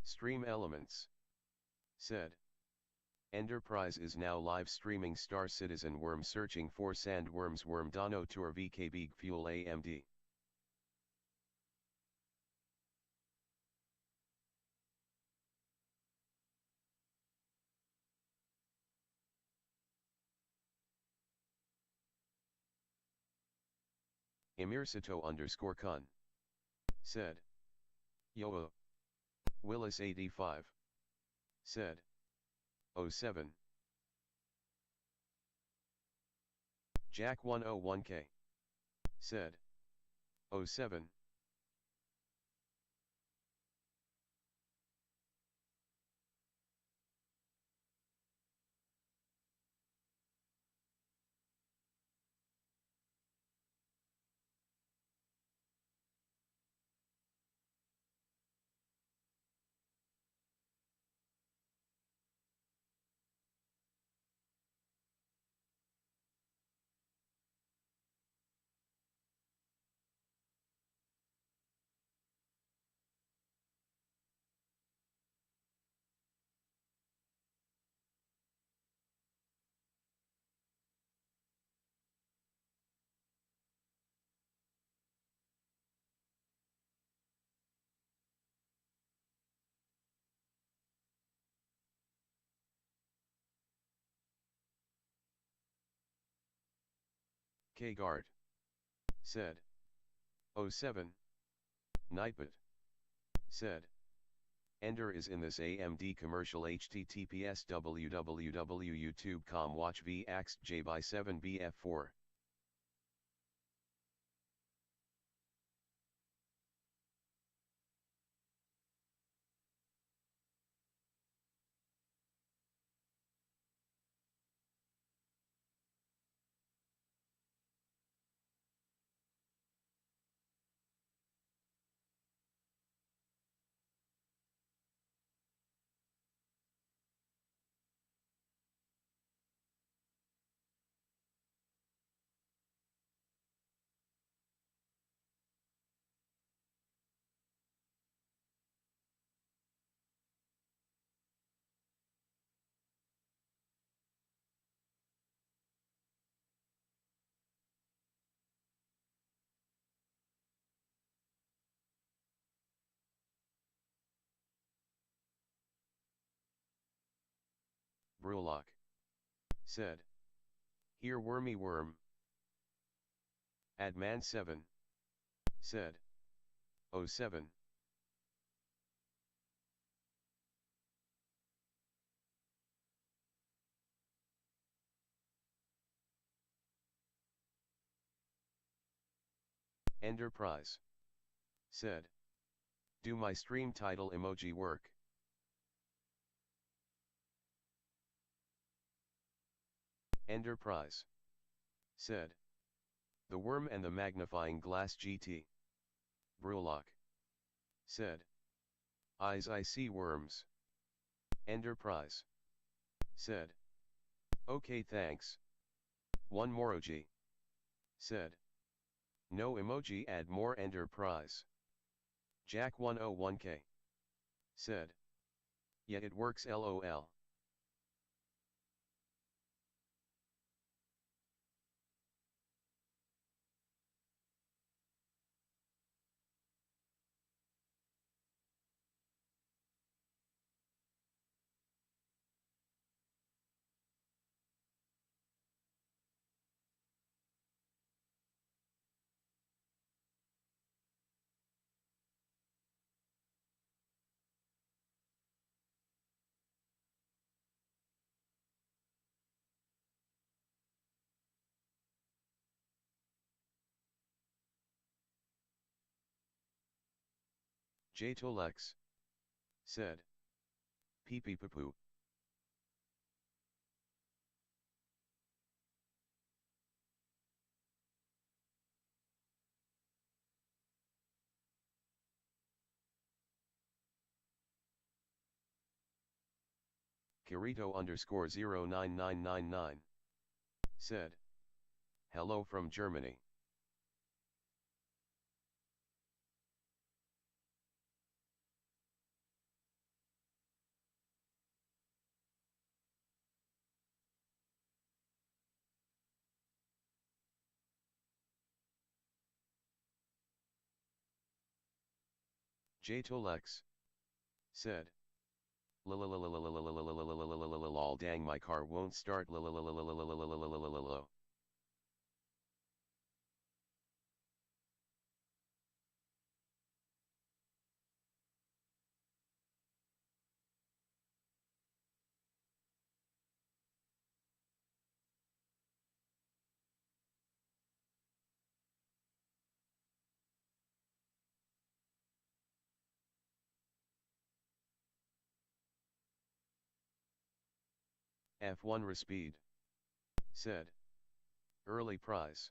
Stream Elements said. Enterprise is now live streaming Star Citizen Worm searching for Sandworms Worm Dono Tour VK Big Fuel AMD. Emirsito_Kun said. Yo. Willis 85 said. 07. Jack 101K said. 07. K-Guard said. 07. Nightbot said. Ender is in this AMD commercial https www.youtube.com watch v axt j by 7 bf4. Brulok said. Here wormy worm. Adman 7 said. 07. Enterprise said. Do my stream title emoji work? Enterprise said. The worm and the magnifying glass GT. Brulok said. Eyes I see worms. Enterprise said. Okay thanks. One more emoji said. No emoji add more Enterprise. Jack 101K said. Yeah it works lol. Jtolex said. Pee pee poo poo. Kirito_099999 said. Hello from Germany. Jtolex said. Lol dang my car won't start lol. F1 Respeed said. Early prize.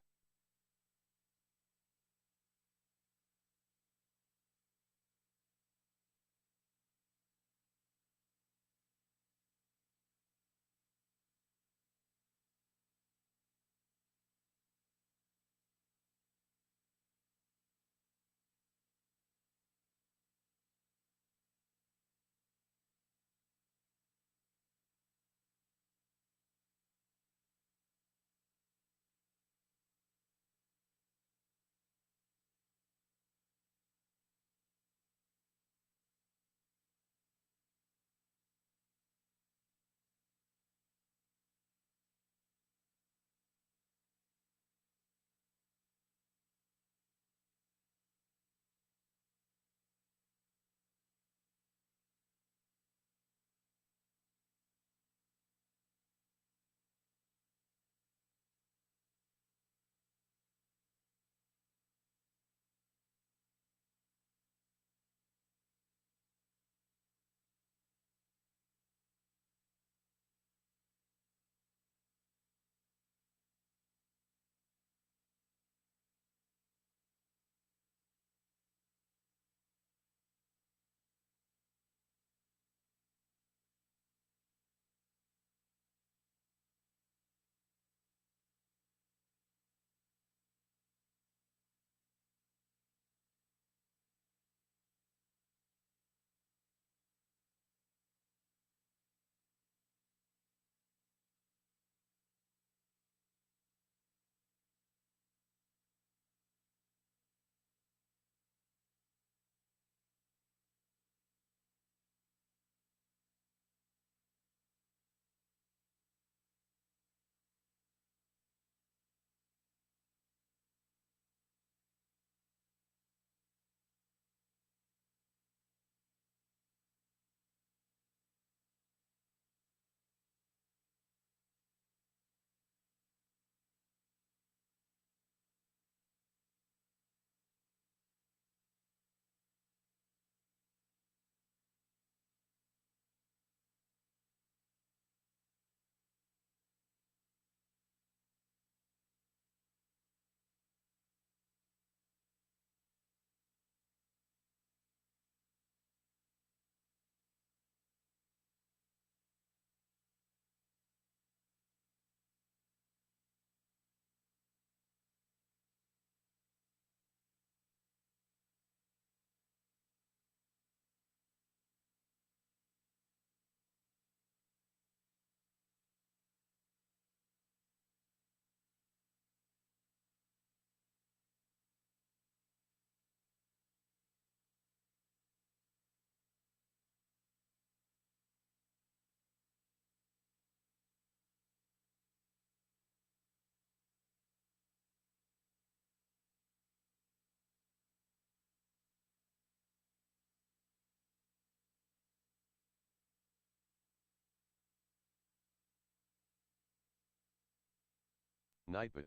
Nightbot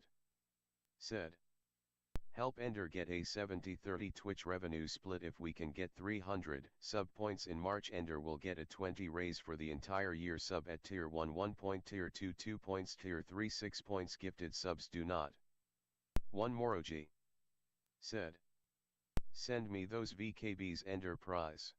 said. Help Ender get a 70-30 Twitch revenue split. If we can get 300 sub points in March, Ender will get a 20 raise for the entire year. Sub at tier 1 1 point, tier 2 2 points, tier 3 6 points. Gifted subs do not. One Moroji said. Send me those VKBs. Ender prize.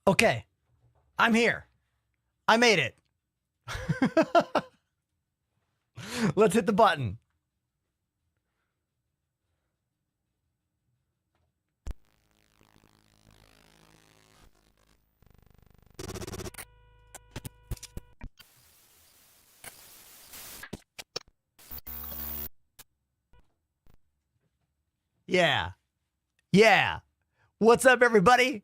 Okay, I'm here. I made it. Let's hit the button. Yeah. Yeah. What's up, everybody?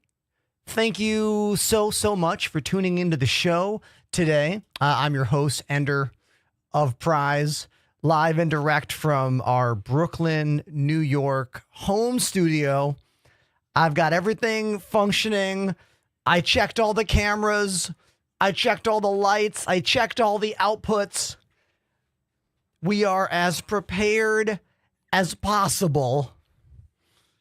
Thank you so much for tuning into the show today. I'm your host, Ender of Prize, live and direct from our Brooklyn, New York home studio. I've got everything functioning. I checked all the cameras. I checked all the lights. I checked all the outputs. We are as prepared as possible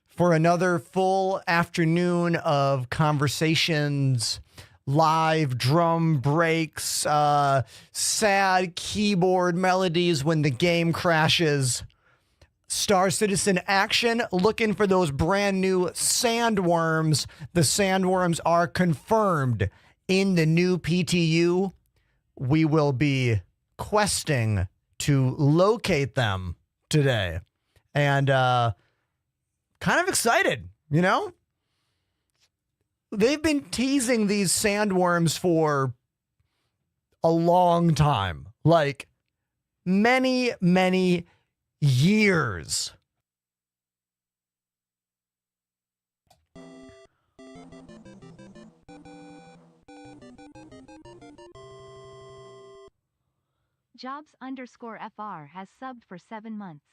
for another full afternoon of conversations, live drum breaks, sad keyboard melodies when the game crashes, Star Citizen action, looking for those brand new Sandworms. The Sandworms are confirmed in the new PTU. We will be questing to locate them today. And kind of excited, you know? They've been teasing these Sandworms for a long time. Like many years. Jobs_FR has subbed for 7 months.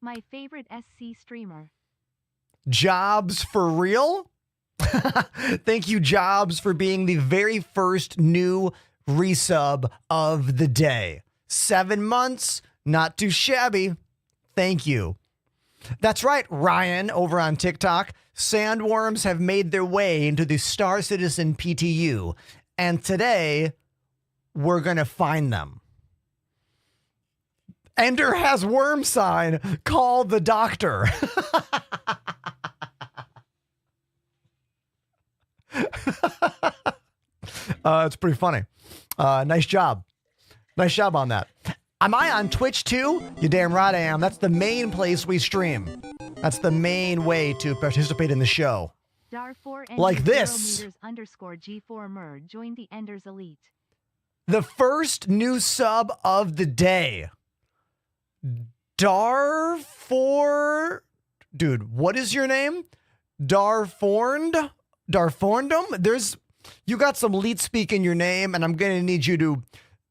My favorite SC streamer. Jobs for real? Thank you, Jobs, for being the very first new resub of the day. 7 months, not too shabby. Thank you. That's right, Ryan, over on TikTok. Sandworms have made their way into the Star Citizen PTU, and today we're going to find them. Ender has worm sign. Call the doctor. It's pretty funny. Nice job. Nice job on that. Am I on Twitch too? You damn right I am. That's the main place we stream. That's the main way to participate in the show. Like this. _G4mer joined the Enders Elite. The first new sub of the day. Darfor... Dude, what is your name? Darforndum? You got some leet speak in your name, and I'm going to need you to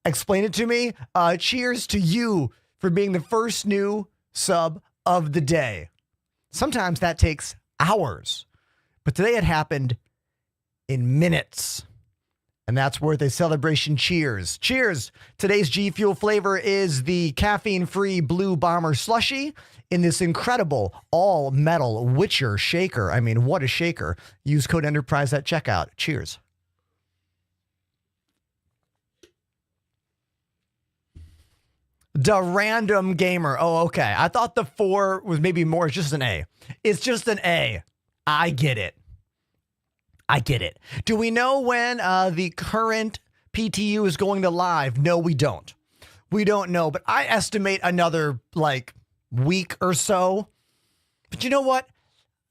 explain it to me. Cheers to you for being the first new sub of the day. Sometimes that takes hours, but today it happened in minutes. And that's worth a celebration. Cheers. Cheers. Today's G Fuel flavor is the caffeine-free Blue Bomber Slushie in this incredible all-metal Witcher shaker. I mean, what a shaker. Use code Enterprise at checkout. Cheers. The Random Gamer. Oh, okay. I thought the 4 was maybe more. It's just an A. It's just an A. I get it. I get it. Do we know when the current PTU is going to live? No, we don't. We don't know, but I estimate another week or so. But you know what?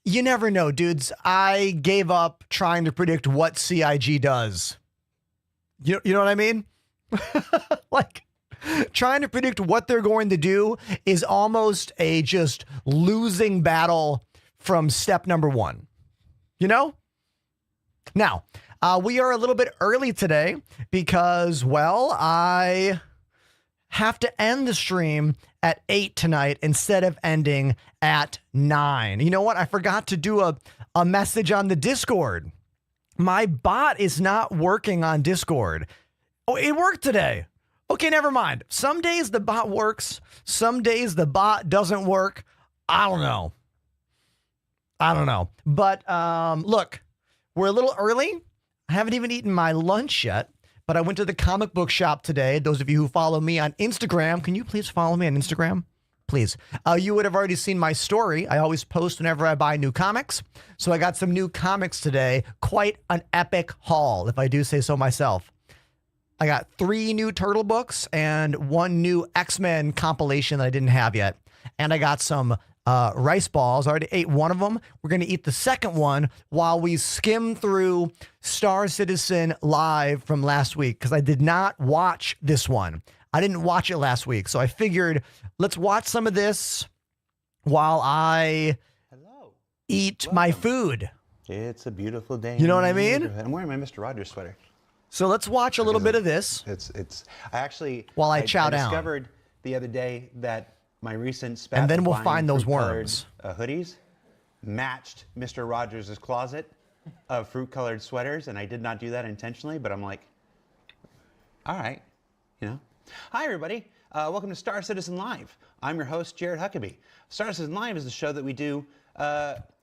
You never know, dudes. I gave up trying to predict what CIG does. You know what I mean? Trying to predict what they're going to do is almost a just losing battle from step number 1. You know? Now, we are a little bit early today because, well, I have to end the stream at 8 tonight instead of ending at 9. You know what? I forgot to do a message on the Discord. My bot is not working on Discord. Oh, it worked today. Okay, never mind. Some days the bot works. Some days the bot doesn't work. I don't know. But look. We're a little early. I haven't even eaten my lunch yet, but I went to the comic book shop today. Those of you who follow me on Instagram, can you please follow me on Instagram? please. You would have already seen my story. I always post whenever I buy new comics. So I got some new comics today. Quite an epic haul, if I do say so myself. I got 3 new Turtle books and 1 new X-Men compilation that I didn't have yet. And I got some rice balls. I already ate one of them. We're going to eat the second one while we skim through Star Citizen Live from last week, because I did not watch this one. I didn't watch it last week. So I figured let's watch some of this while I eat my food. It's a beautiful day. You know what I mean? I'm wearing my Mr. Rogers sweater. So let's watch a little bit of this. While I chow down. discovered the other day that my recent And then we'll find those worms. Hoodies matched Mr. Rogers' closet of fruit-colored sweaters, and I did not do that intentionally, but I'm like, all right, you know. Hi, everybody. Welcome to Star Citizen Live. I'm your host, Jared Huckabee. Star Citizen Live is the show that we do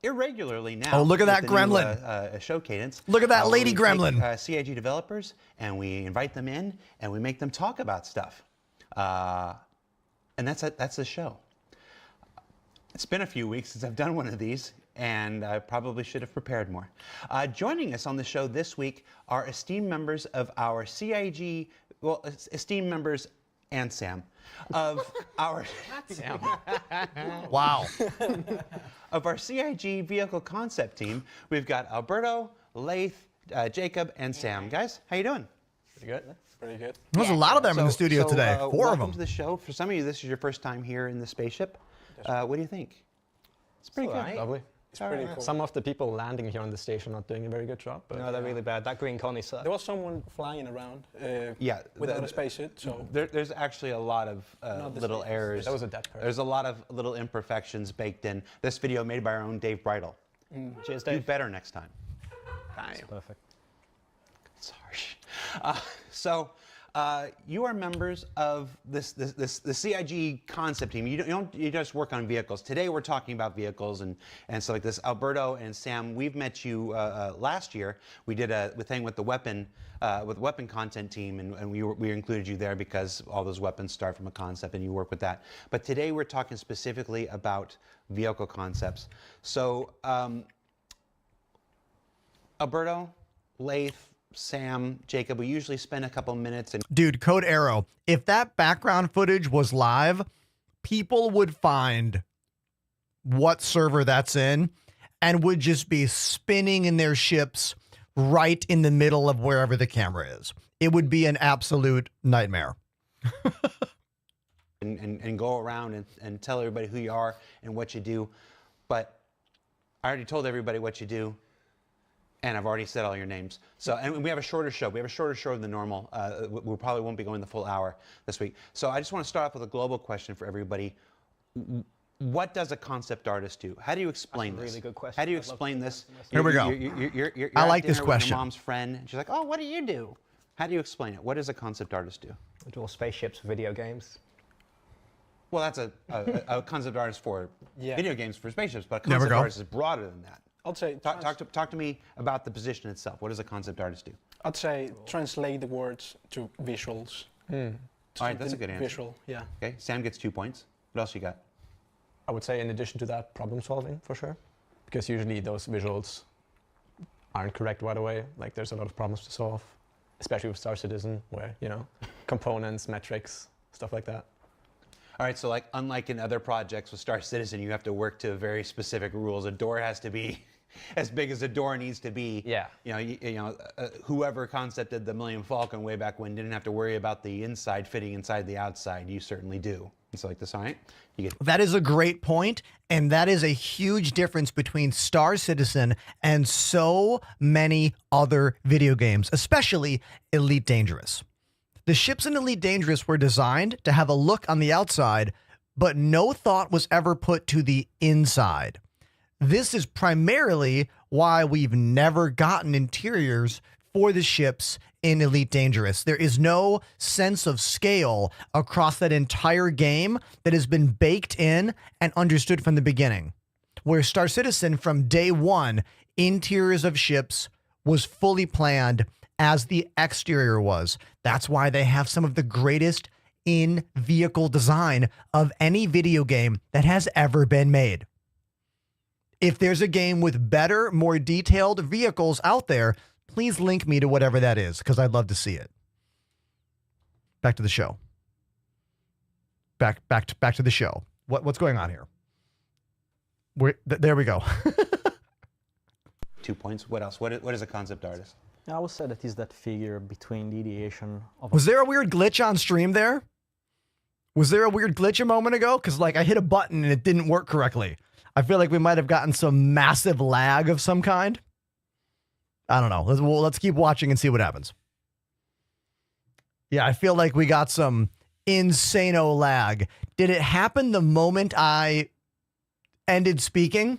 irregularly now. Oh, look at that with gremlin. New, show cadence. Look at that where lady we gremlin. Take, CIG developers, and we invite them in, and we make them talk about stuff. And that's the show. It's been a few weeks since I've done one of these, and I probably should have prepared more. Joining us on the show this week are esteemed members of our CIG, well, esteemed members and Sam, of our Wow. of our CIG vehicle concept team. We've got Alberto, Laith, Jacob, and Sam. Guys, how you doing? Pretty good. Pretty good. There's a lot of them in the studio today. 4 of welcome them. to the show. For some of you, this is your first time here in the spaceship. What do you think? It's pretty good. Lovely. It's pretty cool. Some of the people landing here on the station are not doing a very good job. But No, they're really bad. That green Connie sucks. there was someone flying around Yeah, without a spacesuit, so there's actually a lot of the little same. errors. That was a dead person. There's a lot of little imperfections baked in. This video made by our own Dave Bridle. Cheers, Do Dave. better next time. That's perfect. It's harsh. You are members of the CIG concept team. You just work on vehicles. Today we're talking about vehicles and stuff like this. Alberto and Sam, we've met you last year. We did a thing with the weapon content team, and we included you there because all those weapons start from a concept, and you work with that. But today we're talking specifically about vehicle concepts. So Alberto, Laith, Sam, Jacob, we usually spend a couple minutes and Dude, Code Arrow. If that background footage was live, people would find what server that's in and would just be spinning in their ships right in the middle of wherever the camera is. It would be an absolute nightmare. and go around and tell everybody who you are and what you do. But I already told everybody what you do, and I've already said all your names. So, and we have a shorter show. We have a shorter show than normal. We probably won't be going the full hour this week. So I just want to start off with a global question for everybody. What does a concept artist do? How do you explain That's a this? really good question. How do you I'd love explain to this? Here we go. You're I at like this dinner with question. Your mom's friend, and she's like, "Oh, what do you do?" How do you explain it? What does a concept artist do? We draw spaceships for video games. Well, that's a concept artist for Yeah. video games for spaceships, but a There we concept go. artist is broader than that. I'd say Talk to me about the position itself. What does a concept artist do? I'd say translate the words to visuals. All right, that's a good answer. Visual, yeah. Okay, Sam gets 2 points. What else you got? I would say in addition to that, problem solving for sure, because usually those visuals aren't correct right away. Like there's a lot of problems to solve, especially with Star Citizen, where components, metrics, stuff like that. All right, so like unlike in other projects with Star Citizen, you have to work to very specific rules. A door has to be as big as a door needs to be. Yeah. Whoever concepted the Millennium Falcon way back when didn't have to worry about the inside fitting inside the outside. You certainly do. It's like this, all right? You get That is a great point, and that is a huge difference between Star Citizen and so many other video games, especially Elite Dangerous. The ships in Elite Dangerous were designed to have a look on the outside, but no thought was ever put to the inside. This is primarily why we've never gotten interiors for the ships in Elite Dangerous. There is no sense of scale across that entire game that has been baked in and understood from the beginning. Where Star Citizen, from day one, interiors of ships was fully planned as the exterior was. That's why they have some of the greatest in vehicle design of any video game that has ever been made. If there's a game with better, more detailed vehicles out there, please link me to whatever that is, because I'd love to see it. Back to the show. Back to the show. What's going on here? There we go. 2 points. What else? What is a concept artist? I would say that is that figure between the ideation of Was there a weird glitch on stream there? Was there a weird glitch a moment ago? Because like I hit a button and it didn't work correctly. I feel like we might have gotten some massive lag of some kind. I don't know. Let's keep watching and see what happens. Yeah, I feel like we got some insano lag. Did it happen the moment I ended speaking?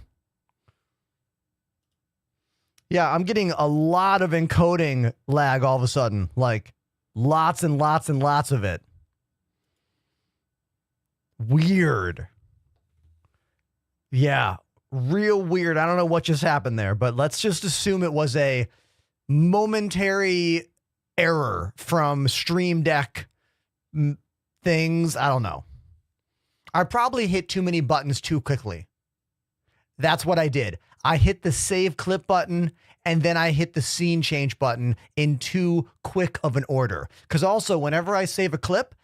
Yeah, I'm getting a lot of encoding lag all of a sudden. Like lots and lots and lots of it. Weird. Yeah, real weird. I don't know what just happened there, but let's just assume it was a momentary error from Stream Deck things. I don't know. I probably hit too many buttons too quickly. That's what I did. I hit the save clip button and then I hit the scene change button in too quick of an order. Because also, whenever I save a clip,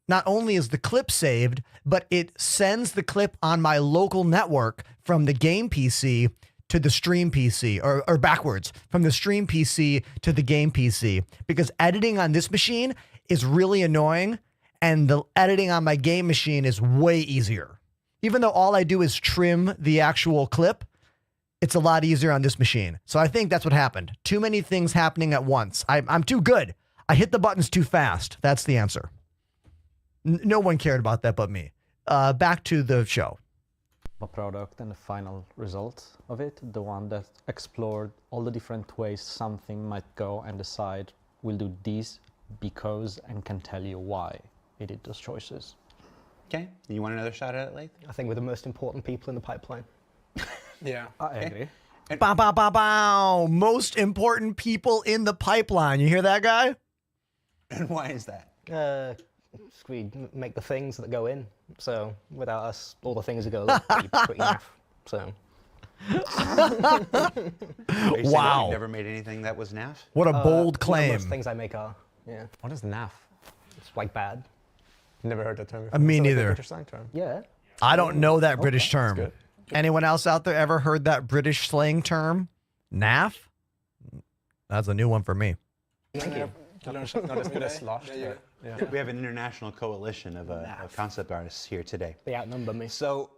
not only is the clip saved, but it sends the clip on my local network from the game PC to the stream PC, or backwards, from the stream PC to the game PC. Because editing on this machine is really annoying, and the editing on my game machine is way easier. Even though all I do is trim the actual clip, it's a lot easier on this machine. So I think that's what happened. Too many things happening at once. I'm too good. I hit the buttons too fast. That's the answer. No one cared about that but me. Back to the show. a product and the final result of it, the one that explored all the different ways something might go and decide we'll do this because, and can tell you why it did those choices. Okay, you want another shot at it, Laith? I think we're the most important people in the pipeline. Yeah. I agree. Bow, bow, bow, bow. Most important people in the pipeline. You hear that, guy? And why is that? We make the things that go in. So without us, all the things that go look pretty naff. So. Are you saying Wow. You've never made anything that was naff? What a bold claim. Most things I make are. Yeah. What is NAF? It's like bad. Never heard that term before. Me Is that like a neither. British slang term. Yeah. I don't know that British term. good. Anyone else out there ever heard that British slang term? NAF? That's a new one for me. Thank you. No, that's been a slosh. Yeah. We have an international coalition of concept artists here today. They outnumber me. So,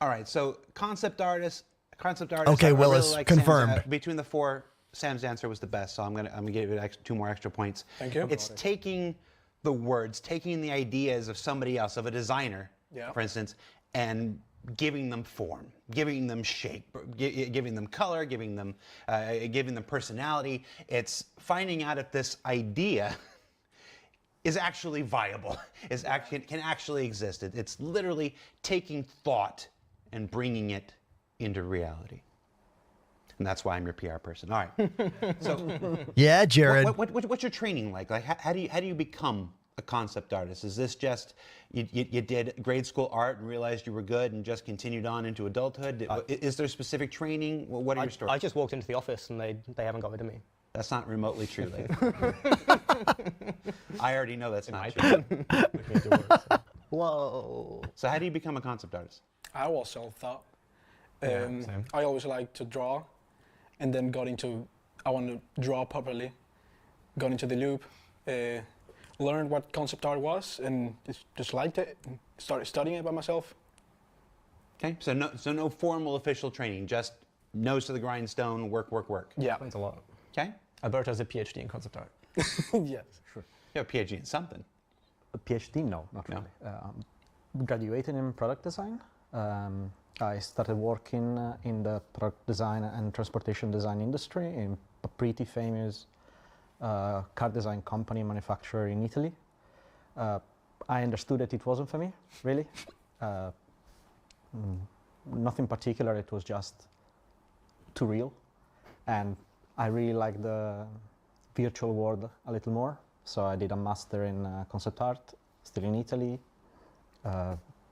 all right. So concept artists. Okay, I Willis, really like confirmed. Sam's, between the four, Sam's answer was the best. So I'm gonna give it two more extra points. Thank you. It's taking the words, taking the ideas of somebody else, of a designer, for instance, and giving them form, giving them shape, giving them color, giving them personality. It's finding out if this idea is actually viable, can actually exist. It's literally taking thought and bringing it into reality. And that's why I'm your PR person. All right. So, Yeah, Jared. what's your training like? Like, how do you become a concept artist? Is this just you did grade school art and realized you were good and just continued on into adulthood? Is there specific training? What are your stories? I just walked into the office and they haven't got rid of me. That's not remotely true, Laith. I already know that's not true. Whoa. So how do you become a concept artist? I was self-taught. Same. I always liked to draw, and then got into, I want to draw properly, got into the loop, learned what concept art was, and just liked it, and started studying it by myself. Okay, so no formal official training, just nose to the grindstone, work. Yeah. Explains a lot. Okay, Alberto has a PhD in concept art. Yes. you have a PhD in something. A PhD? No, not No. really. Graduated in product design. I started working in the product design and transportation design industry in a pretty famous car design company manufacturer in Italy. I understood that it wasn't for me, really. Nothing particular, it was just too real. And I really like the virtual world a little more. So I did a master in concept art, still in Italy.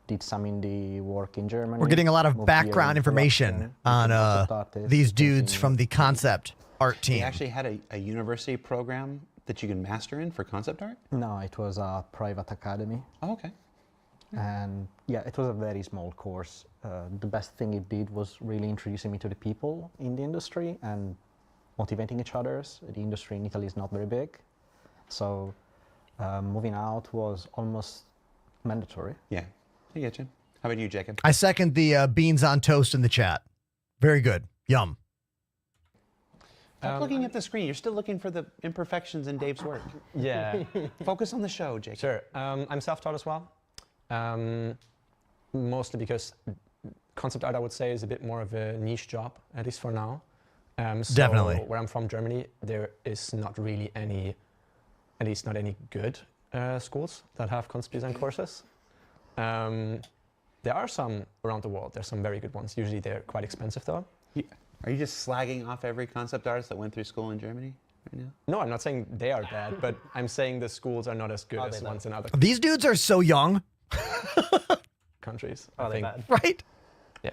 Did some indie work in Germany. We're getting a lot of moved here background in information production, on became concept artist, these dudes thinking from the concept art You team. actually had a university program that you can master in for concept art? No, it was a private academy. Oh, okay. And yeah, it was a very small course. The best thing it did was really introducing me to the people in the industry and motivating each other. The industry in Italy is not very big. So moving out was almost mandatory. Yeah, I get you. How about you, Jacob? I second the beans on toast in the chat. Very good. Yum. Stop looking at the screen. You're still looking for the imperfections in Dave's work. Yeah, Focus on the show, Jacob. sure. I'm self-taught as well. Mostly because concept art, I would say, is a bit more of a niche job, at least for now. So Definitely. Where I'm from, Germany, there is not really any, at least not any good schools that have concept design courses. There are some around the world. There's some very good ones. Usually they're quite expensive though. Are you just slagging off every concept artist that went through school in Germany right now? No, I'm not saying they are bad, but I'm saying the schools are not as good Are as they ones in other These dudes are so young, countries. Are I they think. bad? right? Yeah.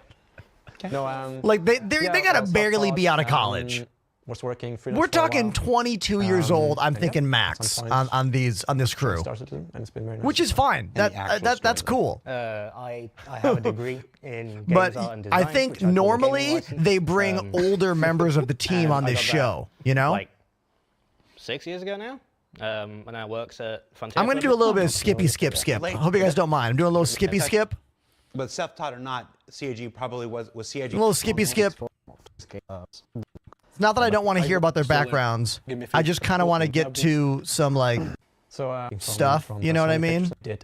No, like they yeah, gotta well, barely be out of self-taught, college. Was working freelance We're for a talking while. 22 years old. I'm and thinking yeah, max at some on point, this crew, Star Citizen, and it's been very nice. which is fine. And the actual That's story. cool. I have a degree in games But art and design. I think which pulled a gaming normally license. they bring older members of the team and on I this got that, show. You know, like 6 years ago now. And I works at Frontier. I'm gonna do a little bit of skippy skip. I hope you guys don't mind. I'm doing a little skippy skip. But self-taught or not, CAG probably was CAG. A little skippy skip. It's not that I don't want to hear about their backgrounds. Give me I just kind of want to get to some like So stuff, you know what I mean? Did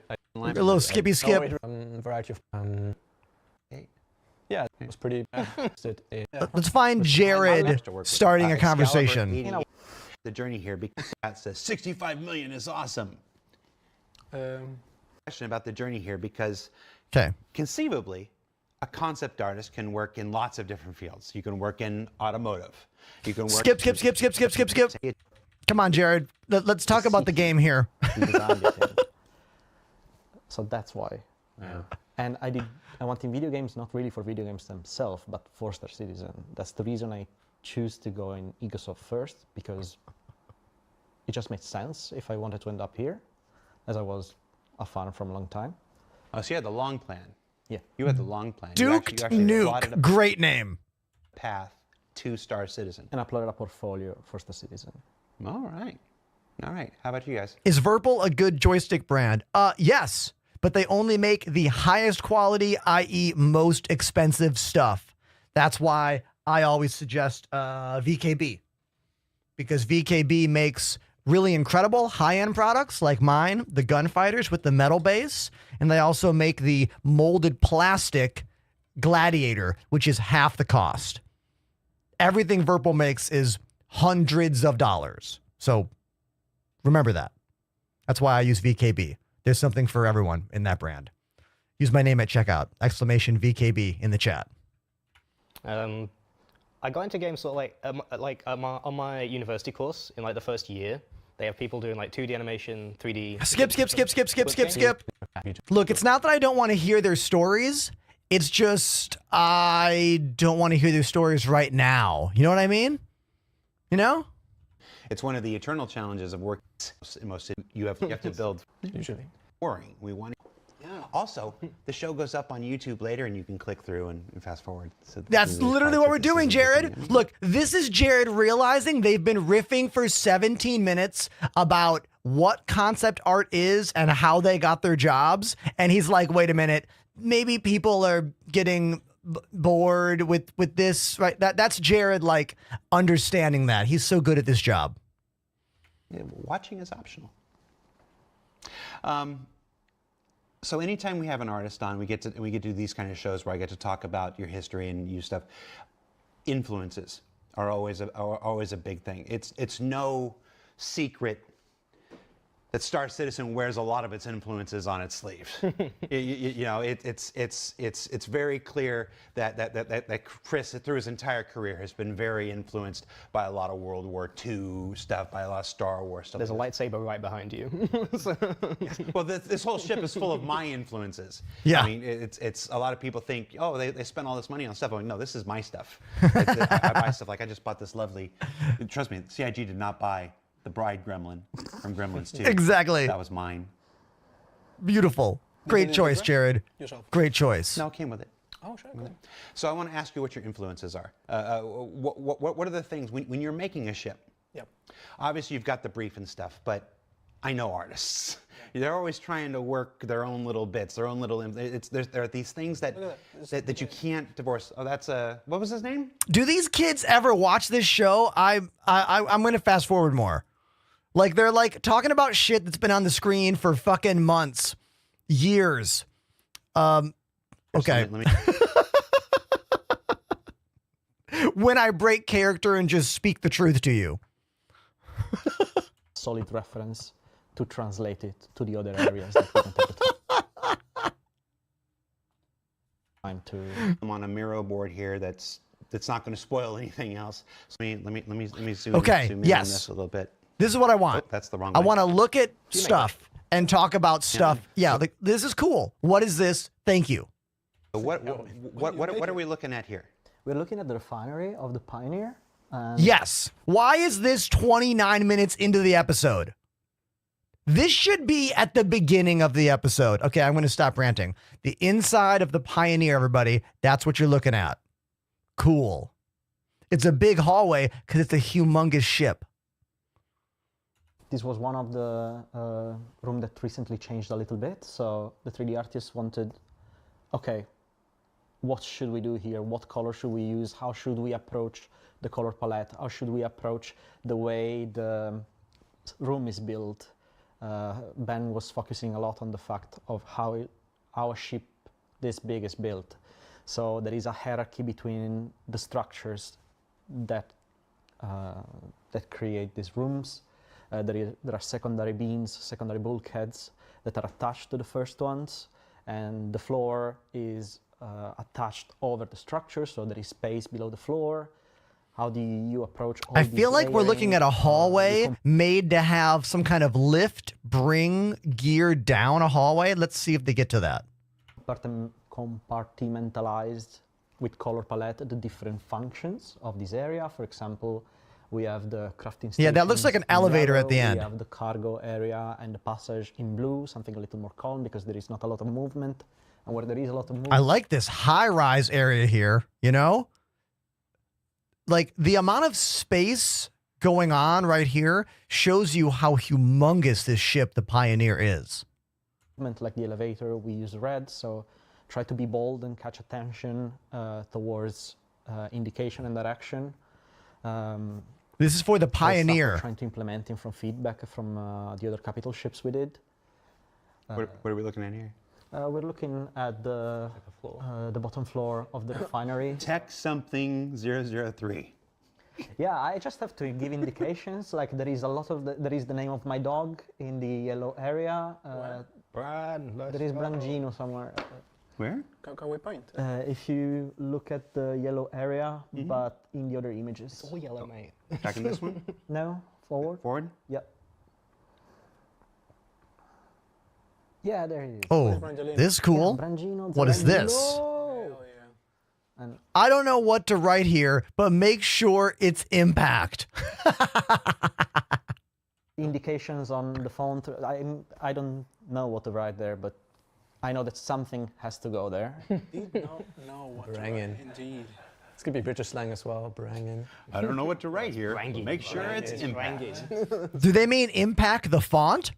a little skippy skip. variety of yeah, it was pretty. Let's find Jared starting a Excalibur conversation. 80, the journey here because that says 65 million is awesome. Question about the journey here because Okay. conceivably, a concept artist can work in lots of different fields. You can work in automotive. You can work Skip. Come on, Jared. Let's talk about the game here. So that's why. And I want in video games, not really for video games themselves, but for Star Citizen. That's the reason I choose to go in Egosoft first, because it just made sense if I wanted to end up here, as I was a fan from a long time. Oh, so you had the long plan. Yeah. You had the long plan. Duked you actually plotted Nuke. Great name. a path to Star Citizen. And uploaded a portfolio for Star Citizen. All right. All right. How about you guys? Is Virpil a good joystick brand? Yes, but they only make the highest quality, i.e. most expensive stuff. That's why I always suggest VKB, because VKB makes really incredible high-end products like mine, the Gunfighters with the metal base, and they also make the molded plastic Gladiator, which is half the cost. Everything Virpil makes is hundreds of dollars. So remember that. That's why I use VKB. There's something for everyone in that brand. Use my name at checkout, exclamation VKB in the chat. I got into games sort of on my university course in like the first year. They have people doing like 2D animation, 3D. Skip. Look, it's not that I don't want to hear their stories. It's just I don't want to hear their stories right now. You know what I mean? You know? It's one of the eternal challenges of work. Most you have to build. Usually. Boring. We want. Also, the show goes up on YouTube later, and you can click through and fast forward. So That's literally what we're doing, Jared. Look, this is Jared realizing they've been riffing for 17 minutes about what concept art is and how they got their jobs. And he's like, wait a minute, maybe people are getting bored with this, right? That's Jared, like, understanding that. He's so good at this job. Yeah, watching is optional. So anytime we have an artist on, we get to do these kind of shows where I get to talk about your history and you stuff. Influences are always a big thing. It's no secret that Star Citizen wears a lot of its influences on its sleeves. You know, it's very clear that Chris, through his entire career, has been very influenced by a lot of World War II stuff, by a lot of Star Wars stuff. There's a lightsaber right behind you. Well, this whole ship is full of my influences. Yeah. I mean, it's a lot of people think, oh, they spend all this money on stuff. I'm like, no, this is my stuff. I buy stuff like I just bought this lovely. Trust me, CIG did not buy the bride gremlin from Gremlins 2. Exactly. That was mine. Beautiful. Great choice, Jared. Yourself. Great choice. No, it came with it. Oh, sure. Cool. So I want to ask you what your influences are. What are the things when you're making a ship? Yep. Obviously, you've got the brief and stuff, but I know artists. They're always trying to work their own little bits, their own little. There are these things that you can't divorce. Oh, that's what was his name? Do these kids ever watch this show? I'm going to fast forward more. Like they're like talking about shit that's been on the screen for fucking months, years. Okay. Let me When I break character and just speak the truth to you. Solid reference to translate it to the other areas that we don't have the time to. I'm on a Miro board here that's not going to spoil anything else. So let me zoom, Okay, zoom in yes. on this a little bit. This is what I want. Oh, that's the wrong I way. want to look at stuff and talk about stuff. Yeah, like, this is cool. What is this? Thank you. What are we looking at here? We're looking at the refinery of the Pioneer. And Yes. Why is this 29 minutes into the episode? This should be at the beginning of the episode. Okay, I'm going to stop ranting. The inside of the Pioneer, everybody, that's what you're looking at. Cool. It's a big hallway because it's a humongous ship. This was one of the room that recently changed a little bit. So the 3D artists wanted, okay, what should we do here? What color should we use? How should we approach the color palette? How should we approach the way the room is built? Ben was focusing a lot on the fact of how our ship this big is built. So there is a hierarchy between the structures that create these rooms. There are secondary beams, secondary bulkheads that are attached to the first ones, and the floor is attached over the structure, so there is space below the floor. How do you approach all I these feel like we're looking at a hallway made to have some kind of lift, bring gear down a hallway. Let's see if they get to that. Compartmentalized with color palette the different functions of this area. For example, we have the crafting station. Yeah, that looks like an in elevator at the yellow. end. We have the cargo area and the passage in blue, something a little more calm because there is not a lot of movement. And where there is a lot of movement, I like this high-rise area here, you know? Like, the amount of space going on right here shows you how humongous this ship, the Pioneer, is. like the elevator, we use red, so try to be bold and catch attention towards indication and direction. This is for the That's stuff we're Pioneer. trying to implement from feedback from the other capital ships we did. What are we looking at here? We're looking at the bottom floor of the refinery. Tech something 003. Yeah, I just have to give indications. Like there is a lot of there is the name of my dog in the yellow area. There is Brangino somewhere. Where? Can we point? If you look at the yellow area, but in the other images. All yellow, mate. Back in this one? No, forward. Forward? Yep. Yeah, there it is. Oh, Brangelina. this is cool. Yeah, Brangino, What is this? Hell yeah. And I don't know what to write here, but make sure it's impact. indications on the font. I don't know what to write there, but I know that something has to go there. No, what Brangin. Indeed. It's gonna be British slang as well, Brangin. I don't know what to write here. Rangi. Make sure it's impact. Do they mean impact the font?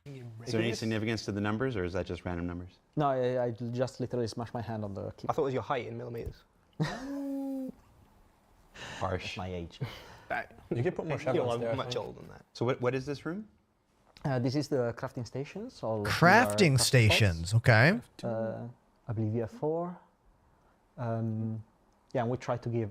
Is there any significance to the numbers, or is that just random numbers? No, I just literally smashed my hand on the I keyboard. thought it was your height in millimeters. Harsh. My age. You can put more You're shells there. I much think. older than that. So what is this room? This is the crafting stations. All Crafting stations, okay. I believe you have 4. Yeah, and we try to give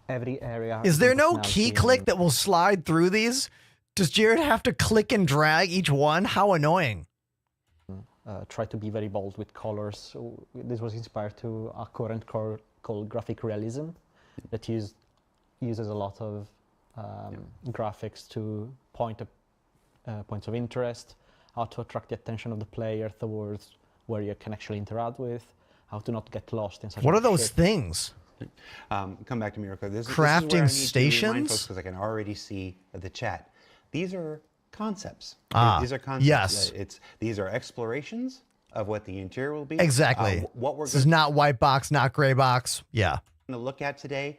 every area. Is there no functionality key click and- that will slide through these? Does Jared have to click and drag each one? How annoying. Try to be very bold with colors. So this was inspired to a current core called graphic realism that uses a lot of graphics to points of interest, how to attract the attention of the player towards where you can actually interact with, how to not get lost in such What a are those ship. things? Come back to me real quick. This Crafting is where I need stations? to remind folks, because I can already see the chat. These are concepts. Ah, These are concepts. yes. These are explorations of what the interior will be. Exactly. What we're This is not white box, not gray box. Yeah. going to look at today,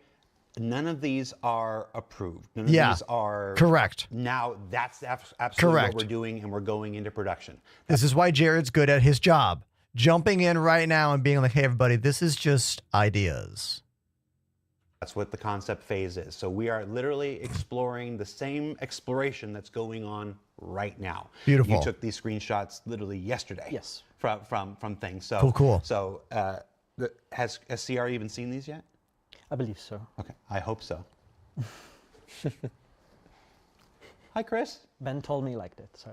none of these are approved. None of Yeah. these are Correct. Now that's absolutely Correct. what we're doing, and we're going into production. This is why Jared's good at his job. Jumping in right now and being like, hey, everybody, this is just ideas. That's what the concept phase is. So we are literally exploring the same exploration that's going on right now. Beautiful. You took these screenshots literally yesterday. Yes. From things. So Cool. So has CR even seen these yet? I believe so. Okay, I hope so. Hi, Chris. Ben told me he liked it. So.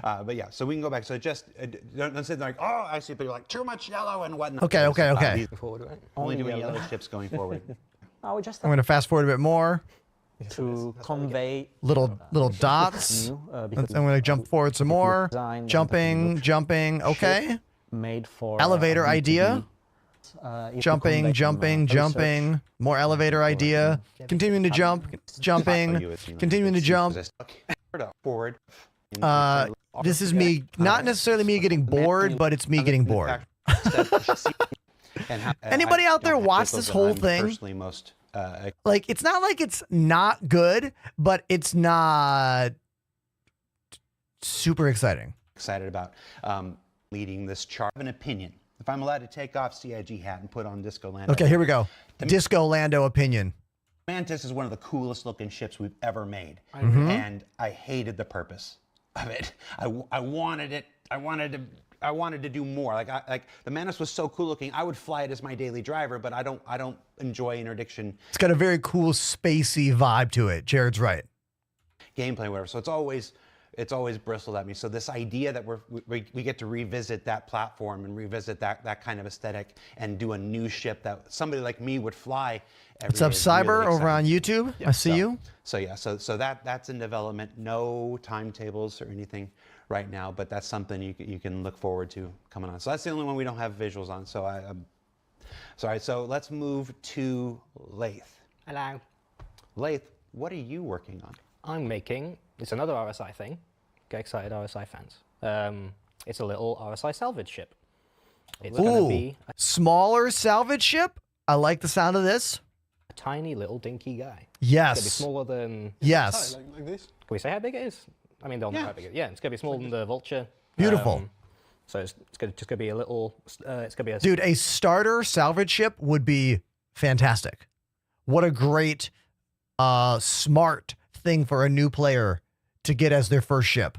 But yeah, so we can go back. So just don't sit there like, oh, I see, but you're like too much yellow and whatnot. Okay. These Forward, right? only Only doing yellow. yellow ships going forward. I would just I'm going to fast forward a bit more. to convey Little dots. new, I'm because going to jump forward some more. design Jumping. Okay. made for Elevator B2B, idea. is to Jumping. convey Jumping. More elevator idea. Continuing to jump. Jumping. Continuing to jump. Forward. This is me, not necessarily me getting bored, but it's me getting bored. Anybody out there watch this whole thing? Personally, most Like, it's not like it's not good, but it's not super exciting. excited about leading this chart. I have an opinion. If I'm allowed to take off CIG hat and put on Disco Land. Okay, here we go. Disco Lando opinion. Mantis is one of the coolest looking ships we've ever made, and I hated the purpose of it. I wanted it. I wanted to do more. Like the Mantis was so cool looking. I would fly it as my daily driver, but I don't enjoy interdiction It's got a very cool spacey vibe to it. Jared's right. gameplay, whatever. So it's always bristled at me. So this idea that we get to revisit that platform and revisit that kind of aesthetic and do a new ship that somebody like me would fly. What's up, Cyber, over on YouTube? I see you. So yeah, so that's in development. No timetables or anything right now, but that's something you can look forward to coming on. So that's the only one we don't have visuals on. So sorry. So let's move to Lath. Hello. Lath, what are you working on? I'm making, it's another RSI thing. Get excited, RSI fans. It's a little RSI salvage ship. It's going to Ooh, be smaller salvage ship. I like the sound of this. a tiny little dinky guy. It's going to be Yes. smaller than, Yes. Like this? can we say how big it is? I mean, they'll know how big it is. Yeah, it's going to be smaller than the Vulture. Beautiful. So it's just going to be a little, it's going to be a Dude, a starter salvage ship would be fantastic. What a great, smart thing for a new player to get as their first ship.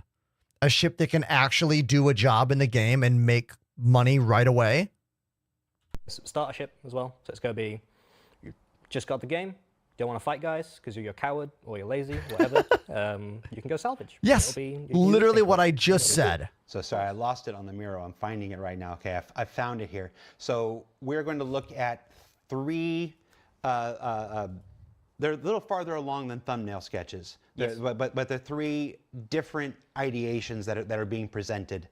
A ship that can actually do a job in the game and make money right away. starter ship as well. So it's going to be, you just got the game, don't want to fight guys because you're a coward or you're lazy, whatever, you can go salvage. Yes, It'll be- you can use literally it. what I just said. So sorry, I lost it on the Miro. I'm finding it right now. Okay, I found it here. So we're going to look at three. They're a little farther along than thumbnail sketches, but they're three different ideations that are being presented.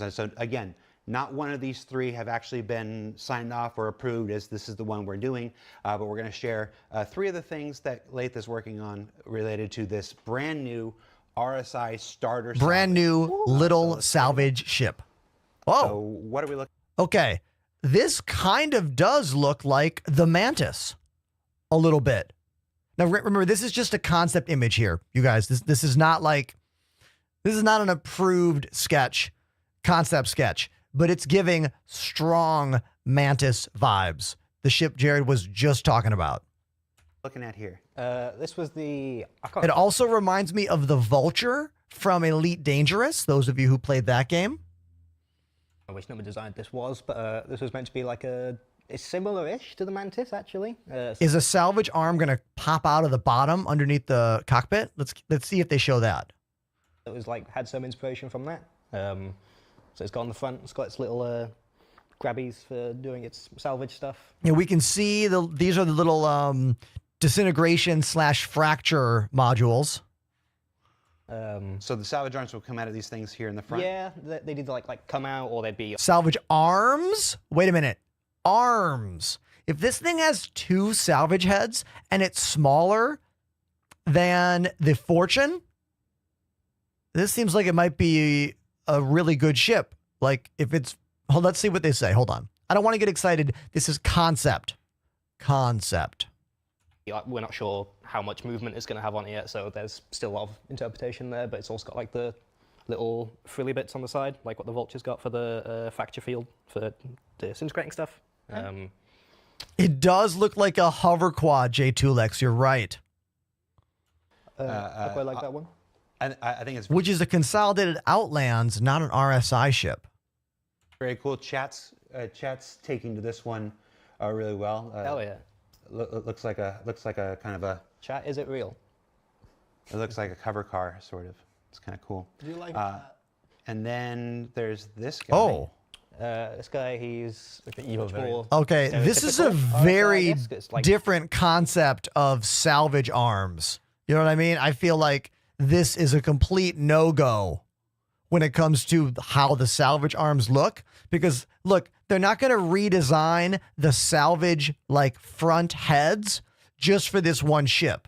So again, not one of these three have actually been signed off or approved as this is the one we're doing, but we're going to share three of the things that Lath is working on related to this brand new RSI starter. Brand new little salvage ship. So Oh, what are we looking? okay. This kind of does look like the Mantis a little bit. Now, remember, this is just a concept image here, you guys. This is not like, this is not an approved sketch, concept sketch, but it's giving strong Mantis vibes. The ship Jared was just talking about. Looking at here. This was the, I can't It also reminds me of the Vulture from Elite Dangerous, those of you who played that game. remember which number design this was, but this was meant to be like a It's similar-ish to the Mantis, actually. Is a salvage arm going to pop out of the bottom underneath the cockpit? Let's see if they show that. It was like had some inspiration from that. So it's got on the front. It's got its little grabbies for doing its salvage stuff. Yeah, we can see these are the little disintegration / fracture modules. So the salvage arms will come out of these things here in the front? Yeah, they'd either like come out or they'd be... Salvage arms? Wait a minute. Arms. If this thing has 2 salvage heads and it's smaller than the Fortune, this seems like it might be a really good ship. Like if it's... let's see what they say. Hold on. I don't want to get excited. This is concept. Concept. We're not sure how much movement it's going to have on it yet, so there's still a lot of interpretation there, but it's also got like the little frilly bits on the side, like what the Vulture's got for the fracture field for disintegrating stuff. It does look like a hover quad, J2Lex. You're right. I quite like that one. I think it's Which is a consolidated Outlands, not an RSI ship. very cool. Chat's taking to this one really well. Hell yeah. Looks like a kind of a... Chat, is it real? It looks like a cover car, sort of. It's kind of cool. Do you like that? And then there's this guy. Oh. This guy, he's like the evil Much more variant. Okay, this is a stereotypical RSI, I very guess, 'cause, like, different concept of salvage arms. You know what I mean? I feel like this is a complete no-go when it comes to how the salvage arms look. Because, look, they're not going to redesign the salvage, like, front heads just for this one ship.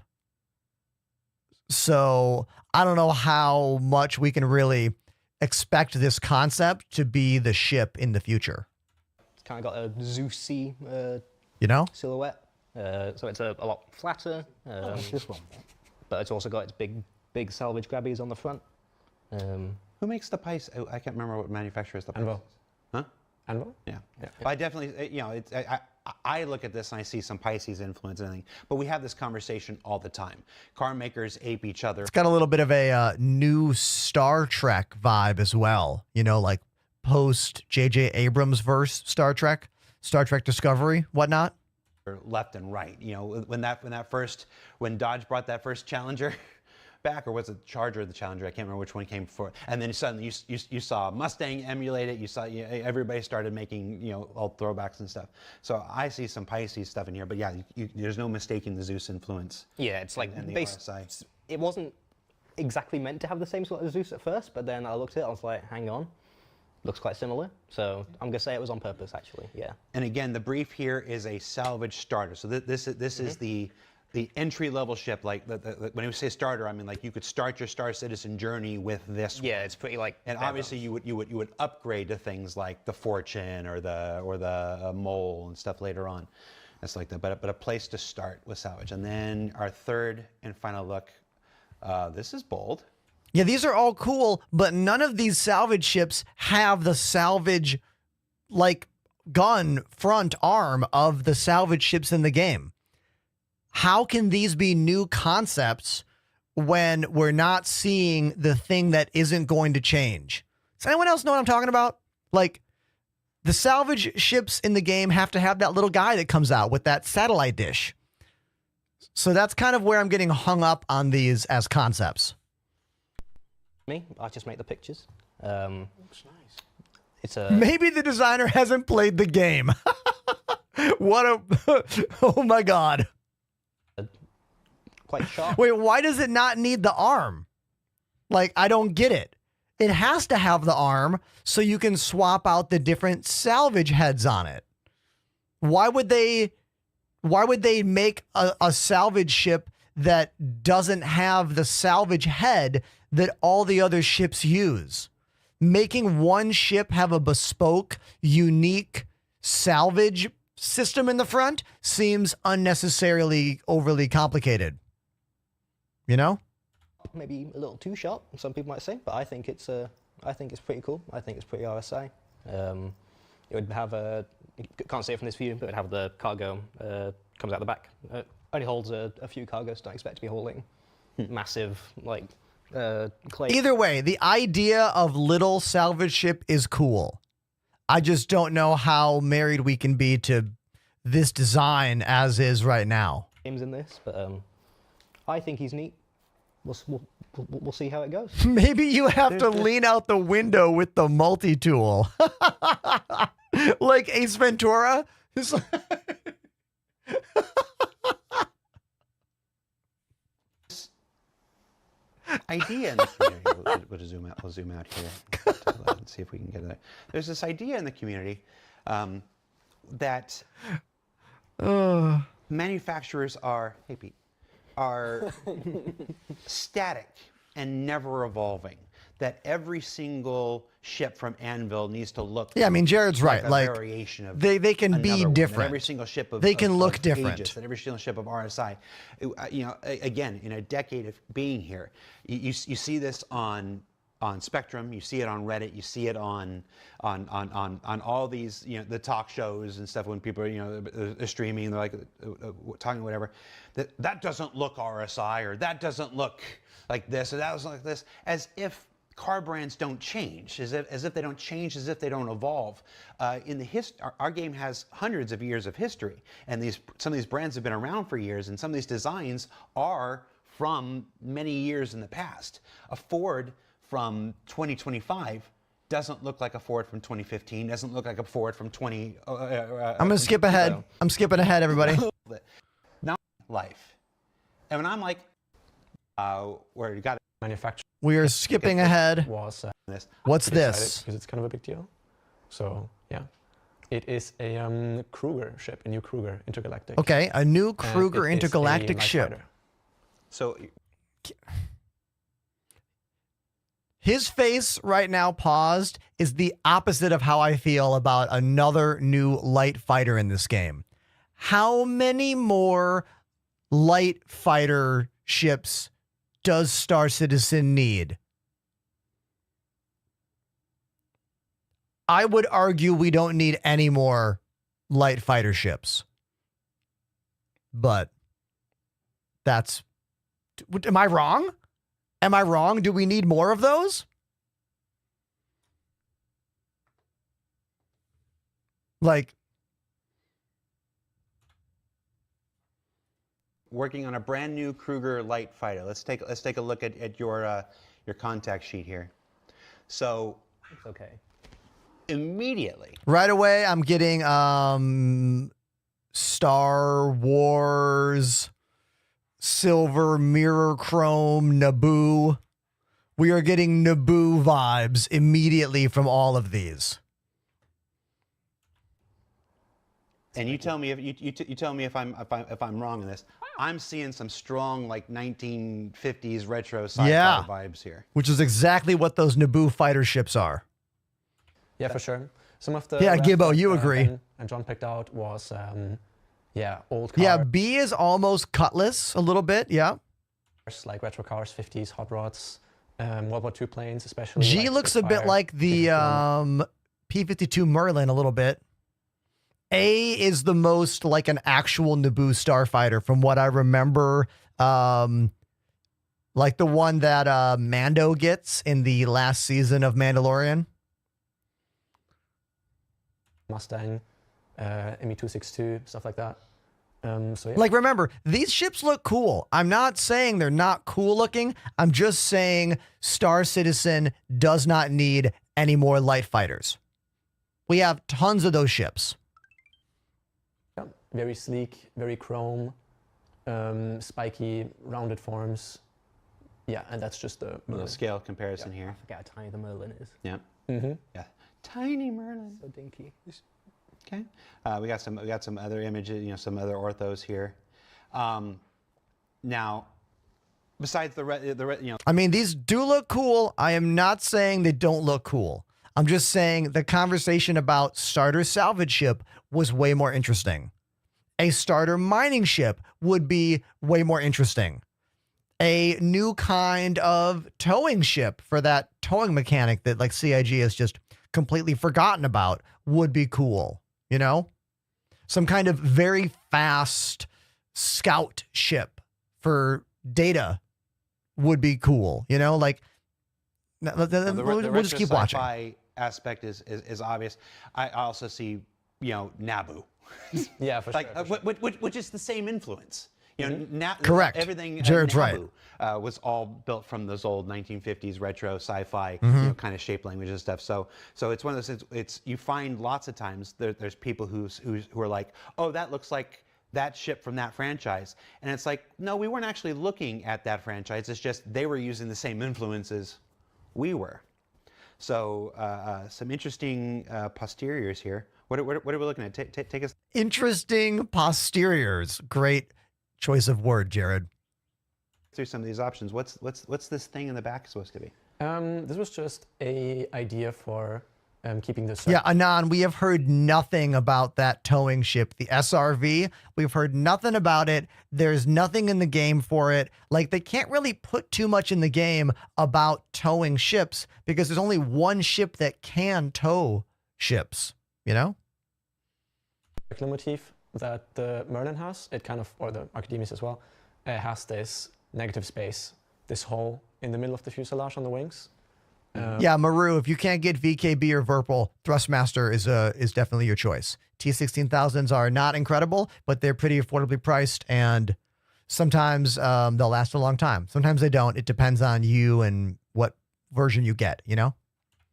So, I don't know how much we can really expect this concept to be the ship in the future. It's kind of got a Zeus-y You know? silhouette, so it's a lot flatter. This one. But it's also got its big salvage grabbies on the front. Who makes the Pisces? Oh, I can't remember what manufacturer is the Pisces. Anvil. Huh? Anvil? Yeah. But I definitely, you know, I look at this and I see some Pisces influence and everything. But we have this conversation all the time. Car makers ape each other. It's got a little bit of a new Star Trek vibe as well. You know, like post J.J. Abrams verse Star Trek Discovery, whatnot. Left and right. You know, when Dodge brought that first Challenger back, or was it Charger or the Challenger? I can't remember which one came before. And then suddenly you saw Mustang emulate it. You saw everybody started making, you know, all throwbacks and stuff. So I see some Pisces stuff in here, but yeah, there's no mistaking the Zeus influence. Yeah, it's like and the based. RSI. It wasn't exactly meant to have the same sort of Zeus at first, but then I looked at it, I was like, hang on. Looks quite similar, so I'm gonna say it was on purpose, actually. Yeah. And again, the brief here is a salvage starter. So this is the entry-level ship. Like when we say starter, I mean like you could start your Star Citizen journey with this. Yeah, one. it's pretty like. And obviously you would upgrade to things like the Fortune or the Mole and stuff later on. That's like that. But a place to start with salvage. And then our third and final look. This is bold. Yeah, these are all cool, but none of these salvage ships have the salvage, like, gun front arm of the salvage ships in the game. How can these be new concepts when we're not seeing the thing that isn't going to change? Does anyone else know what I'm talking about? Like, the salvage ships in the game have to have that little guy that comes out with that satellite dish. So that's kind of where I'm getting hung up on these as concepts. Me, I just make the pictures. Looks nice. It's a. Maybe the designer hasn't played the game. What a... Oh my God. Quite sharp. Wait, why does it not need the arm? Like, I don't get it. It has to have the arm so you can swap out the different salvage heads on it. Why would they make a salvage ship that doesn't have the salvage head that all the other ships use? Making one ship have a bespoke, unique salvage system in the front seems unnecessarily overly complicated. You know? Maybe a little too sharp, some people might say, but I think it's pretty cool. I think it's pretty RSI. It would have you can't see it from this view, but it would have the cargo comes out the back. Only holds a few cargoes. Don't expect to be hauling massive like clay. Either way, the idea of little salvage ship is cool. I just don't know how married we can be to this design as is right now. Games in this, but I think he's neat. We'll see how it goes. Maybe you have to lean out the window with the multi-tool. Like Ace Ventura. Idea in the community. We'll zoom out here and see if we can get it. There's this idea in the community that manufacturers are, hey Pete, are static and never evolving. That every single ship from Anvil needs to look. Yeah, I mean Jared's right. A like variation of they can be different. Every single ship of they can look of different. Aegis, and every single ship of RSI. You know, again, in a decade of being here, you see this on Spectrum, you see it on Reddit, you see it on all these, you know, the talk shows and stuff when people are, you know, they're streaming, they're like talking whatever. That doesn't look RSI, or that doesn't look like this, or that doesn't look like this, as if car brands don't change, as if they don't change, as if they don't evolve. Our game has hundreds of years of history, and some of these brands have been around for years, and some of these designs are from many years in the past. A Ford from 2025 doesn't look like a Ford from 2015, doesn't look like a Ford from 20... I'm going to skip ahead. I'm skipping ahead, everybody. Not life. And when I'm like, where you got to Manufacturer We are skipping ahead. was What's this? because it's kind of a big deal. So yeah, it is a Kruger ship, a new Kruger intergalactic. Okay, a new And Kruger it is a intergalactic light ship. fighter. So His face right now paused is the opposite of how I feel about another new light fighter in this game. How many more light fighter ships does Star Citizen need? I would argue we don't need any more light fighter ships. But that's... Am I wrong? Am I wrong? Do we need more of those? Like... working on a brand new Kruger light fighter. Let's take a look at your contact sheet here. So It's okay. immediately, Right away, I'm getting Star Wars, Silver, Mirror Chrome, Naboo. We are getting Naboo vibes immediately from all of these. and you tell me if you tell me if I'm wrong in this. I'm seeing some strong like 1950s retro sci-fi Yeah. vibes here. Which is exactly what those Naboo fighter ships are. Yeah, for sure. Some of the Yeah, rest Gibbo, that, you agree. Ben and John picked out was old cars. Yeah, B is almost Cutlass a little bit. Yeah. Like retro cars, 50s, hot rods, World War II planes, especially. G like looks a bit Spitfire, like the 52. P-52 Merlin a little bit. A is the most like an actual Naboo starfighter from what I remember. Like the one that Mando gets in the last season of Mandalorian. Mustang, ME-262, stuff like that. So yeah. Like, remember, these ships look cool. I'm not saying they're not cool looking. I'm just saying Star Citizen does not need any more light fighters. We have tons of those ships. Yeah, very sleek, very chrome, spiky, rounded forms. Yeah, and that's just the Little scale comparison here. I forget how tiny the Merlin is. Yeah. Mm-hmm. Yeah. Tiny Merlin. So dinky. Okay. We got some other images, you know, some other orthos here. Now, besides the you know. I mean, these do look cool. I am not saying they don't look cool. I'm just saying the conversation about starter salvage ship was way more interesting. A starter mining ship would be way more interesting. A new kind of towing ship for that towing mechanic that like CIG has just completely forgotten about would be cool. You know, some kind of very fast scout ship for data would be cool. You know, like we'll just keep watching. The aspect is obvious. I also see Naboo. Yeah, for Like sure. For sure. which is the same influence. Correct. Everything Jared's right. Naboo, was all built from those old 1950s retro sci-fi kind of shape language and stuff. So it's one of those. It's you find lots of times there's people who are like, oh, that looks like that ship from that franchise, and it's like, no, we weren't actually looking at that franchise. It's just they were using the same influences we were. So some interesting posteriors here. What are we looking at? Take us. Interesting posteriors. Great choice of word, Jared. Through some of these options. What's this thing in the back supposed to be? This was just a idea for keeping this. Yeah, Anon, we have heard nothing about that towing ship, the SRV. We've heard nothing about it. There's nothing in the game for it. Like, they can't really put too much in the game about towing ships because there's only one ship that can tow ships, you know? The motif that the Merlin has, it kind of, or the Archimedes as well, has this negative space, this hole in the middle of the fuselage on the wings. Yeah, Maru, if you can't get VKB or Verpal, Thrustmaster is definitely your choice. T16000s are not incredible, but they're pretty affordably priced, and sometimes they'll last a long time. Sometimes they don't. It depends on you and what version you get, you know?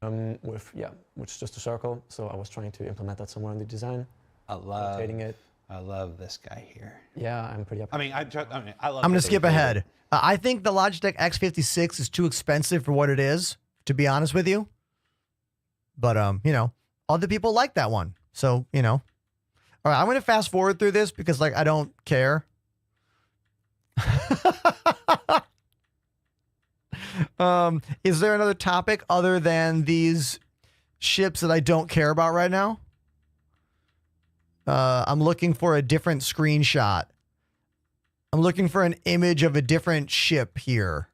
Which is just a circle, so I was trying to implement that somewhere in the design. Rotating it. I love this guy here. Yeah, I'm pretty up. I love. I'm going to skip ahead. I think the Logitech X56 is too expensive for what it is, to be honest with you. But, other people like that one. So, All right, I'm going to fast forward through this because, I don't care. Is there another topic other than these ships that I don't care about right now? I'm looking for a different screenshot. I'm looking for an image of a different ship here.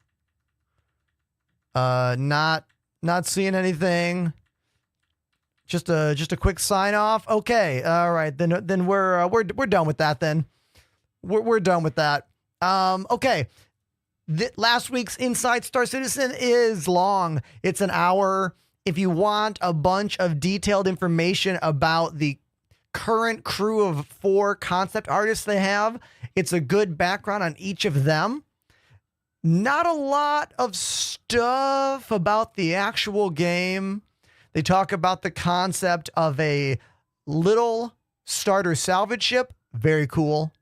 Not seeing anything. Just a quick sign off. Okay. All right. Then we're done with that. Then we're done with that. Okay. Last week's Inside Star Citizen is long. It's an hour. If you want a bunch of detailed information about the current crew of 4 concept artists they have, it's a good background on each of them. Not a lot of stuff about the actual game. They talk about the concept of a little starter salvage ship. Very cool.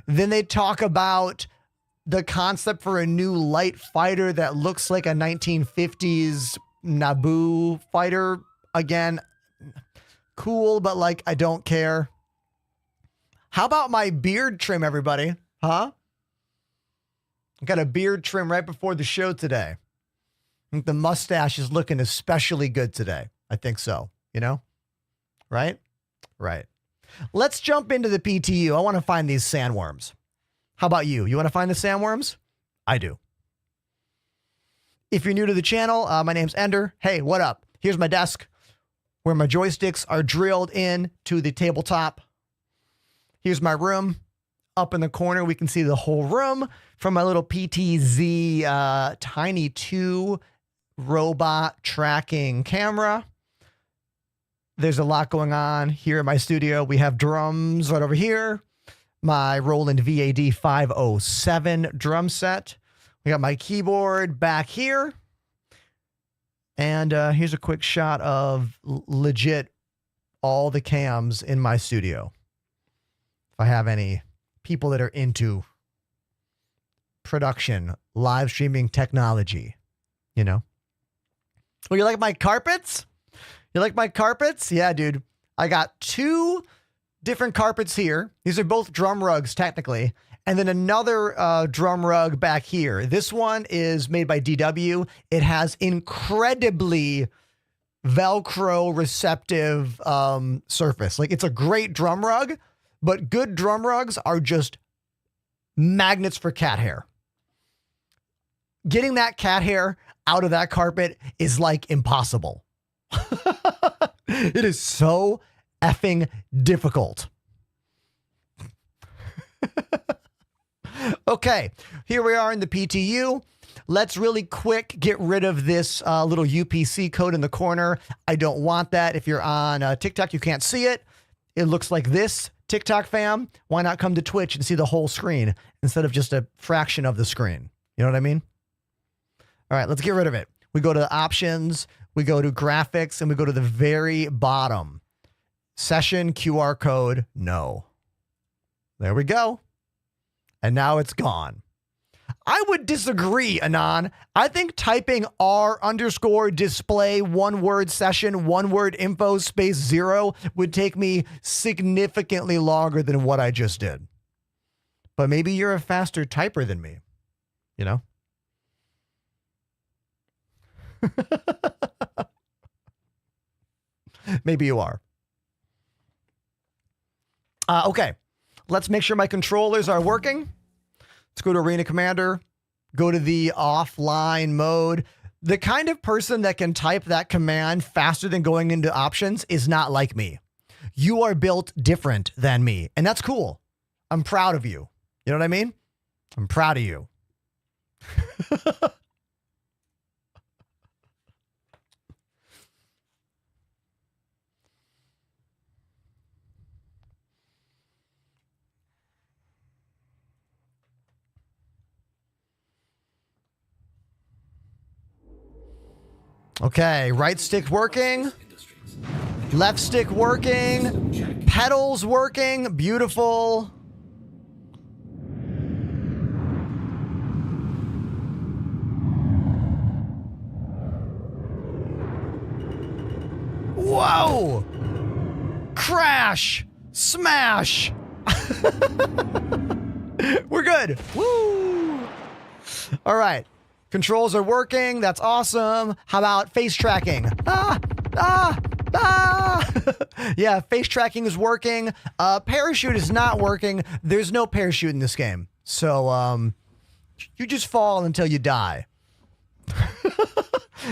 Then they talk about the concept for a new light fighter that looks like a 1950s Naboo fighter. Again, cool, but I don't care. How about my beard trim, everybody? Huh? I got a beard trim right before the show today. I think the mustache is looking especially good today. I think so, Right? Right. Let's jump into the PTU. I want to find these sandworms. How about you? You want to find the sandworms? I do. If you're new to the channel, my name's Ender. Hey, what up? Here's my desk where my joysticks are drilled in to the tabletop. Here's my room. Up in the corner, we can see the whole room from my little PTZ Tiny 2 robot tracking camera. There's a lot going on here in my studio. We have drums right over here. My Roland VAD 507 drum set. We got my keyboard back here. And here's a quick shot of legit all the cams in my studio. If I have any people that are into production, live streaming technology, Well, you like my carpets? You like my carpets? Yeah, dude. I got 2 different carpets here. These are both drum rugs, technically. And then another drum rug back here. This one is made by DW. It has incredibly Velcro receptive surface. It's a great drum rug, but good drum rugs are just magnets for cat hair. Getting that cat hair out of that carpet is impossible. It is so effing difficult. Okay, here we are in the PTU. Let's really quick get rid of this little UPC code in the corner. I don't want that. If you're on TikTok, you can't see it. it looks like this, TikTok fam, why not come to Twitch and see the whole screen instead of just a fraction of the screen? You know what I mean? All right, let's get rid of it. We go to options, we go to graphics, and we go to the very bottom. Session QR code, no. There we go. And now it's gone. I would disagree, Anon. I think typing r_display 1-word session 1-word info space 0 would take me significantly longer than what I just did. But maybe you're a faster typer than me, you know? Maybe you are. Okay, let's make sure my controllers are working. Let's go to Arena Commander, go to the offline mode. The kind of person that can type that command faster than going into options is not like me. You are built different than me, and that's cool. I'm proud of you. You know what I mean? I'm proud of you. Okay, right stick working. Left stick working. Pedals working. Beautiful. Whoa! Crash! Smash! We're good. Woo! All right. Controls are working. That's awesome. How about face tracking? Yeah, face tracking is working. Parachute is not working. There's no parachute in this game. So, you just fall until you die.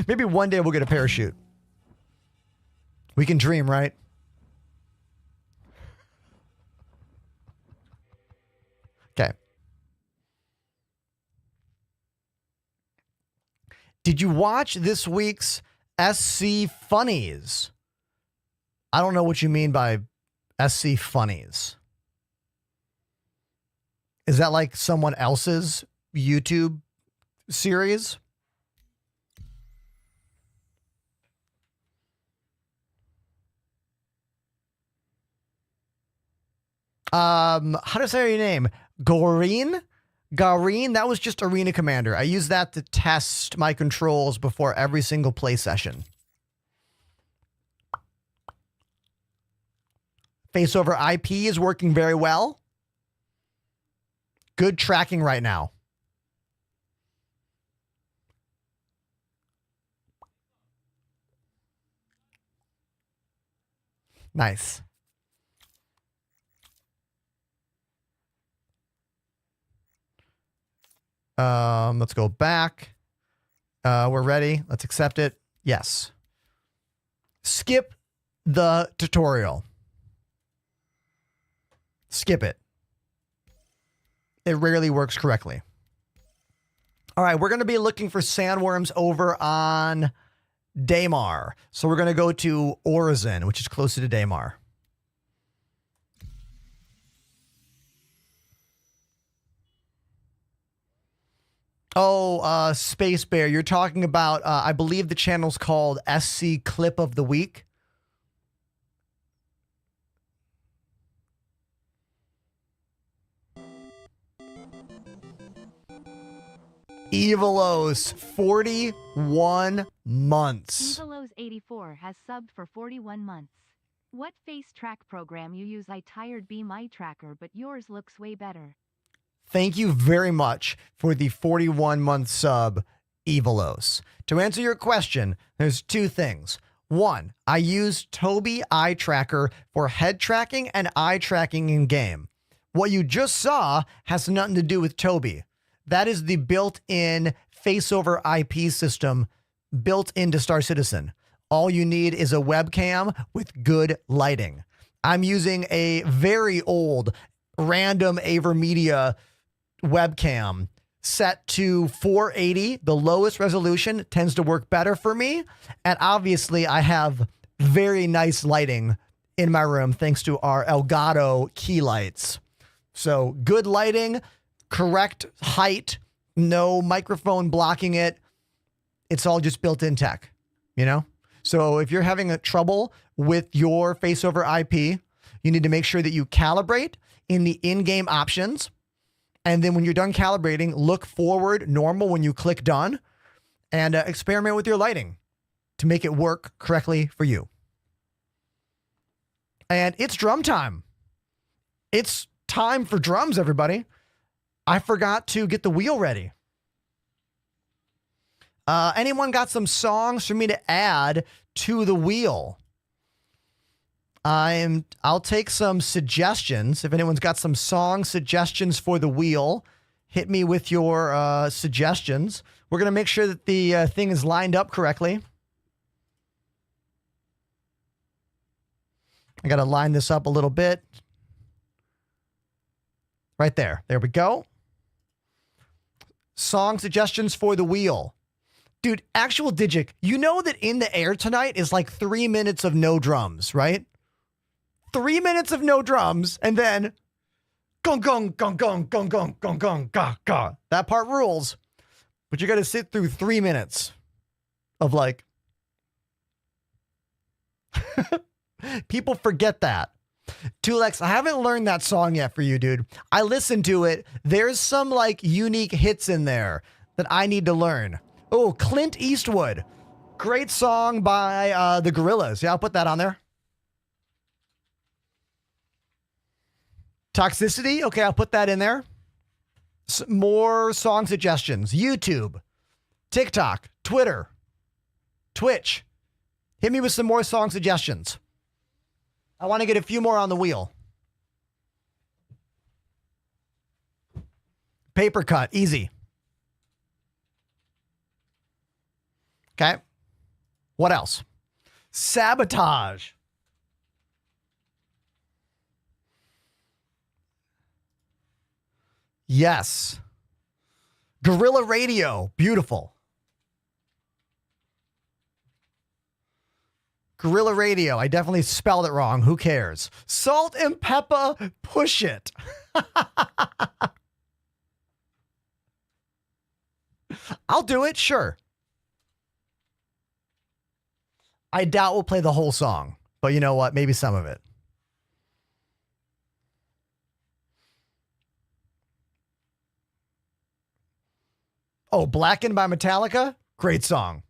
Maybe one day we'll get a parachute. We can dream, right? Okay. Did you watch this week's SC Funnies? I don't know what you mean by SC Funnies. Is that like someone else's YouTube series? How to say your name? Gaureen? Gaureen, that was just Arena Commander. I use that to test my controls before every single play session. Face over IP is working very well. Good tracking right now. Nice. Let's go back. We're ready. Let's accept it. Yes. Skip the tutorial. Skip it. It rarely works correctly. All right, we're going to be looking for sandworms over on Daymar. So we're going to go to Orizon, which is closer to Daymar. Oh, Space Bear, you're talking about, I believe the channel's called SC Clip of the Week. Evilos, 41 months. Evilos 84 has subbed for 41 months. What face track program you use? I tired be my tracker, but yours looks way better. Thank you very much for the 41-month sub, Evilos. To answer your question, there's two things. One, I use Tobii Eye Tracker for head tracking and eye tracking in game. What you just saw has nothing to do with Tobii. That is the built-in face-over IP system built into Star Citizen. All you need is a webcam with good lighting. I'm using a very old random AverMedia webcam set to 480. The lowest resolution tends to work better for me. And obviously I have very nice lighting in my room thanks to our Elgato key lights. So good lighting, correct height, no microphone blocking it. It's all just built-in tech, you know? So if you're having a trouble with your face over IP, you need to make sure that you calibrate in the in-game options. And then when you're done calibrating, look forward normal when you click done and experiment with your lighting to make it work correctly for you. And it's drum time. It's time for drums, everybody. I forgot to get the wheel ready. Anyone got some songs for me to add to the wheel? I'll take some suggestions. If anyone's got some song suggestions for the wheel, hit me with your suggestions. We're going to make sure that the thing is lined up correctly. I got to line this up a little bit. Right there. There we go. Song suggestions for the wheel. Dude, actual Digic, you know that In the Air tonight is like 3 minutes of no drums, right? 3 minutes of no drums, and then gong, gong, gong, gong, gong, gong, gong, gong, ga, ga. That part rules. But you got to sit through 3 minutes of like... People forget that. Tulex, I haven't learned that song yet for you, dude. I listened to it. There's some like unique hits in there that I need to learn. Oh, Clint Eastwood. Great song by the Gorillaz. Yeah, I'll put that on there. Toxicity. Okay, I'll put that in there. More song suggestions. YouTube, TikTok, Twitter, Twitch. Hit me with some more song suggestions. I want to get a few more on the wheel. Paper cut, easy. Okay. What else? Sabotage. Yes. Guerrilla Radio, beautiful. Guerrilla Radio. I definitely spelled it wrong. Who cares? Salt and Pepper, Push It. I'll do it, sure. I doubt we'll play the whole song, but you know what? Maybe some of it. Oh, Blackened by Metallica? Great song.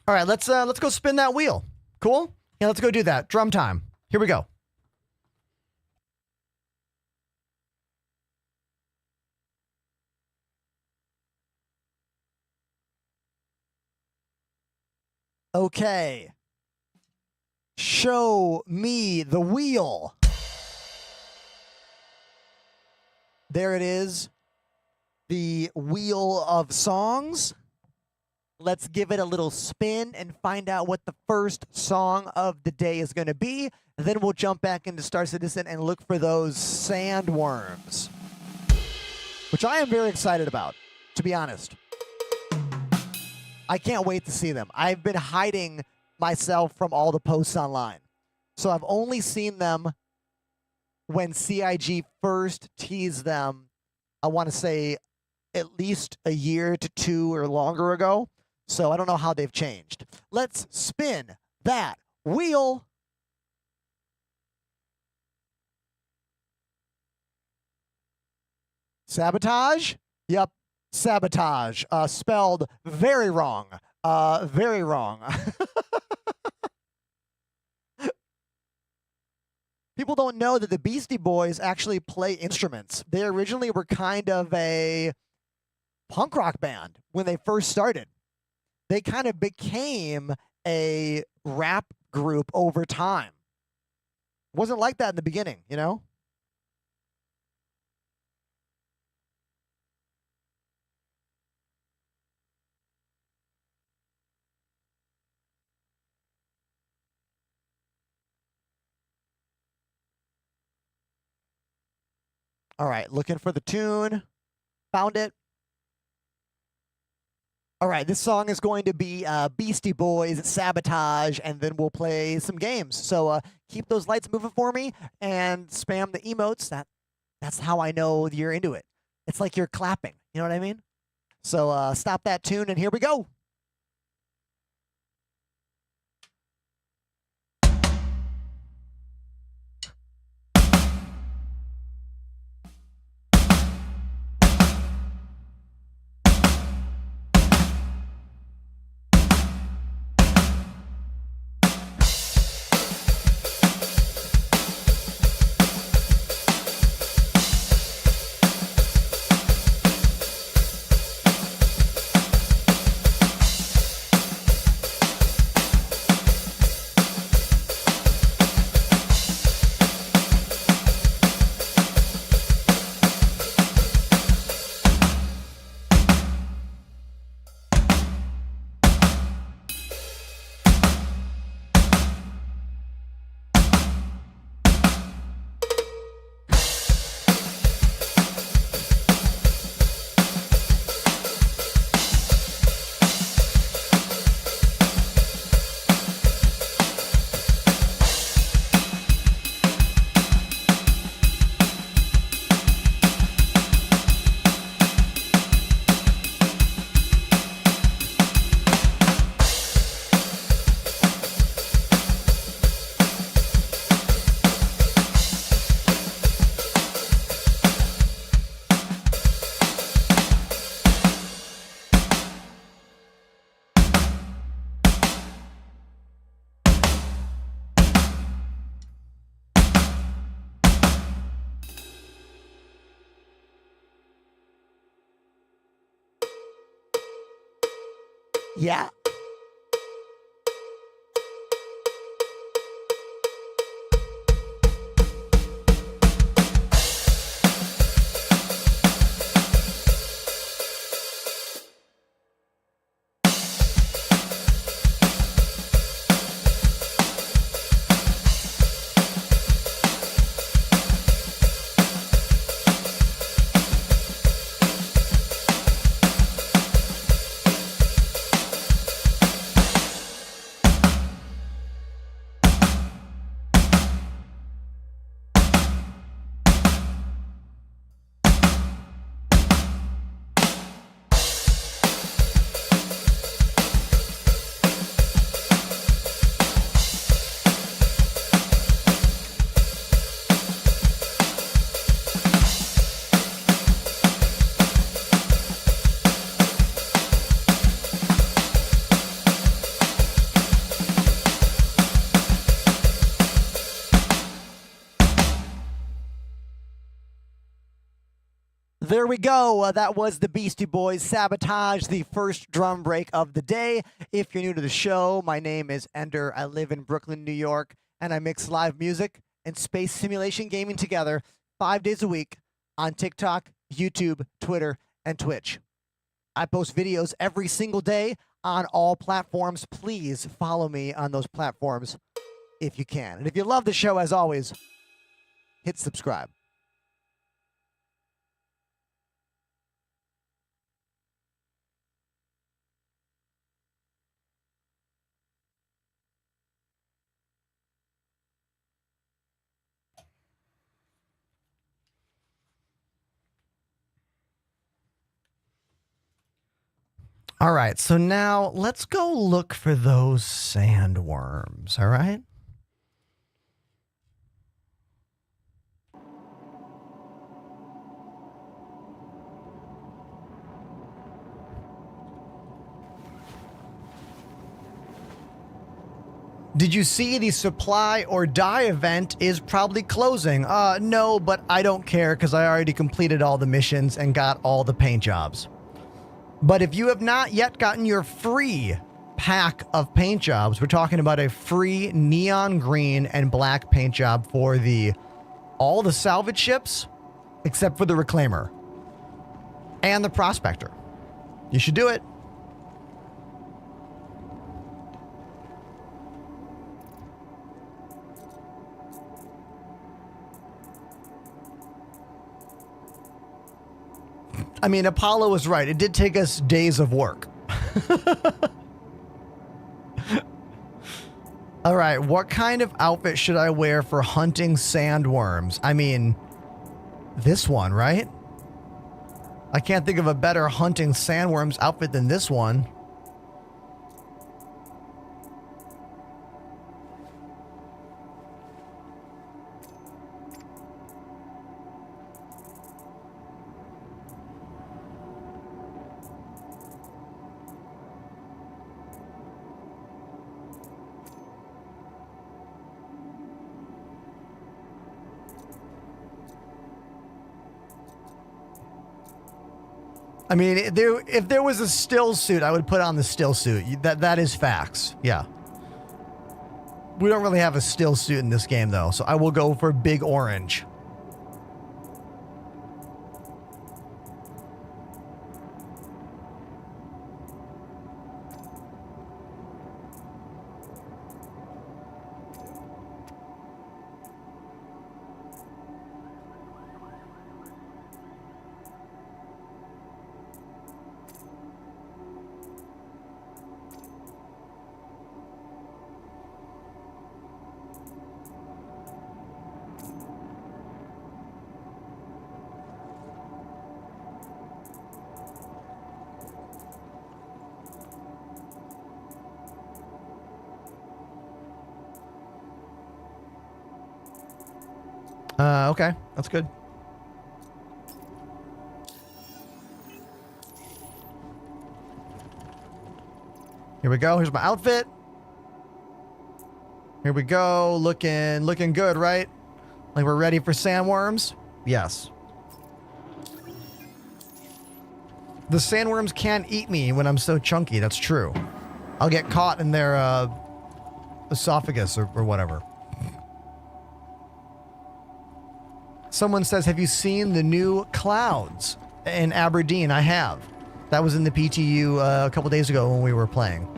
All right, let's go spin that wheel. Cool? Yeah, let's go do that. Drum time. Here we go. Okay. Show me the wheel. There it is. The wheel of songs. Let's give it a little spin and find out what the first song of the day is going to be. Then we'll jump back into Star Citizen and look for those Sandworms, which I am very excited about, to be honest. I can't wait to see them. I've been hiding myself from all the posts online. So I've only seen them when CIG first teased them, I want to say at least a year to 2 or longer ago. So I don't know how they've changed. Let's spin that wheel. Sabotage? Yep, sabotage. Spelled very wrong. Very wrong. People don't know that the Beastie Boys actually play instruments. They originally were kind of a punk rock band when they first started. They kind of became a rap group over time. It wasn't like that in the beginning, you know? All right, looking for the tune. Found it. All right, this song is going to be Beastie Boys, Sabotage, and then we'll play some games. So keep those lights moving for me and spam the emotes. That's how I know you're into it. It's like you're clapping. You know what I mean? So stop that tune, and here we go. Yeah. There we go. That was the Beastie Boys, Sabotage, the first drum break of the day. If you're new to the show, my name is Ender. I live in Brooklyn, New York, and I mix live music and space simulation gaming together 5 days a week on TikTok, YouTube, Twitter, and Twitch. I post videos every single day on all platforms. Please follow me on those platforms if you can. And if you love the show, as always, hit subscribe. All right, so now let's go look for those sandworms, all right? Did you see the supply or die event is probably closing? No, but I don't care because I already completed all the missions and got all the paint jobs. But if you have not yet gotten your free pack of paint jobs, we're talking about a free neon green and black paint job for all the salvage ships, except for the Reclaimer and the Prospector. You should do it. I mean, Apollo was right. It did take us days of work. All right, what kind of outfit should I wear for hunting sandworms? I mean, this one, right? I can't think of a better hunting sandworms outfit than this one. I mean, if there was a still suit, I would put on the still suit. That is facts. Yeah. We don't really have a still suit in this game, though, so I will go for big orange. Okay, that's good. Here we go. Here's my outfit. Here we go. Looking good, right? Like we're ready for sandworms? Yes. The sandworms can't eat me when I'm so chunky. That's true. I'll get caught in their esophagus or whatever. Someone says, have you seen the new clouds in Aberdeen? I have. That was in the PTU a couple days ago when we were playing.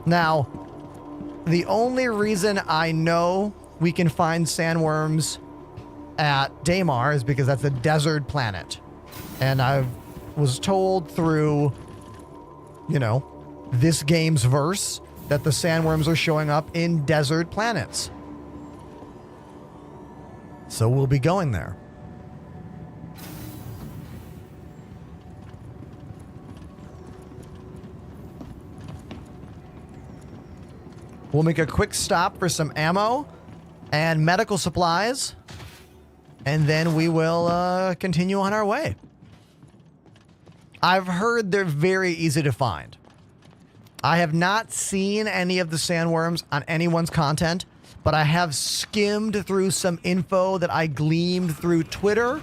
Now, the only reason I know we can find sandworms at Daymar is because that's a desert planet. And I was told through, you know, this game's verse that the sandworms are showing up in desert planets. So we'll be going there. We'll make a quick stop for some ammo and medical supplies, and then we will continue on our way. I've heard they're very easy to find. I have not seen any of the sandworms on anyone's content, but I have skimmed through some info that I gleaned through Twitter,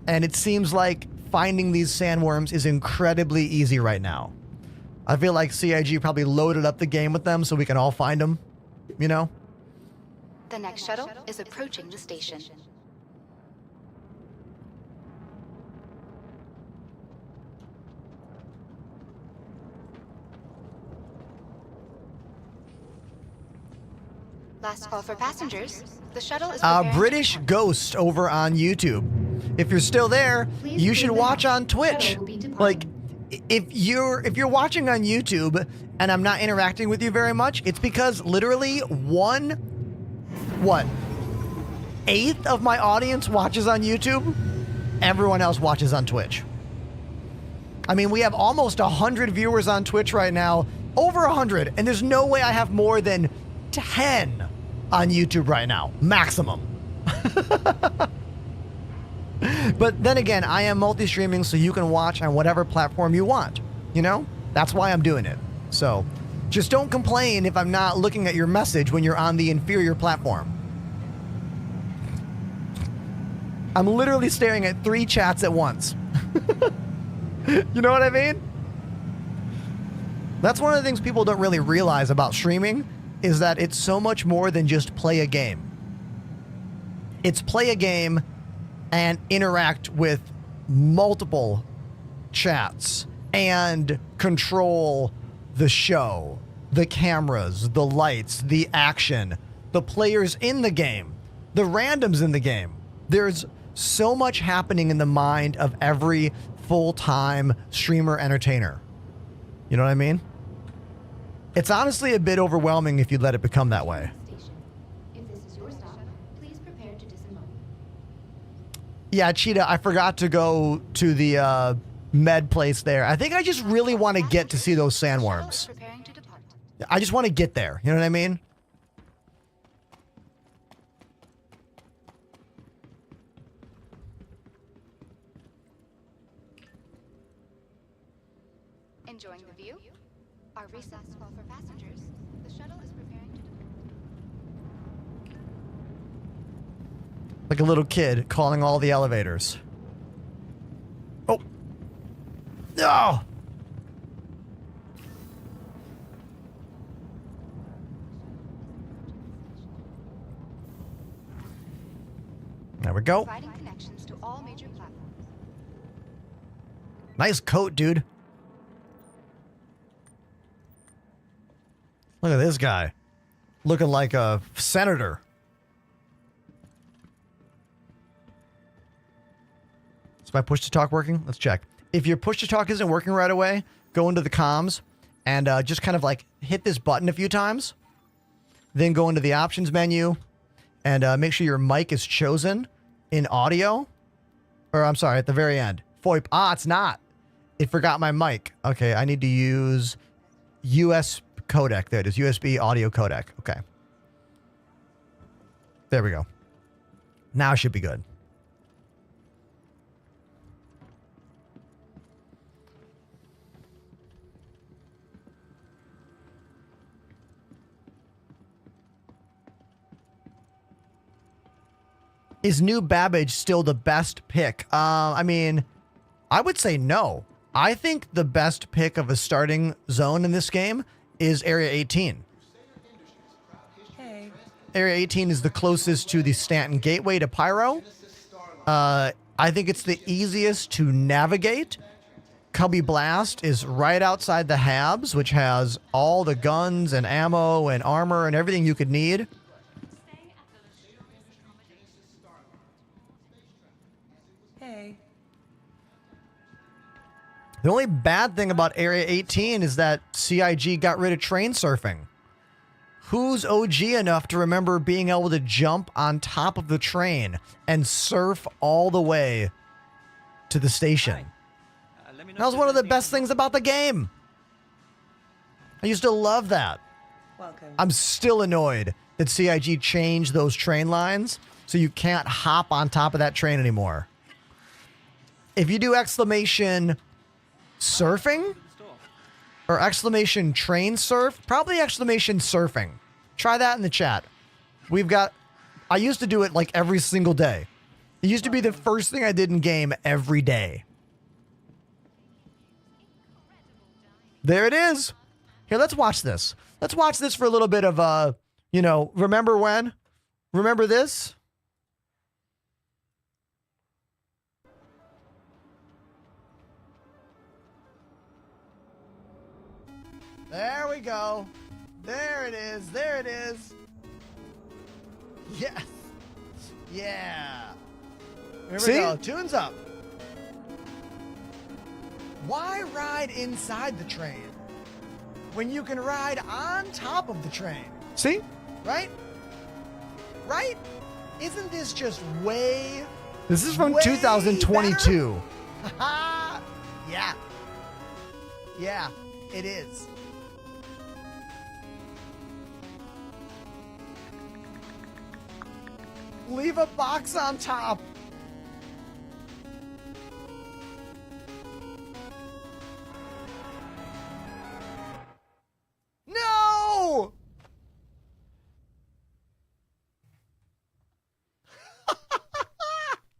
and it seems like finding these sandworms is incredibly easy right now. I feel like CIG probably loaded up the game with them so we can all find them, you know? The next shuttle is approaching the station. Last call for passengers. The shuttle is British Ghost over on YouTube. If you're still there, you should watch on Twitch. Like, if you're watching on YouTube and I'm not interacting with you very much, it's because literally 1/8 of my audience watches on YouTube. Everyone else watches on Twitch. I mean, we have almost 100 viewers on Twitch right now, over 100, and there's no way I have more than 10 on YouTube right now, maximum. But then again, I am multi-streaming, so you can watch on whatever platform you want, you know? That's why I'm doing it. So just don't complain if I'm not looking at your message when you're on the inferior platform. I'm literally staring at 3 chats at once. You know what I mean? That's one of the things people don't really realize about streaming, is that it's so much more than just play a game. It's play a game and interact with multiple chats and control the show, the cameras, the lights, the action, the players in the game, the randoms in the game. There's so much happening in the mind of every full-time streamer entertainer. You know what I mean? It's honestly a bit overwhelming if you let it become that way. If this is your stop, please prepare to disembark. Yeah, Cheetah, I forgot to go to the med place there. I think I just really want to get to see those sandworms. Preparing to depart. I just want to get there. You know what I mean? Enjoying the view? Our recess call for passengers. The shuttle is preparing to depart. Like a little kid calling all the elevators. Oh. No! There we go. Providing connections to all major platforms. Nice coat, dude. Look at this guy. Looking like a senator. Is my push to talk working? Let's check. If your push to talk isn't working right away, go into the comms and just kind of like hit this button a few times. Then go into the options menu and make sure your mic is chosen in audio. Or I'm sorry, at the very end. VoIP. Ah, it's not. It forgot my mic. Okay, I need to use US codec. There it is. USB audio codec. Okay. There we go. Now it should be good. Is New Babbage still the best pick? I mean, I would say no. I think the best pick of a starting zone in this game is Area 18. Hey. Area 18 is the closest to the Stanton Gateway to Pyro. I think it's the easiest to navigate. Cubby Blast is right outside the Habs, which has all the guns and ammo and armor and everything you could need. Hey. The only bad thing about Area 18 is that CIG got rid of train surfing. Who's OG enough to remember being able to jump on top of the train and surf all the way to the station? That was one of the best things about the game. I used to love that. Welcome. I'm still annoyed that CIG changed those train lines so you can't hop on top of that train anymore. If you do exclamation surfing or exclamation train surf, probably exclamation surfing. Try that in the chat. I used to do it like every single day. It used to be the first thing I did in game every day. There it is. Here, let's watch this. Let's watch this for a little bit of, remember when? Remember this? There we go. There it is. There it is. Yes. Yeah. Here we go. Tunes up. Why ride inside the train when you can ride on top of the train? See? Right? Right? Isn't this just way... This is from 2022. Yeah. Yeah, it is. Leave a box on top. No!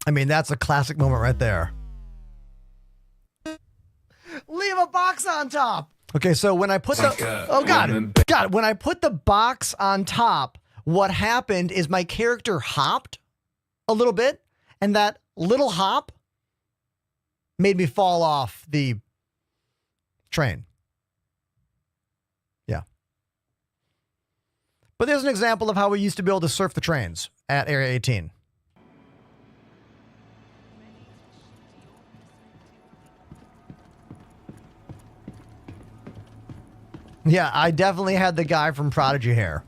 I mean, that's a classic moment right there. Leave a box on top. Okay, so when I put when I put the box on top, what happened is my character hopped a little bit, and that little hop made me fall off the train. Yeah. But there's an example of how we used to be able to surf the trains at Area 18. Yeah, I definitely had the guy from Prodigy hair.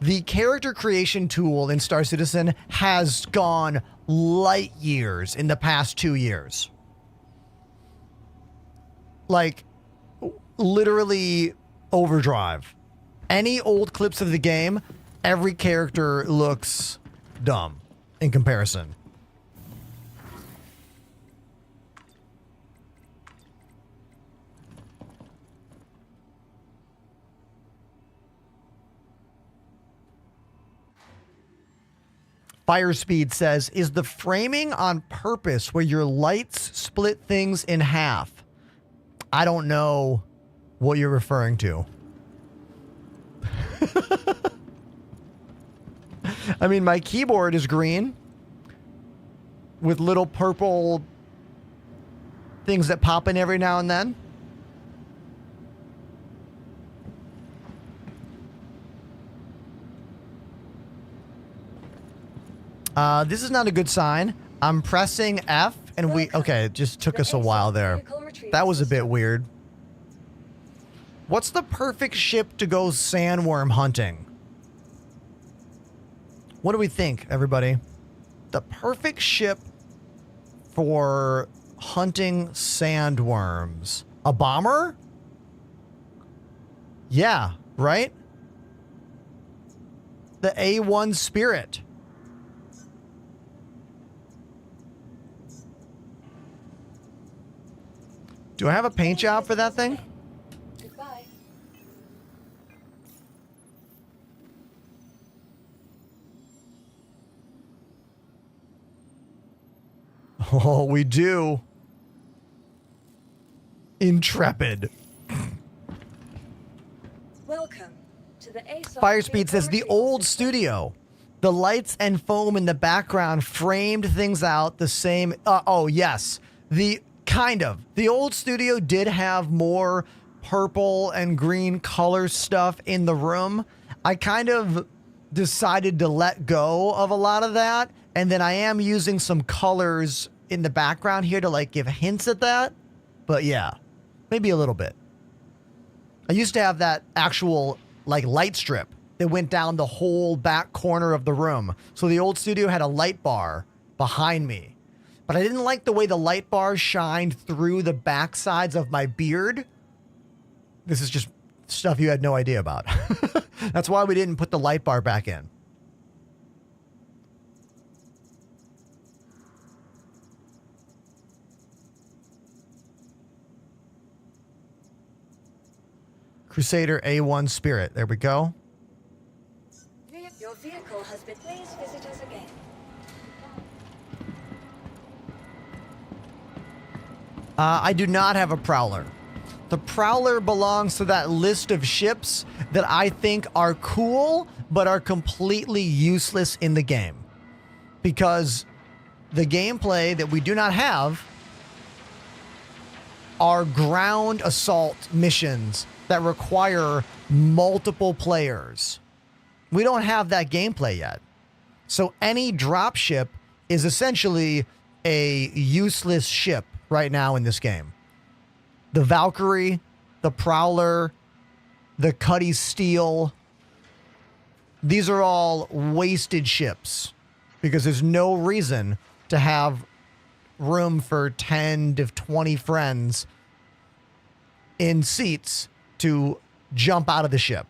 The character creation tool in Star Citizen has gone light years in the past 2 years. Like, literally overdrive. Any old clips of the game, every character looks dumb in comparison. Firespeed says, is the framing on purpose where your lights split things in half? I don't know what you're referring to. I mean, my keyboard is green with little purple things that pop in every now and then. This is not a good sign. I'm pressing F and okay, it just took us a while there. That was a bit weird. What's the perfect ship to go sandworm hunting? What do we think, everybody? The perfect ship for hunting sandworms. A bomber? Yeah, right? The A1 Spirit. Do I have a paint job for that thing? Goodbye. Oh, we do. Intrepid. Welcome to the Firespeed says the old studio. The lights and foam in the background framed things out the same. Oh, yes. The old studio did have more purple and green color stuff in the room. I kind of decided to let go of a lot of that. And then I am using some colors in the background here to like give hints at that. But yeah, maybe a little bit. I used to have that actual like light strip that went down the whole back corner of the room. So the old studio had a light bar behind me. But I didn't like the way the light bars shined through the back sides of my beard. This is just stuff you had no idea about. That's why we didn't put the light bar back in. Crusader A1 Spirit. There we go. Your vehicle has been. Please visit us again. I do not have a Prowler. The Prowler belongs to that list of ships that I think are cool, but are completely useless in the game. Because the gameplay that we do not have are ground assault missions that require multiple players. We don't have that gameplay yet. So any dropship is essentially a useless ship right now in this game. The Valkyrie, the Prowler, the Cuddy Steel, these are all wasted ships because there's no reason to have room for 10 to 20 friends in seats to jump out of the ship.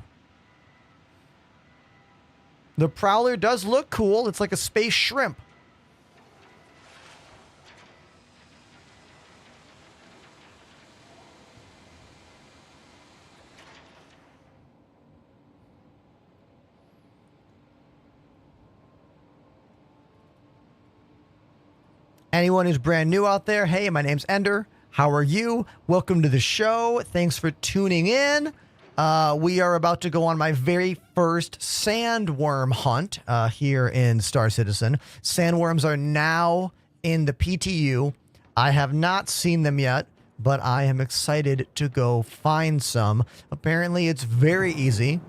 The Prowler does look cool. It's like a space shrimp. Anyone who's brand new out there, hey, my name's Ender. How are you? Welcome to the show. Thanks for tuning in. We are about to go on my very first sandworm hunt here in Star Citizen. Sandworms are now in the PTU. I have not seen them yet, but I am excited to go find some. Apparently, it's very easy.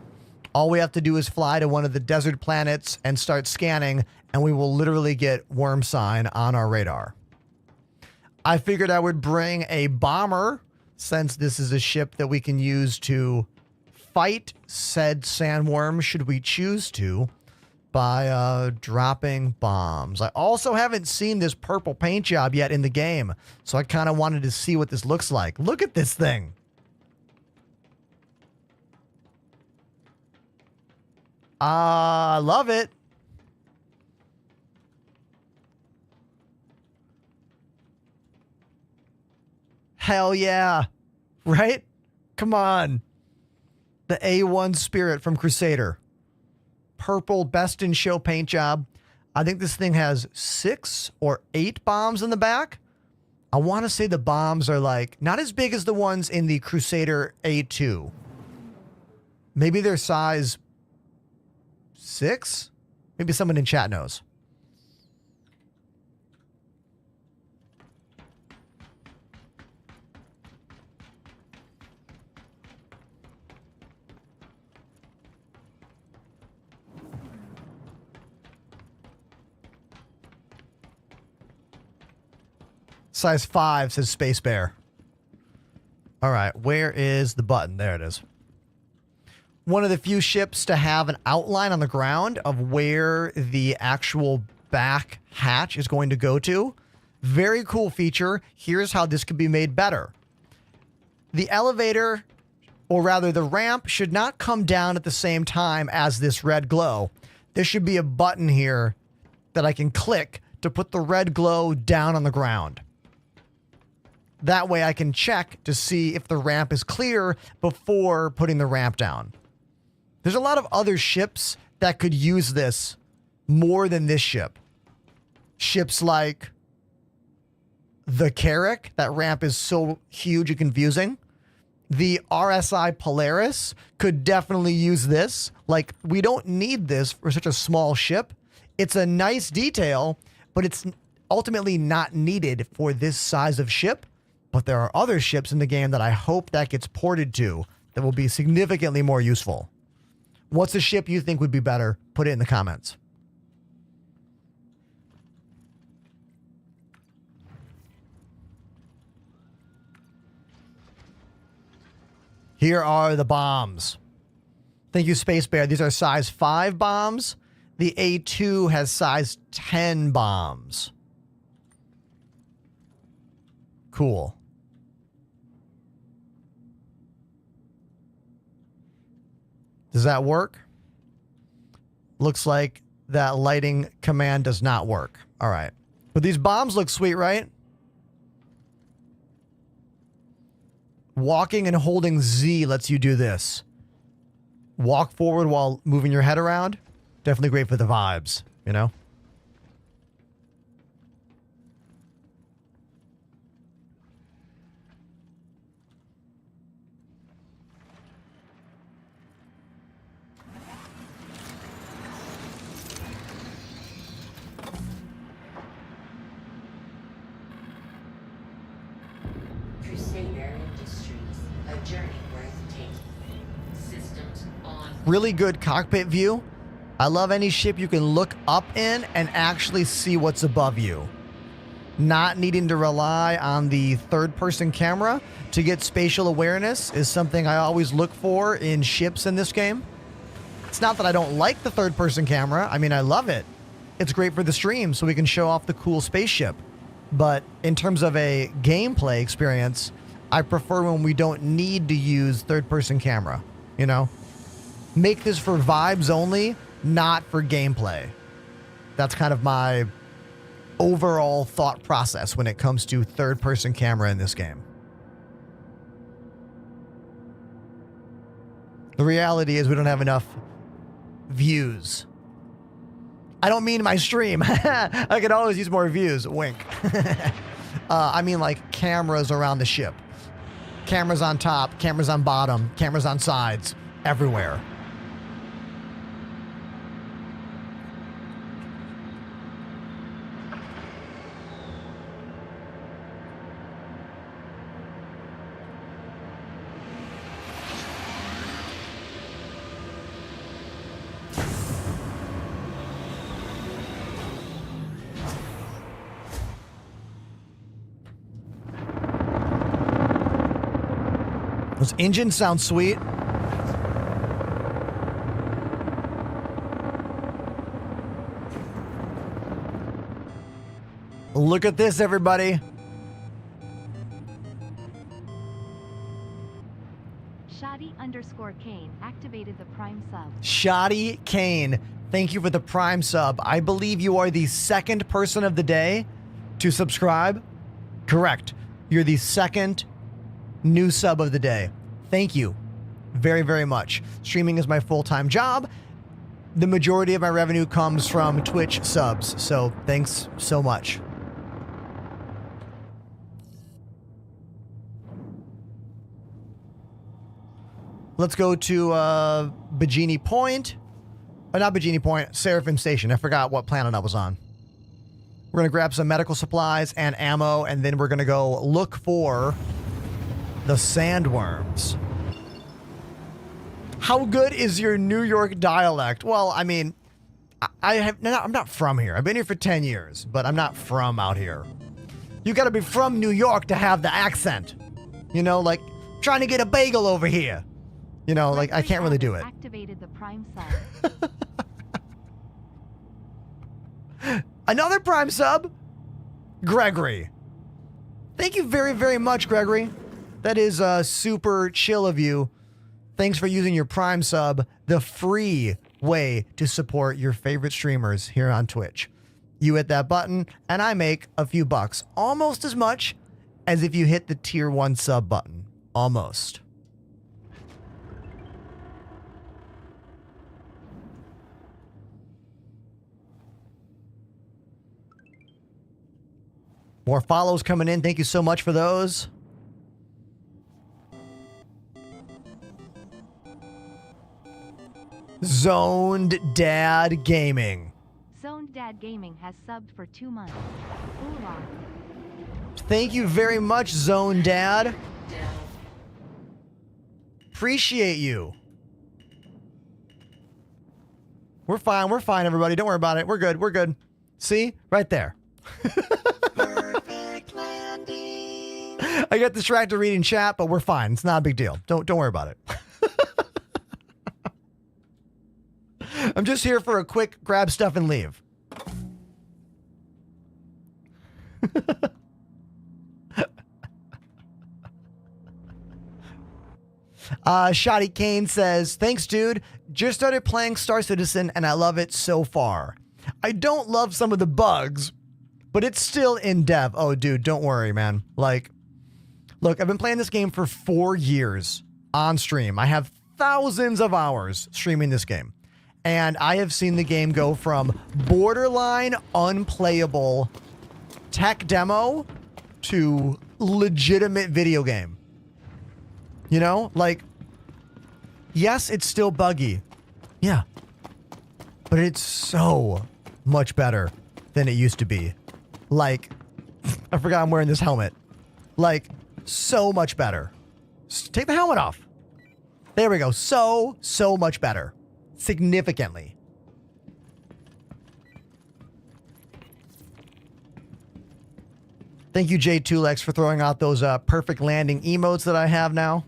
All we have to do is fly to one of the desert planets and start scanning, and we will literally get worm sign on our radar. I figured I would bring a bomber since this is a ship that we can use to fight said sandworm should we choose to by dropping bombs. I also haven't seen this purple paint job yet in the game, so I kind of wanted to see what this looks like. Look at this thing. I love it. Hell yeah. Right? Come on. The A1 Spirit from Crusader. Purple best in show paint job. I think this thing has 6 or 8 bombs in the back. I want to say the bombs are like not as big as the ones in the Crusader A2. Maybe they're size 6? Maybe someone in chat knows. Size 5 says Space Bear. All right, where is the button? There it is. One of the few ships to have an outline on the ground of where the actual back hatch is going to go to. Very cool feature. Here's how this could be made better. The elevator, or rather the ramp, should not come down at the same time as this red glow. There should be a button here that I can click to put the red glow down on the ground. That way I can check to see if the ramp is clear before putting the ramp down. There's a lot of other ships that could use this more than this ship. Ships like the Carrack, that ramp is so huge and confusing. The RSI Polaris could definitely use this. Like, we don't need this for such a small ship. It's a nice detail, but it's ultimately not needed for this size of ship. But there are other ships in the game that I hope that gets ported to that will be significantly more useful. What's a ship you think would be better? Put it in the comments. Here are the bombs. Thank you, Space Bear. These are size 5 bombs. The A2 has size 10 bombs. Cool. Does that work? Looks like that lighting command does not work. All right. But these bombs look sweet, right? Walking and holding Z lets you do this. Walk forward while moving your head around. Definitely great for the vibes, you know? Really good cockpit view. I love any ship you can look up in and actually see what's above you. Not needing to rely on the third-person camera to get spatial awareness is something I always look for in ships in this game. It's not that I don't like the third-person camera. I mean, I love it. It's great for the stream so we can show off the cool spaceship. But in terms of a gameplay experience, I prefer when we don't need to use third-person camera, you know? Make this for vibes only, not for gameplay. That's kind of my overall thought process when it comes to third-person camera in this game. The reality is we don't have enough views. I don't mean my stream. I could always use more views. Wink. I mean like cameras around the ship. Cameras on top, cameras on bottom, cameras on sides, everywhere. Those engines sound sweet. Look at this, everybody. Shoddy_Kane activated the Prime sub. Shoddy Kane, thank you for the Prime sub. I believe you are the second person of the day to subscribe. Correct. You're the second new sub of the day. Thank you very, very much. Streaming is my full-time job. The majority of my revenue comes from Twitch subs, so thanks so much. Let's go to Bajini Point. Not Bajini Point, Seraphim Station. I forgot what planet I was on. We're going to grab some medical supplies and ammo, and then we're going to go look for the Sandworms. How good is your New York dialect? Well, I mean, I'm not from here. I've been here for 10 years, but I'm not from out here. You got to be from New York to have the accent. You know, like trying to get a bagel over here. You know, like I can't really do it. Activated the Prime sub. Another Prime sub, Gregory. Thank you very, very much, Gregory. That is super chill of you. Thanks for using your Prime sub, the free way to support your favorite streamers here on Twitch. You hit that button, and I make a few bucks. Almost as much as if you hit the tier 1 sub button. Almost. More follows coming in. Thank you so much for those. Zoned Dad Gaming. Zoned Dad Gaming has subbed for 2 months. Hoorah. Thank you very much, Zone Dad. Appreciate you. We're fine, everybody. Don't worry about it. We're good, we're good. See? Right there. Perfect landing. I got distracted reading chat, but we're fine. It's not a big deal. Don't worry about it. I'm just here for a quick grab stuff and leave. Shoddy Kane says, thanks, dude. Just started playing Star Citizen and I love it so far. I don't love some of the bugs, but it's still in dev. Oh, dude, don't worry, man. Like, look, I've been playing this game for 4 years on stream. I have thousands of hours streaming this game. And I have seen the game go from borderline unplayable tech demo to legitimate video game. You know, like, yes, it's still buggy. Yeah. But it's so much better than it used to be. Like, I forgot I'm wearing this helmet. Like, so much better. Take the helmet off. There we go. So much better. Significantly. Thank you, J2Lex, for throwing out those perfect landing emotes that I have now.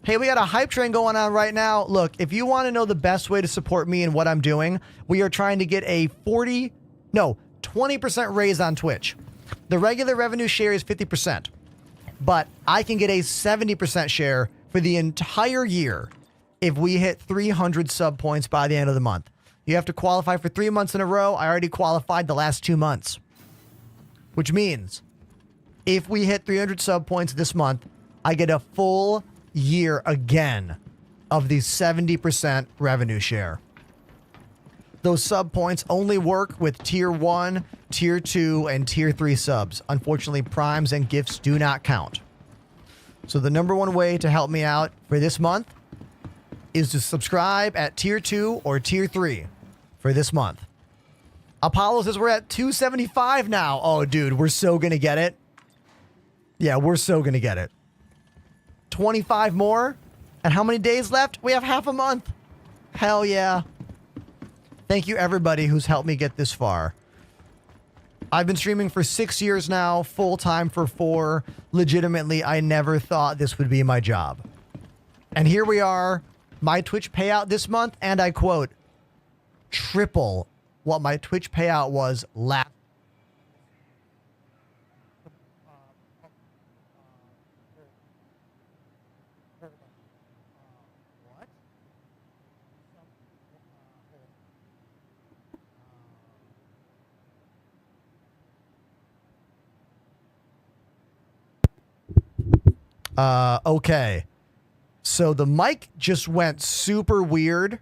Hey, we got a hype train going on right now. Look, if you want to know the best way to support me and what I'm doing, we are trying to get a 20% raise on Twitch. The regular revenue share is 50%, but I can get a 70% share for the entire year if we hit 300 sub points by the end of the month. You have to qualify for 3 months in a row. I already qualified the last 2 months, which means if we hit 300 sub points this month, I get a full year again of the 70% revenue share. Those sub points only work with tier 1, tier 2, and tier 3 subs. Unfortunately, primes and gifts do not count. So the number one way to help me out for this month is to subscribe at tier 2 or tier 3 for this month. Apollo says we're at 275 now. Oh, dude, we're so going to get it. Yeah, we're so going to get it. 25 more? And how many days left? We have half a month. Hell yeah. Thank you, everybody who's helped me get this far. I've been streaming for 6 years now, full time for 4. Legitimately, I never thought this would be my job. And here we are, my Twitch payout this month, and I quote, triple what my Twitch payout was last. Okay. So the mic just went super weird.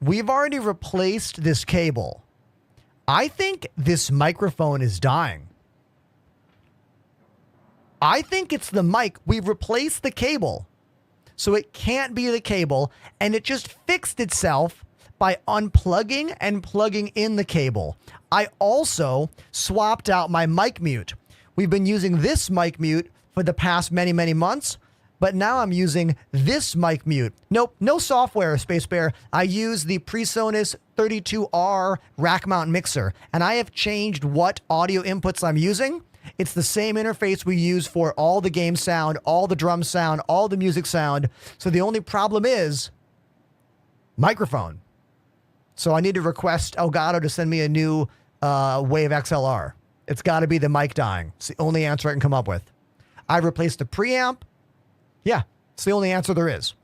We've already replaced this cable. I think this microphone is dying. I think it's the mic. We've replaced the cable. So it can't be the cable, and it just fixed itself by unplugging and plugging in the cable. I also swapped out my mic mute. We've been using this mic mute for the past many, many months, but now I'm using this mic mute. Nope, no software, Space Bear. I use the PreSonus 32R rack mount mixer, and I have changed what audio inputs I'm using. It's the same interface we use for all the game sound, all the drum sound, all the music sound. So the only problem is microphone. So I need to request Elgato to send me a new Wave XLR. It's got to be the mic dying. It's the only answer I can come up with. I replaced the preamp. Yeah, it's the only answer there is.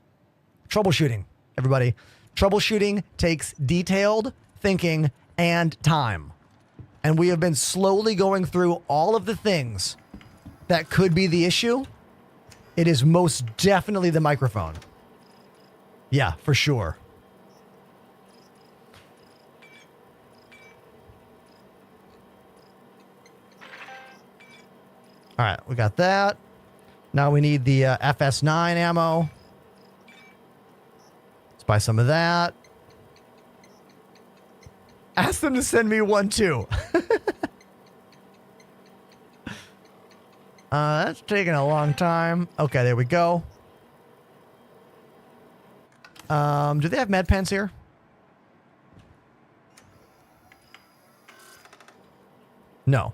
Troubleshooting, everybody. Troubleshooting takes detailed thinking and time. And we have been slowly going through all of the things that could be the issue. It is most definitely the microphone. Yeah, for sure. All right, we got that. Now we need the FS9 ammo. Let's buy some of that. Ask them to send me one too. That's taking a long time. Okay, there we go. Do they have med pens here? No.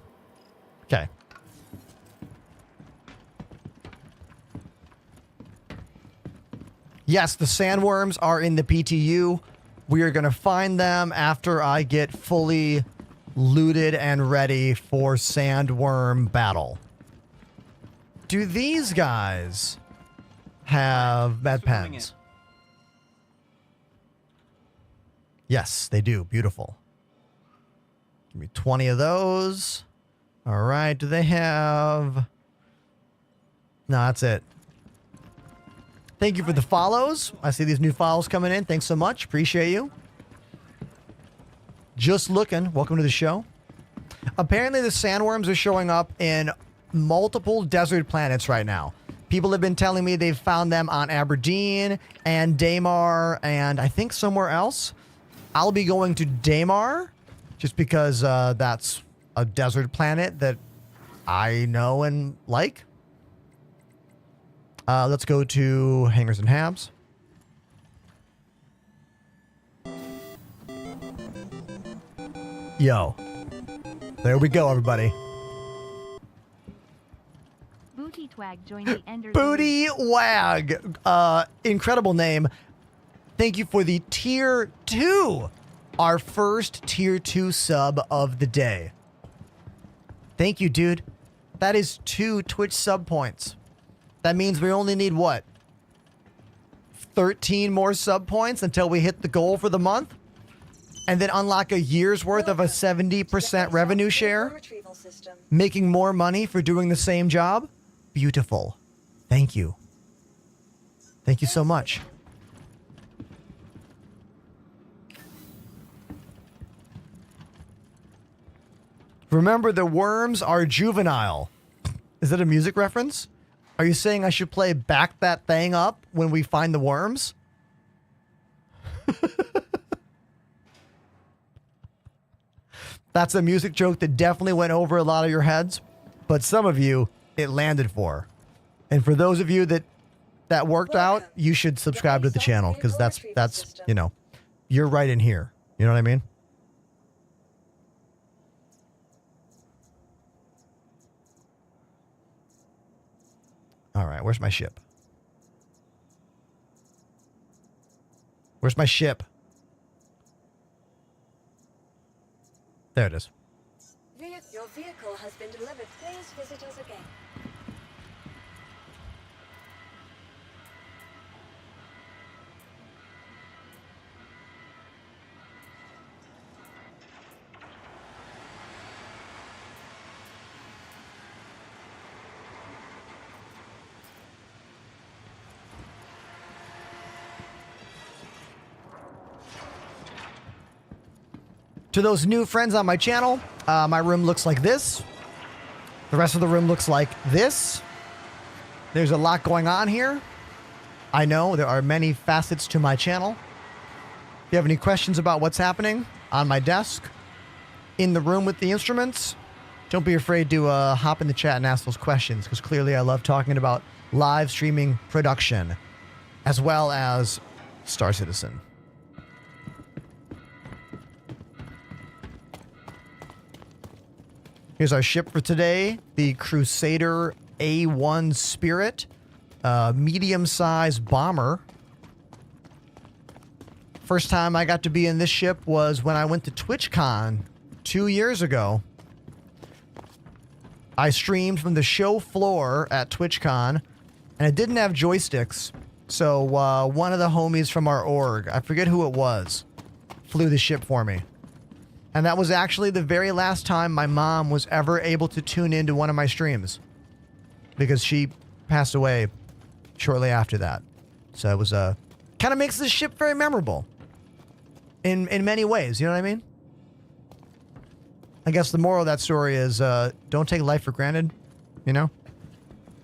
Okay. Yes, the Sandworms are in the PTU. We are going to find them after I get fully looted and ready for Sandworm battle. Do these guys have med pens? Yes, they do. Beautiful. Give me 20 of those. All right. Do they have... No, that's it. Thank you for the follows. I see these new follows coming in. Thanks so much. Appreciate you. Just looking. Welcome to the show. Apparently, the Sandworms are showing up in multiple desert planets right now. People have been telling me they've found them on Aberdeen and Daymar and I think somewhere else. I'll be going to Daymar just because that's a desert planet that I know and like. Let's go to Hangers and Habs. Yo. There we go, everybody. Booty Twag joined the Ender. Booty Wag. Incredible name. Thank you for the tier 2. Our first tier 2 sub of the day. Thank you, dude. That is 2 Twitch sub points. That means we only need what? 13 more sub points until we hit the goal for the month? And then unlock a year's worth of a 70% revenue share? Making more money for doing the same job? Beautiful. Thank you. Thank you so much. Remember, the worms are juvenile. Is that a music reference? Are you saying I should play Back That Thing Up when we find the worms? That's a music joke that definitely went over a lot of your heads, but some of you, it landed for. And for those of you that worked out, you should subscribe to the channel because that's, you know, you're right in here. You know what I mean? All right, where's my ship? Where's my ship? There it is. Your vehicle has been delivered. Please visit us again. To those new friends on my channel, my room looks like this. The rest of the room looks like this. There's a lot going on here. I know there are many facets to my channel. If you have any questions about what's happening on my desk, in the room with the instruments, don't be afraid to hop in the chat and ask those questions, because clearly I love talking about live streaming production as well as Star Citizen. Here's our ship for today, the Crusader A1 Spirit, medium-sized bomber. First time I got to be in this ship was when I went to TwitchCon 2 years ago. I streamed from the show floor at TwitchCon, and it didn't have joysticks. So one of the homies from our org, I forget who it was, flew the ship for me. And that was actually the very last time my mom was ever able to tune into one of my streams, because she passed away shortly after that. So it was kind of makes this ship very memorable in many ways. You know what I mean? I guess the moral of that story is don't take life for granted. You know,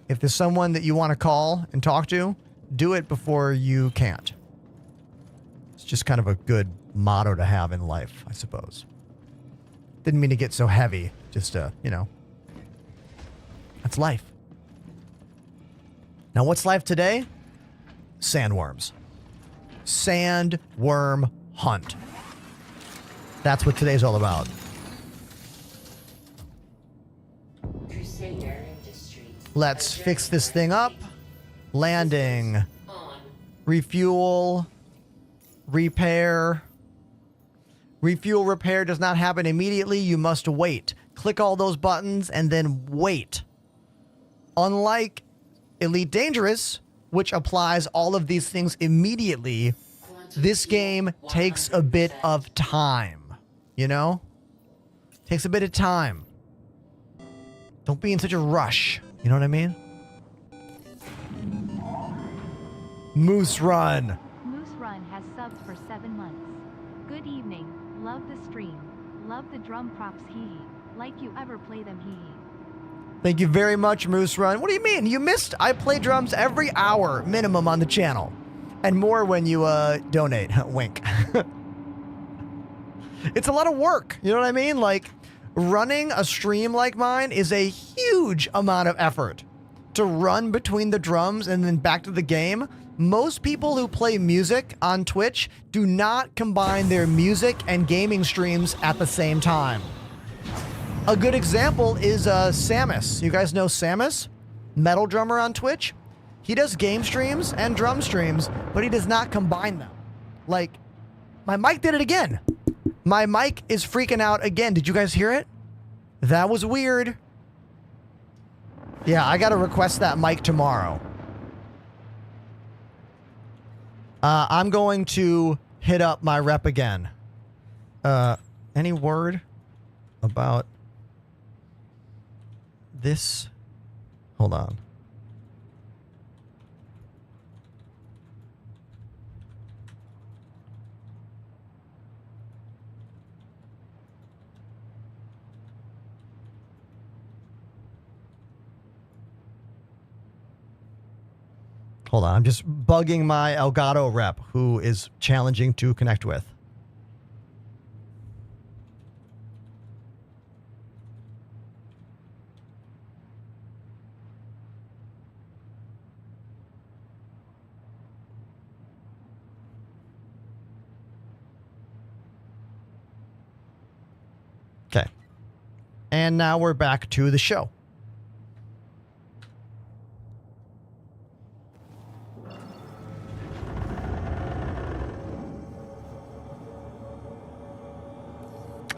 if there's someone that you want to call and talk to, do it before you can't. It's just kind of a good motto to have in life, I suppose. Didn't mean to get so heavy. Just, you know, that's life. Now, what's life today? Sandworms. Sandworm hunt. That's what today's all about. Crusader Industries. Let's fix this thing up. Landing. Refuel. Repair. Refuel repair does not happen immediately. You must wait. Click all those buttons and then wait. Unlike Elite Dangerous, which applies all of these things immediately, this game takes a bit of time. You know? Takes a bit of time. Don't be in such a rush. You know what I mean? Moose Run. Moose Run has subbed for 7 months. Good evening. Love the stream. Love the drum props, hee hee. Like you ever play them, hee hee. Thank you very much, Moose Run. What do you mean? You missed? I play drums every hour minimum on the channel. And more when you donate. Wink. It's a lot of work. You know what I mean? Like, running a stream like mine is a huge amount of effort. To run between the drums and then back to the game. Most people who play music on Twitch do not combine their music and gaming streams at the same time. A good example is Samus. You guys know Samus? Metal drummer on Twitch? He does game streams and drum streams, but he does not combine them. Like, my mic did it again. My mic is freaking out again. Did you guys hear it? That was weird. Yeah, I gotta request that mic tomorrow. I'm going to hit up my rep again. Any word about this? Hold on. Hold on, I'm just bugging my Elgato rep, who is challenging to connect with. Okay. And now we're back to the show.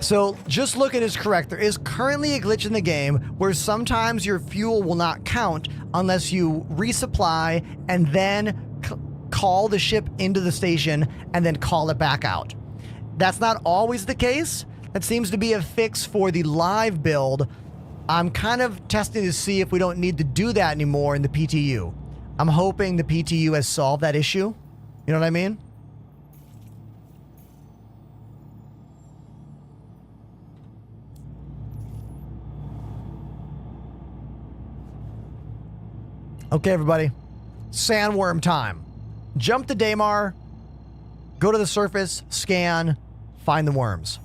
So just looking is correct. There is currently a glitch in the game where sometimes your fuel will not count unless you resupply and then call the ship into the station and then call it back out. That's not always the case. That seems to be a fix for the live build. I'm kind of testing to see if we don't need to do that anymore in the PTU. I'm hoping the PTU has solved that issue. You know what I mean? Okay, everybody. Sandworm time. Jump to Daymar. Go to the surface. Scan. Find the worms.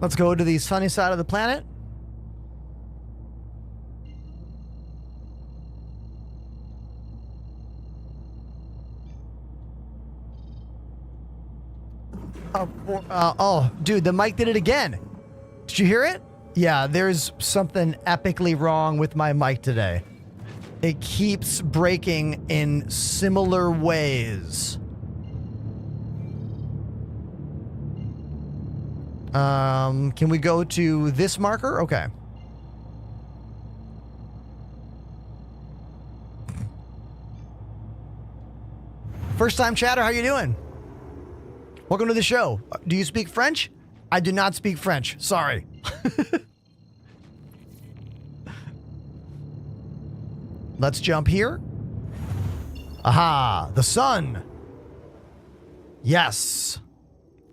Let's go to the sunny side of the planet. Oh, dude, the mic did it again. Did you hear it? Yeah, there's something epically wrong with my mic today. It keeps breaking in similar ways. Can we go to this marker? Okay. First time chatter, how you doing? Welcome to the show. Do you speak French? I do not speak French. Sorry. Let's jump here. Aha, the sun. Yes.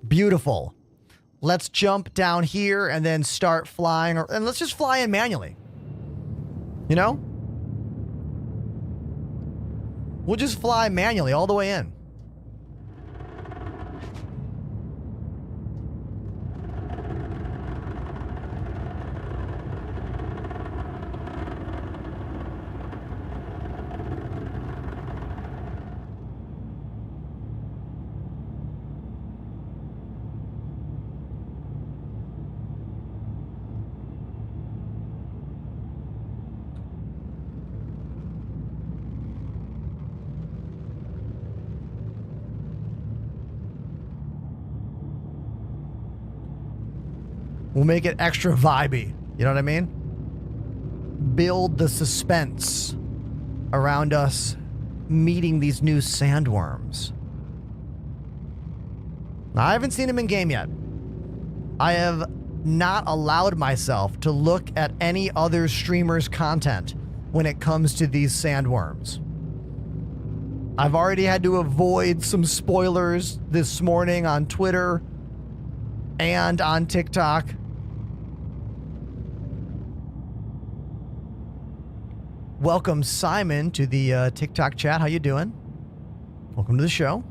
Beautiful. Let's jump down here and then start flying, and let's just fly in manually. You know? We'll just fly manually all the way in. We'll make it extra vibey. You know what I mean? Build the suspense around us meeting these new sandworms. Now, I haven't seen them in game yet. I have not allowed myself to look at any other streamers' content when it comes to these sandworms. I've already had to avoid some spoilers this morning on Twitter and on TikTok. Welcome, Simon, to the TikTok chat. How you doing? Welcome to the show.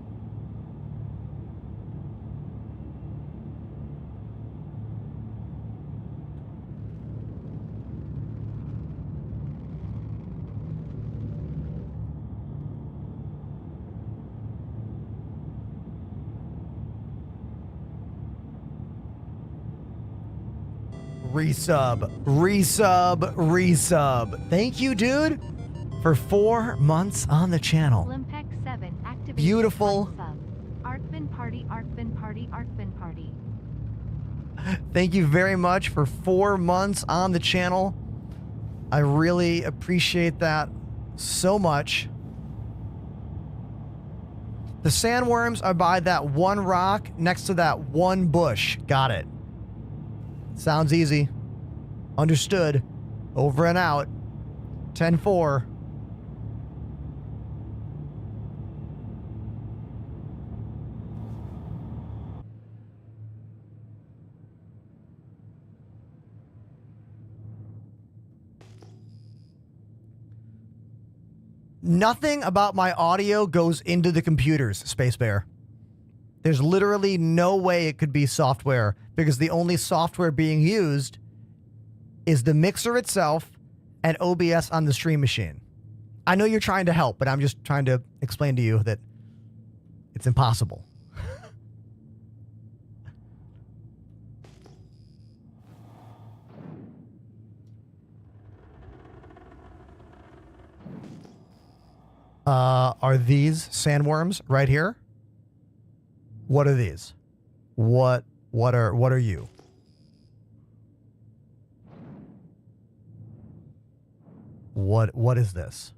Resub, resub, resub. Thank you, dude, for 4 months on the channel. Limpec 7 activated. Beautiful. Arcbin party, Arcbin party, Arcbin party. Thank you very much for 4 months on the channel. I really appreciate that so much. The sandworms are by that one rock next to that one bush. Got it. Sounds easy. Understood. Over and out. 10-4. Nothing about my audio goes into the computers, Space Bear. There's literally no way it could be software, because the only software being used is the mixer itself and OBS on the stream machine. I know you're trying to help, but I'm just trying to explain to you that it's impossible. Are these sandworms right here? What are these? What are you? What is this?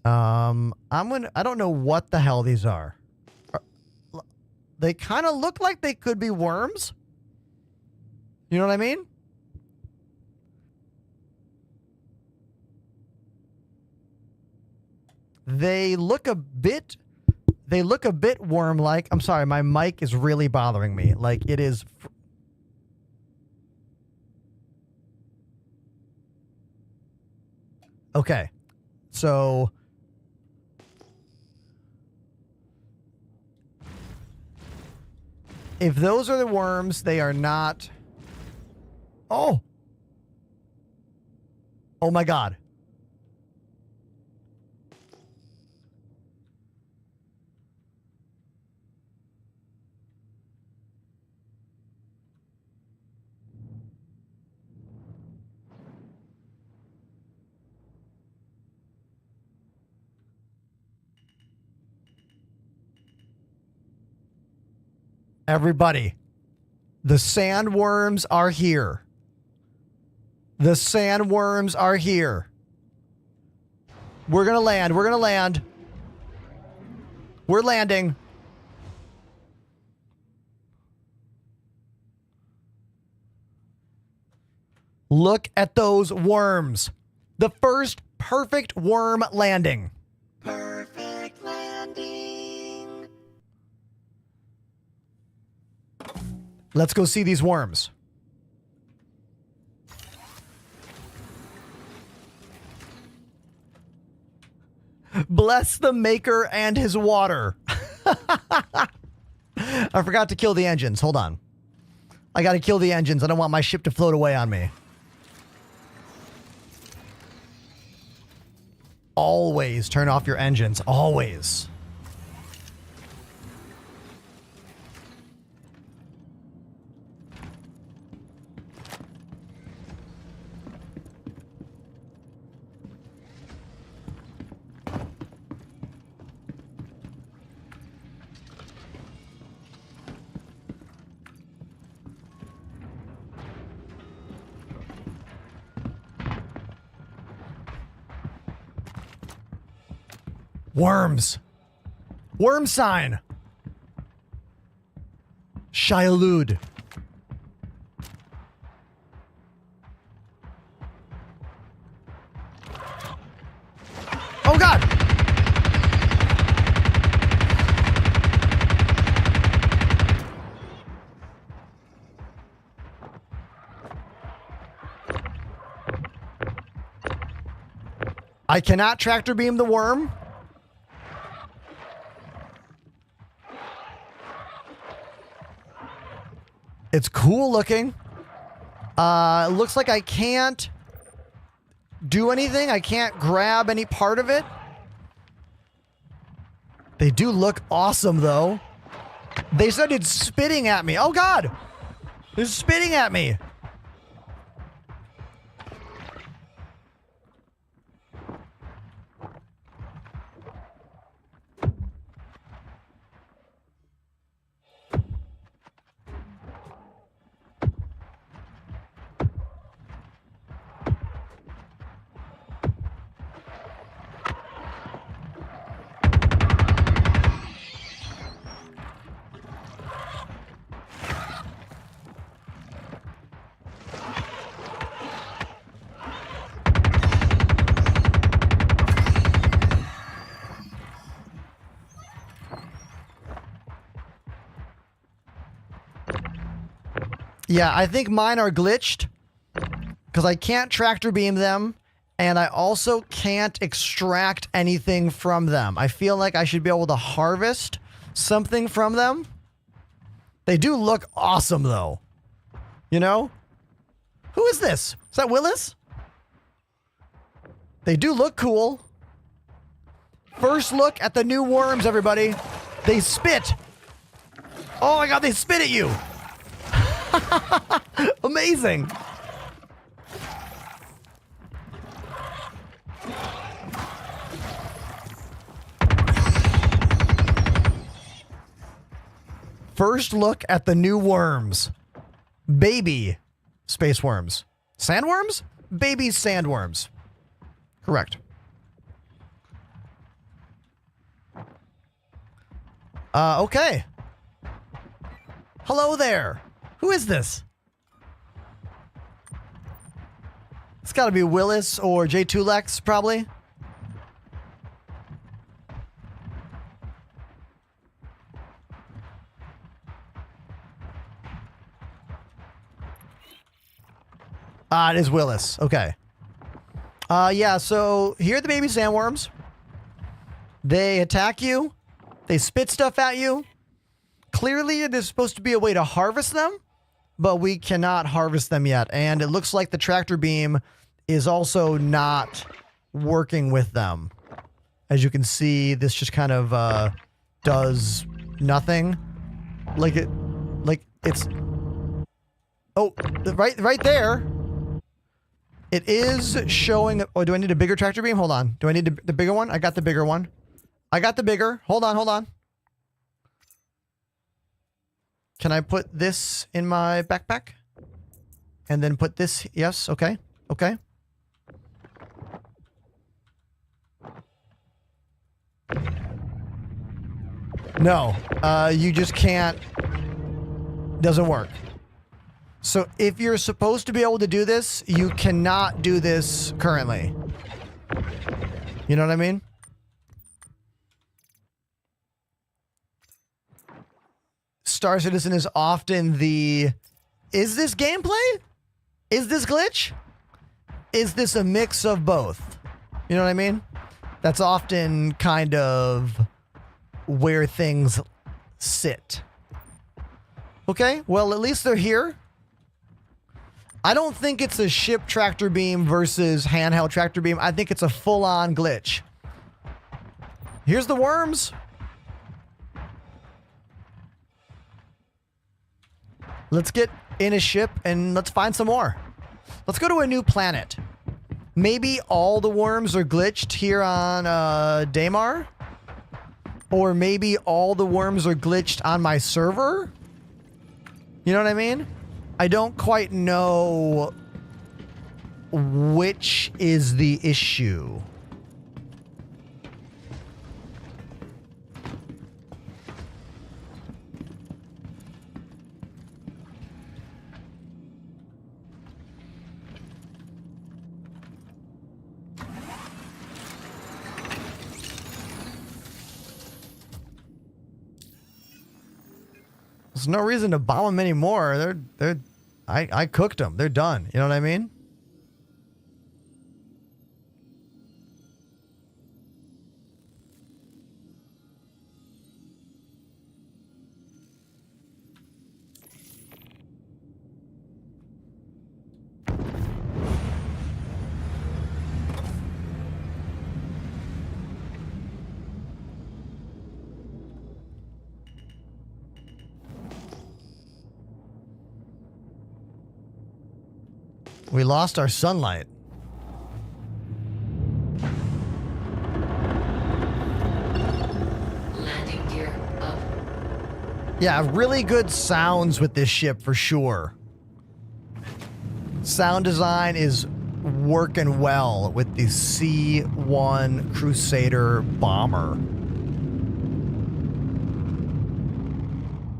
I don't know what the hell these are. They kind of look like they could be worms. You know what I mean? They look a bit worm-like. I'm sorry, my mic is really bothering me. Like it is. Okay. So if those are the worms, they are not. Oh. Oh my God. Everybody, the sandworms are here. The sandworms are here. We're gonna land. We're gonna land. We're landing. Look at those worms. The first perfect worm landing. Perfect landing. Let's go see these worms. Bless the maker and his water. I forgot to kill the engines. Hold on. I got to kill the engines. I don't want my ship to float away on me. Always turn off your engines. Always. Worms. Worm sign. Shialud. Oh God. I cannot tractor beam the worm. It's cool looking. Looks like I can't do anything. I can't grab any part of it. They do look awesome, though. They started spitting at me. Oh, God. They're spitting at me. Yeah, I think mine are glitched because I can't tractor beam them And I also can't extract anything from them. I feel like I should be able to harvest something from them. They do look awesome, though. You know? Who is this? Is that Willis? They do look cool. First look at the new worms, everybody. They spit. Oh my god, they spit at you. Amazing. First look at the new worms. Baby space worms. Sandworms? Baby sandworms. Correct. Okay. Hello there. Who is this? It's got to be Willis or J2Lex, probably. It is Willis. Okay. Yeah, so here are the baby sandworms. They attack you. They spit stuff at you. Clearly, there's supposed to be a way to harvest them, but we cannot harvest them yet. And it looks like the tractor beam is also not working with them. As you can see, this just kind of does nothing. Like it's... Oh, right there. It is showing... Oh, do I need a bigger tractor beam? Hold on. Do I need the bigger one? I got the bigger one. I got the bigger. Hold on. Can I put this in my backpack? And then put this... Yes, okay. Okay. No. You just can't... Doesn't work. So if you're supposed to be able to do this, you cannot do this currently. You know what I mean? Star Citizen is often the... Is this gameplay? Is this glitch? Is this a mix of both? You know what I mean? That's often kind of where things sit. Okay, well, at least they're here. I don't think it's a ship tractor beam versus handheld tractor beam. I think it's a full-on glitch. Here's the worms. Let's get in a ship and let's find some more. Let's go to a new planet. Maybe all the worms are glitched here on Daymar. Or maybe all the worms are glitched on my server. You know what I mean? I don't quite know which is the issue. There's no reason to bomb them anymore. I cooked them. They're done. You know what I mean? We lost our sunlight. Landing gear up. Yeah, really good sounds with this ship for sure. Sound design is working well with the C-1 Crusader bomber.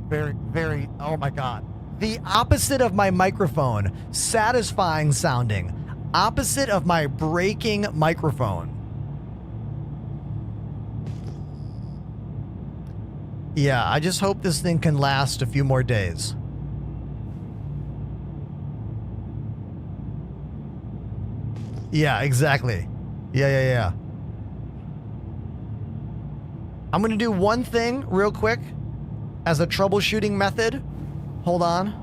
Very, oh my God. The opposite of my microphone. Satisfying sounding. Opposite of my breaking microphone. Yeah, I just hope this thing can last a few more days. Yeah, exactly. Yeah. I'm going to do one thing real quick as a troubleshooting method. Hold on.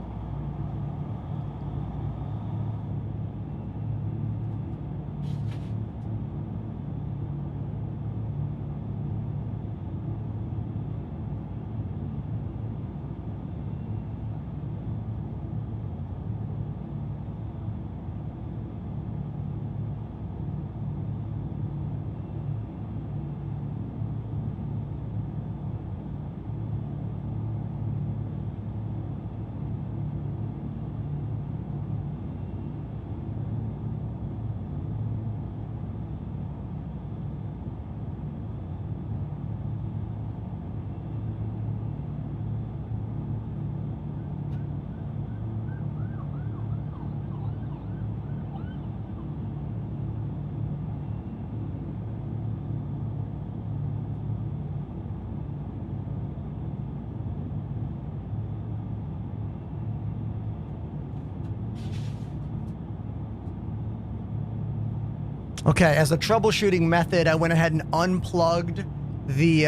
Okay, as a troubleshooting method, I went ahead and unplugged the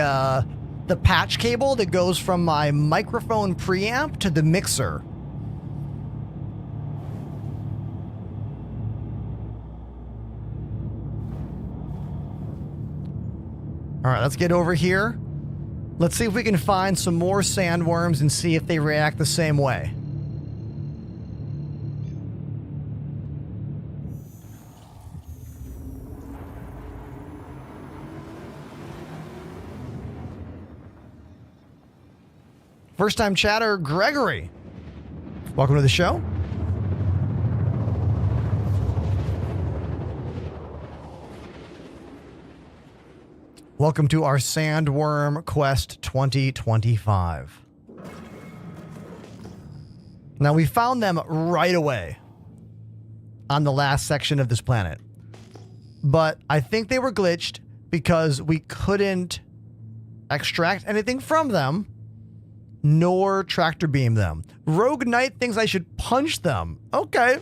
patch cable that goes from my microphone preamp to the mixer. All right, let's get over here. Let's see if we can find some more sandworms and see if they react the same way. First time chatter, Gregory. Welcome to the show. Welcome to our Sandworm Quest 2025. Now, we found them right away on the last section of this planet. But I think they were glitched because we couldn't extract anything from them, nor tractor beam them. Rogue Knight thinks I should punch them. Okay.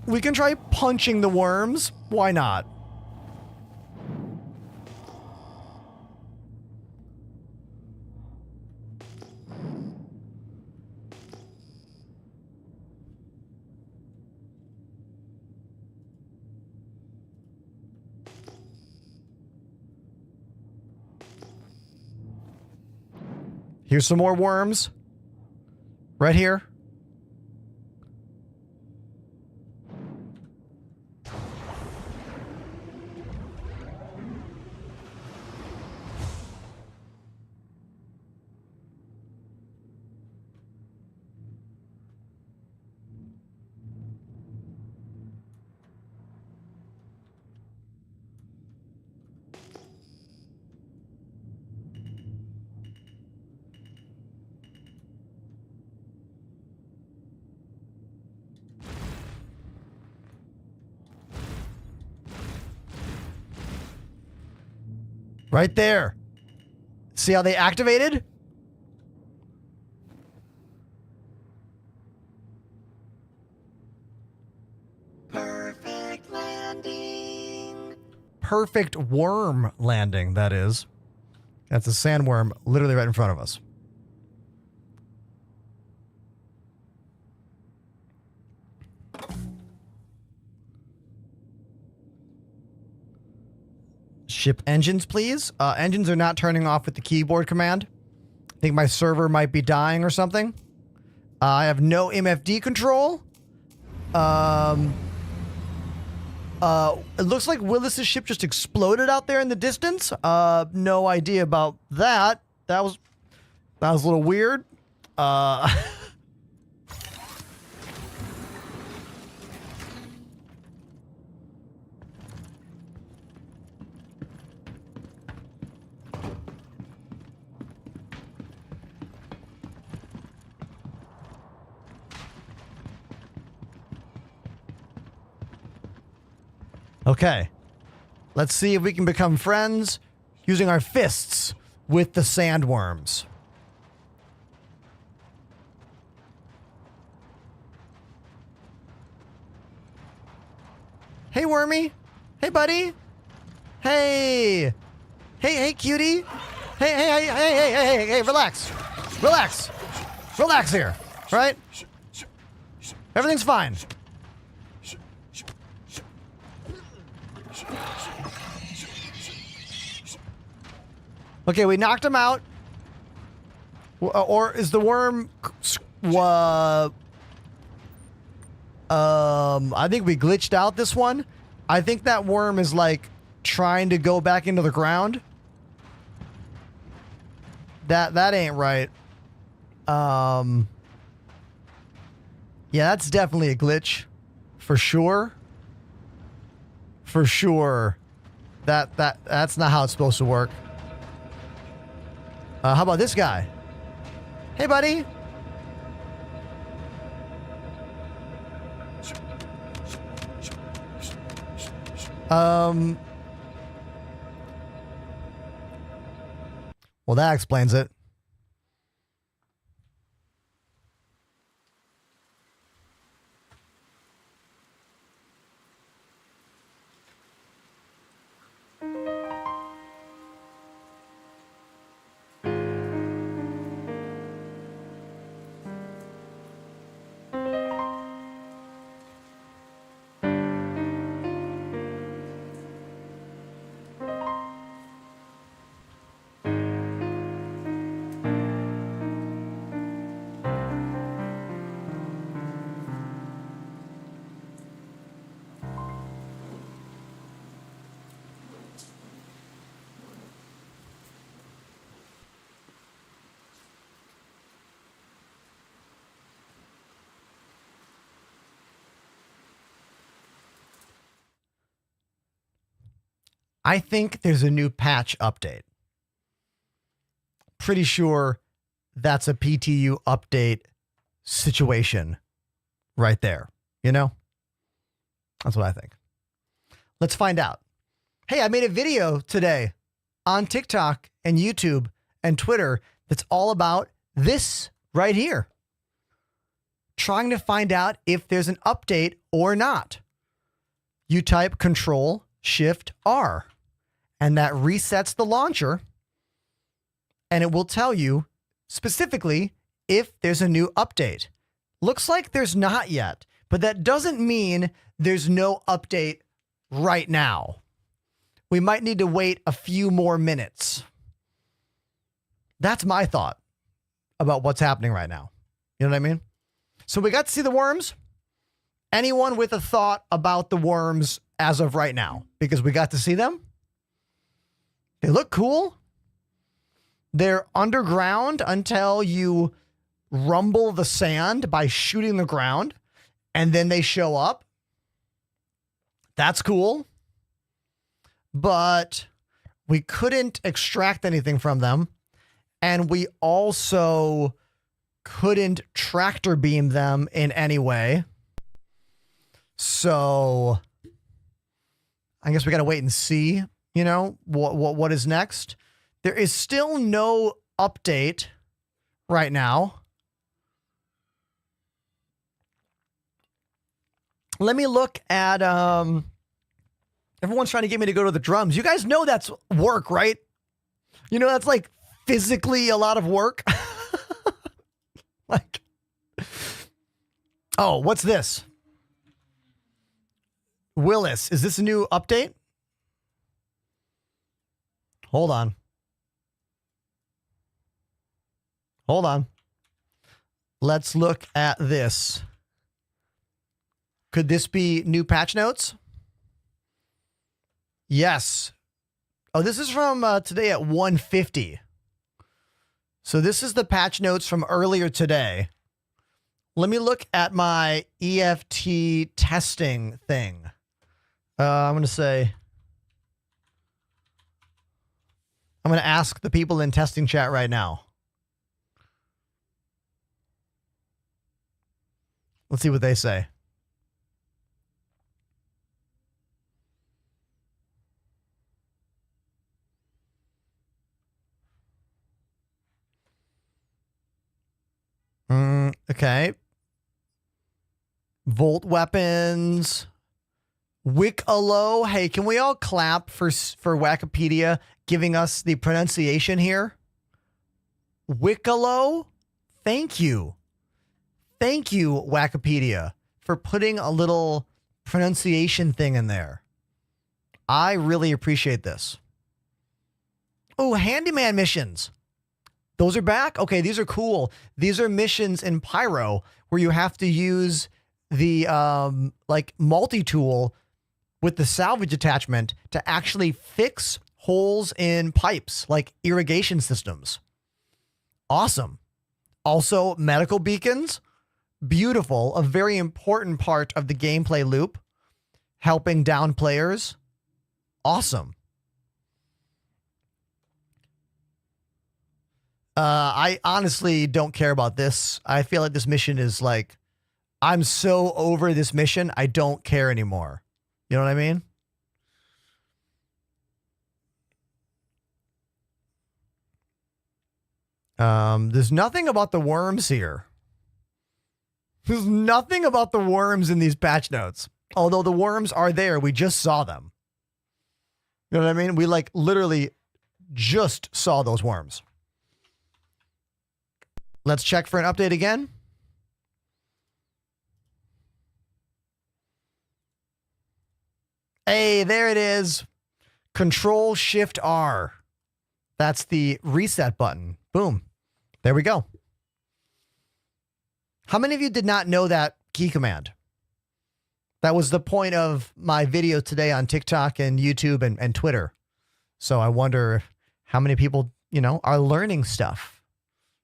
We can try punching the worms. Why not? Here's some more worms. Right here. Right there. See how they activated? Perfect landing. Perfect worm landing, that is. That's a sandworm literally right in front of us. Ship engines, please. Engines are not turning off with the keyboard command. I think my server might be dying or something. I have no MFD control. It looks like Willis's ship just exploded out there in the distance. No idea about that. That was a little weird. Okay. Let's see if we can become friends using our fists with the sandworms. Hey, Wormy. Hey, buddy. Hey. Hey, cutie. Hey, relax. Relax. Relax here, right? Everything's fine. Okay, we knocked him out. Or is the worm... I think we glitched out this one. I think that worm is, like, trying to go back into the ground. That ain't right. Yeah, that's definitely a glitch. For sure. For sure. That's not how it's supposed to work. How about this guy? Hey, buddy. Well, that explains it. I think there's a new patch update. Pretty sure that's a PTU update situation right there. You know? That's what I think. Let's find out. Hey, I made a video today on TikTok and YouTube and Twitter that's all about this right here. Trying to find out if there's an update or not. You type Control-Shift-R. And that resets the launcher, and it will tell you specifically if there's a new update. Looks like there's not yet, but that doesn't mean there's no update right now. We might need to wait a few more minutes. That's my thought about what's happening right now. You know what I mean? So we got to see the worms. Anyone with a thought about the worms as of right now? Because we got to see them. They look cool. They're underground until you rumble the sand by shooting the ground, and then they show up. That's cool. But we couldn't extract anything from them, and we also couldn't tractor beam them in any way. So I guess we got to wait and see. You know, what is next? There is still no update right now. Let me look at, everyone's trying to get me to go to the drums. You guys know that's work, right? You know, that's like physically a lot of work. Like, oh, what's this? Willis, is this a new update? Hold on. Hold on. Let's look at this. Could this be new patch notes? Yes. Oh, this is from today at 1:50. So this is the patch notes from earlier today. Let me look at my EFT testing thing. I'm going to ask the people in testing chat right now. Let's see what they say. Okay. Volt weapons. Wickalow. Hey, can we all clap for Wikipedia giving us the pronunciation here? Wickalow. Thank you. Thank you, Wikipedia, for putting a little pronunciation thing in there. I really appreciate this. Oh, handyman missions. Those are back? Okay, these are cool. These are missions in Pyro where you have to use the like multi-tool with the salvage attachment to actually fix holes in pipes, like irrigation systems. Awesome. Also, medical beacons. Beautiful. A very important part of the gameplay loop. Helping down players. Awesome. I honestly don't care about this. I feel like this mission is like, I'm so over this mission, I don't care anymore. You know what I mean? There's nothing about the worms here. There's nothing about the worms in these patch notes. Although the worms are there, we just saw them. You know what I mean? We like literally just saw those worms. Let's check for an update again. Hey, there it is. Control-Shift-R. That's the reset button. Boom. There we go. How many of you did not know that key command? That was the point of my video today on TikTok and YouTube and Twitter. So I wonder how many people, you know, are learning stuff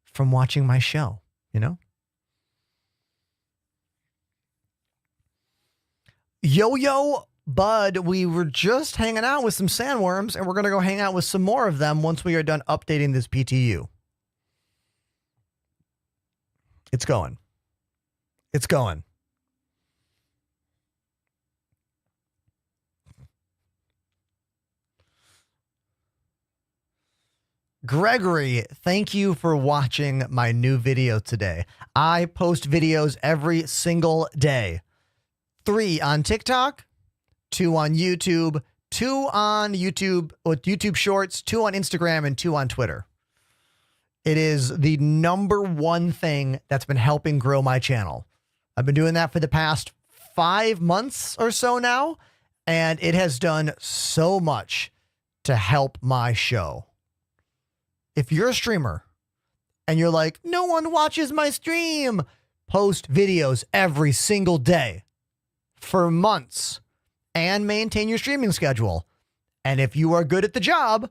from watching my show, you know? Yo, bud, we were just hanging out with some sandworms, and we're going to go hang out with some more of them once we are done updating this PTU. It's going. It's going. Gregory, thank you for watching my new video today. I post videos every single day. 3 on TikTok, 2 on YouTube, 2 on YouTube Shorts, 2 on Instagram, and 2 on Twitter. It is the #1 thing that's been helping grow my channel. I've been doing that for the past 5 months or so now, and it has done so much to help my show. If you're a streamer and you're like, no one watches my stream, post videos every single day for months and maintain your streaming schedule. And if you are good at the job,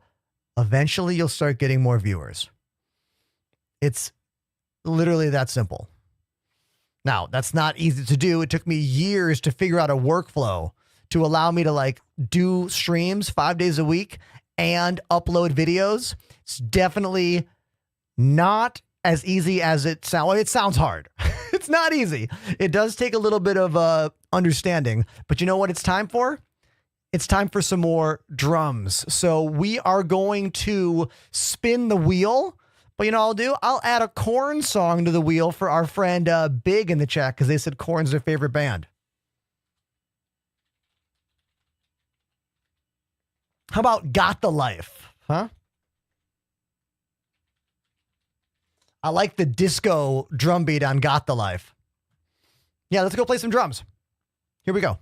eventually you'll start getting more viewers. It's literally that simple. Now, that's not easy to do. It took me years to figure out a workflow to allow me to like do streams 5 days a week and upload videos. It's definitely not as easy as it sounds. Well, it sounds hard. It's not easy. It does take a little bit of understanding, but you know what it's time for? It's time for some more drums. So we are going to spin the wheel, but you know what I'll add a Korn song to the wheel for our friend Big in the chat because they said Korn's their favorite band. How about Got the Life? Huh? I like the disco drum beat on Got the Life. Yeah, let's go play some drums. Here we go.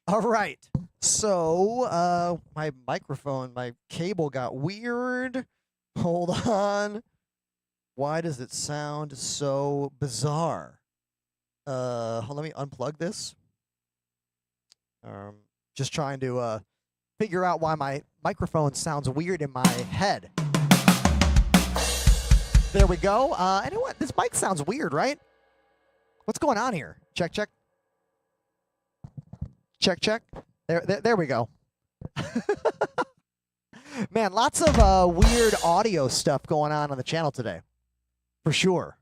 All right. So, my microphone, my cable got weird. Hold on. Why does it sound so bizarre? Let me unplug this. Just trying to figure out why my microphone sounds weird in my head. There we go. You know what? This mic sounds weird, right? What's going on here? Check, check. Check, check. There we go. Man, lots of weird audio stuff going on the channel today. For sure.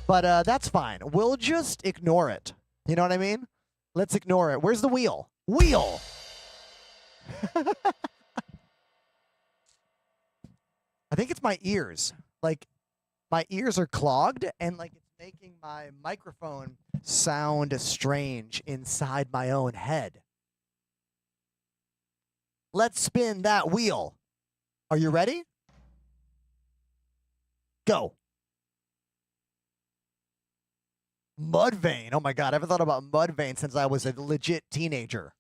But that's fine. We'll just ignore it. You know what I mean? Let's ignore it. Where's the wheel? Wheel! I think it's my ears. Like, my ears are clogged, and like it's making my microphone sound strange inside my own head. Let's spin that wheel. Are you ready? Go. Mudvayne. Oh my God, I haven't thought about Mudvayne since I was a legit teenager.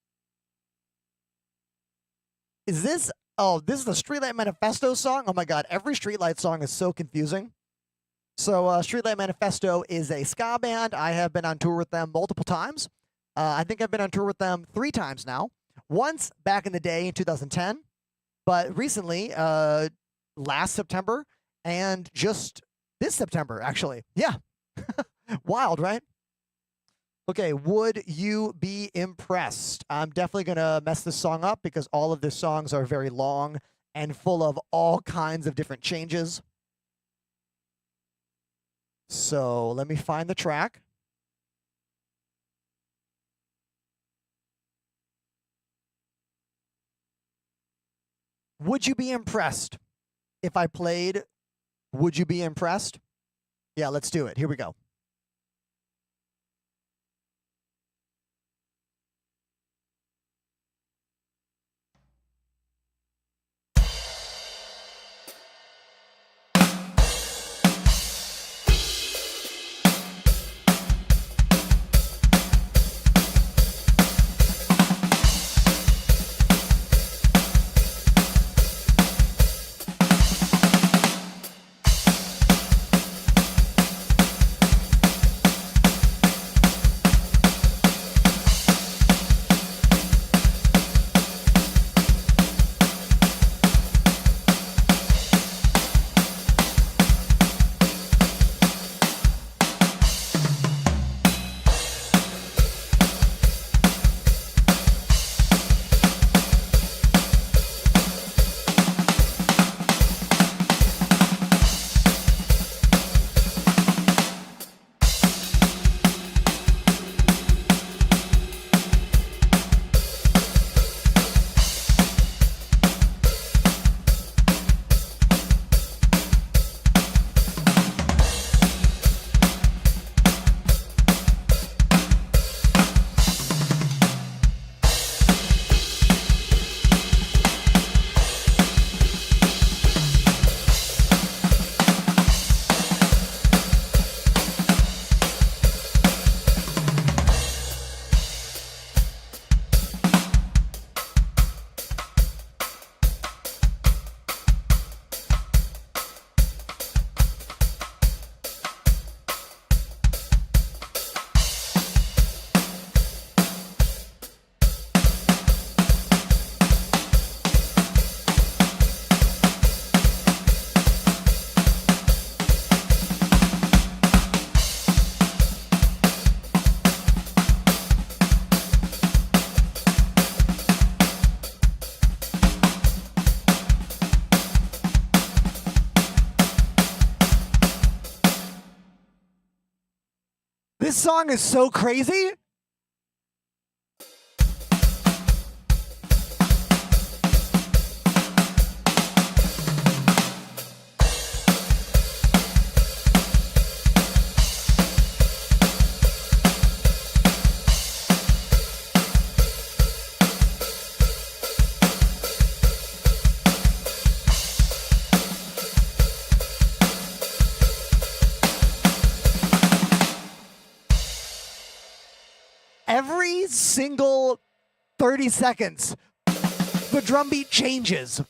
Is this, oh, this is the Streetlight Manifesto song? Oh my God, every Streetlight song is so confusing. So Streetlight Manifesto is a ska band. I have been on tour with them multiple times. I think I've been on tour with them 3 times now. Once back in the day in 2010, but recently, last September, and just this September, actually. Yeah. Wild, right? Okay, would you be impressed? I'm definitely going to mess this song up because all of the songs are very long and full of all kinds of different changes. So let me find the track. Would you be impressed if I played Would You Be Impressed? Yeah, let's do it. Here we go. This song is so crazy. Every single 30 seconds, the drum beat changes.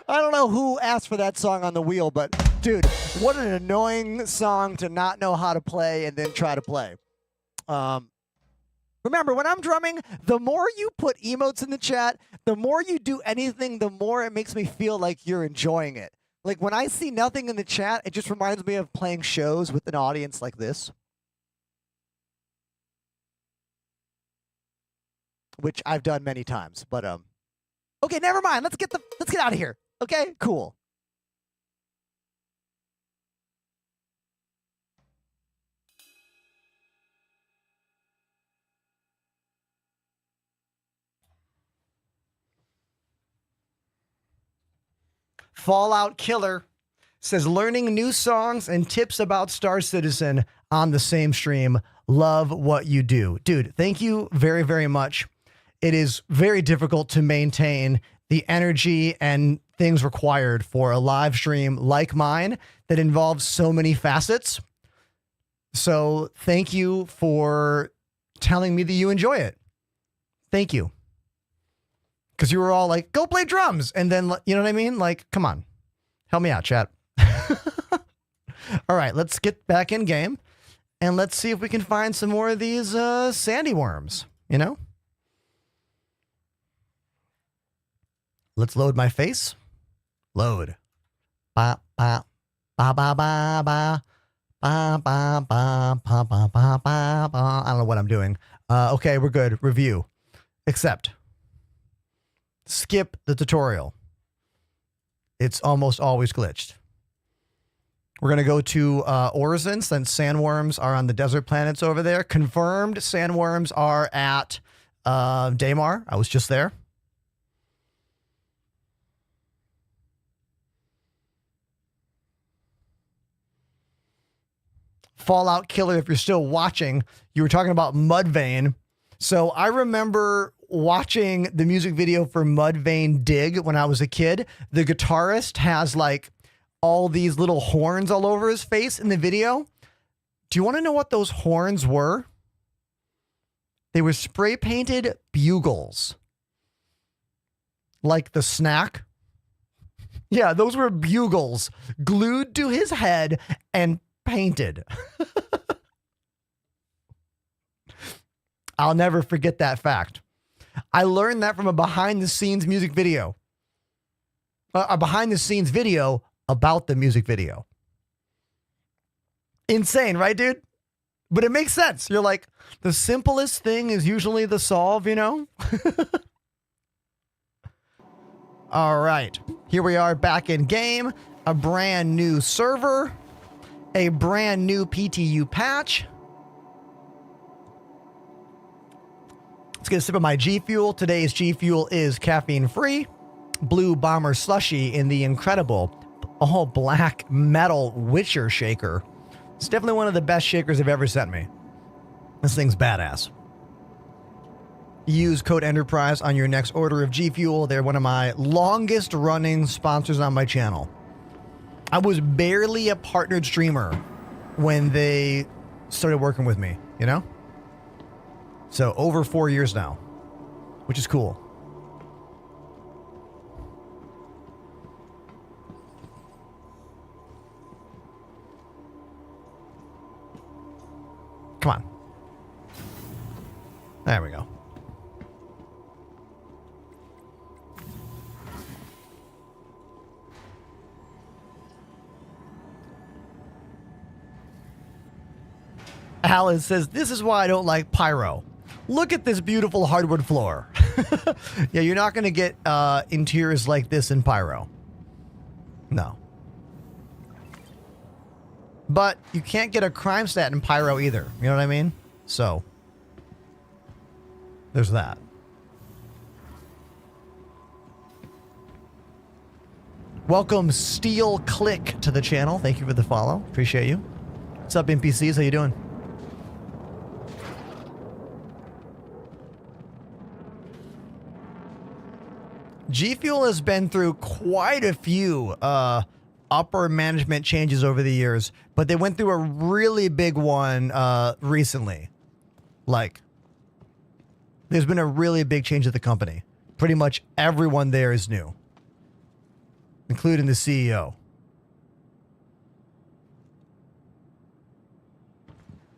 I don't know know who asked for that song on the wheel, but dude, what an annoying song to not know how to play and then try to play. Remember, when I'm drumming, the more you put emotes in the chat, the more you do anything, the more it makes me feel like you're enjoying it. Like when I see nothing in the chat, it just reminds me of playing shows with an audience like this, which I've done many times. But okay, never mind. Let's get out of here. Okay, cool. Fallout Killer says learning new songs and tips about Star Citizen on the same stream. Love what you do. Dude, thank you very, very much. It is very difficult to maintain the energy and things required for a live stream like mine that involves so many facets. So thank you for telling me that you enjoy it. Thank you. Because you were all like, go play drums. And then, you know what I mean? Like, come on. Help me out, chat. All right, let's get back in game. And let's see if we can find some more of these Sandworms, you know? Let's load my face. Load. Ba, ba, ba, ba, ba, ba. Ba, ba, ba, ba, ba, ba, ba, ba. I don't know what I'm doing. Okay, we're good. Review. Accept. Skip the tutorial. It's almost always glitched. We're going to go to Orison since Sandworms are on the desert planets over there. Confirmed Sandworms are at Daymar. I was just there. Fallout Killer, if you're still watching, you were talking about Mudvayne. So I remember watching the music video for Mudvayne Dig when I was a kid. The guitarist has like all these little horns all over his face in the video. Do you want to know what those horns were? They were spray painted bugles. Like the snack. Yeah, those were bugles glued to his head and painted. I'll never forget that fact. I learned that from a behind-the-scenes music video. A behind-the-scenes video about the music video. Insane, right, dude? But it makes sense. You're like, the simplest thing is usually the solve, you know? All right. Here we are back in game. A brand new server. A brand new PTU patch. Let's get a sip of my G Fuel. Today's G Fuel is caffeine free. Blue Bomber Slushy in the incredible black metal Witcher shaker. It's definitely one of the best shakers I've ever sent me. This thing's badass. Use code Enterprise on your next order of G Fuel. They're one of my longest running sponsors on my channel. I was barely a partnered streamer when they started working with me, you know? So over 4 years now, which is cool. Come on. There we go. Alice says, this is why I don't like Pyro. Look at this beautiful hardwood floor. Yeah, you're not going to get interiors like this in Pyro. No. But you can't get a crime stat in Pyro either. You know what I mean? So, there's that. Welcome Steel Click to the channel. Thank you for the follow. Appreciate you. What's up, NPCs? How you doing? G Fuel has been through quite a few upper management changes over the years, but they went through a really big one recently. Like, there's been a really big change at the company. Pretty much everyone there is new. including the CEO.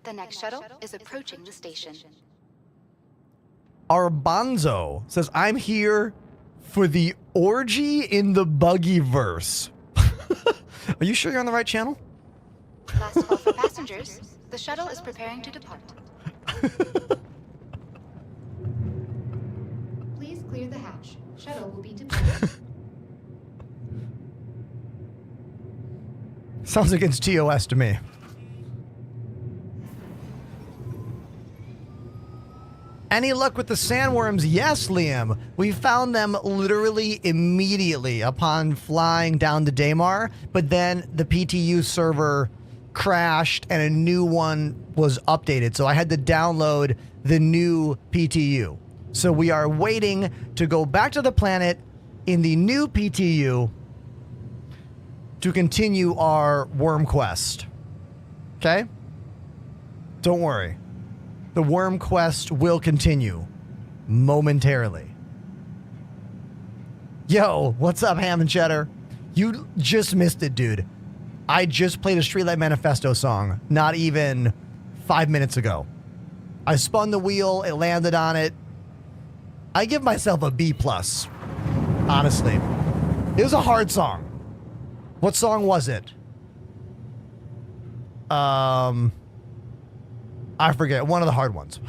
The next shuttle is approaching the station. Arbanzo says, I'm here for the orgy in the buggy verse. Are you sure you're on the right channel? Last call for passengers. The shuttle is preparing to depart. Please clear the hatch. Shuttle will be departing. Sounds against TOS to me. Any luck with the Sandworms? Yes, Liam. We found them literally immediately upon flying down to Daymar, but then the PTU server crashed and a new one was updated. So I had to download the new PTU. So we are waiting to go back to the planet in the new PTU to continue our worm quest. Okay? Don't worry. The worm quest will continue momentarily. Yo, what's up, Ham and Cheddar? You just missed it, dude. I just played a Streetlight Manifesto song not even 5 minutes ago. I spun the wheel, it landed on it. I give myself a B+, honestly. It was a hard song. What song was it? I forget. One of the hard ones.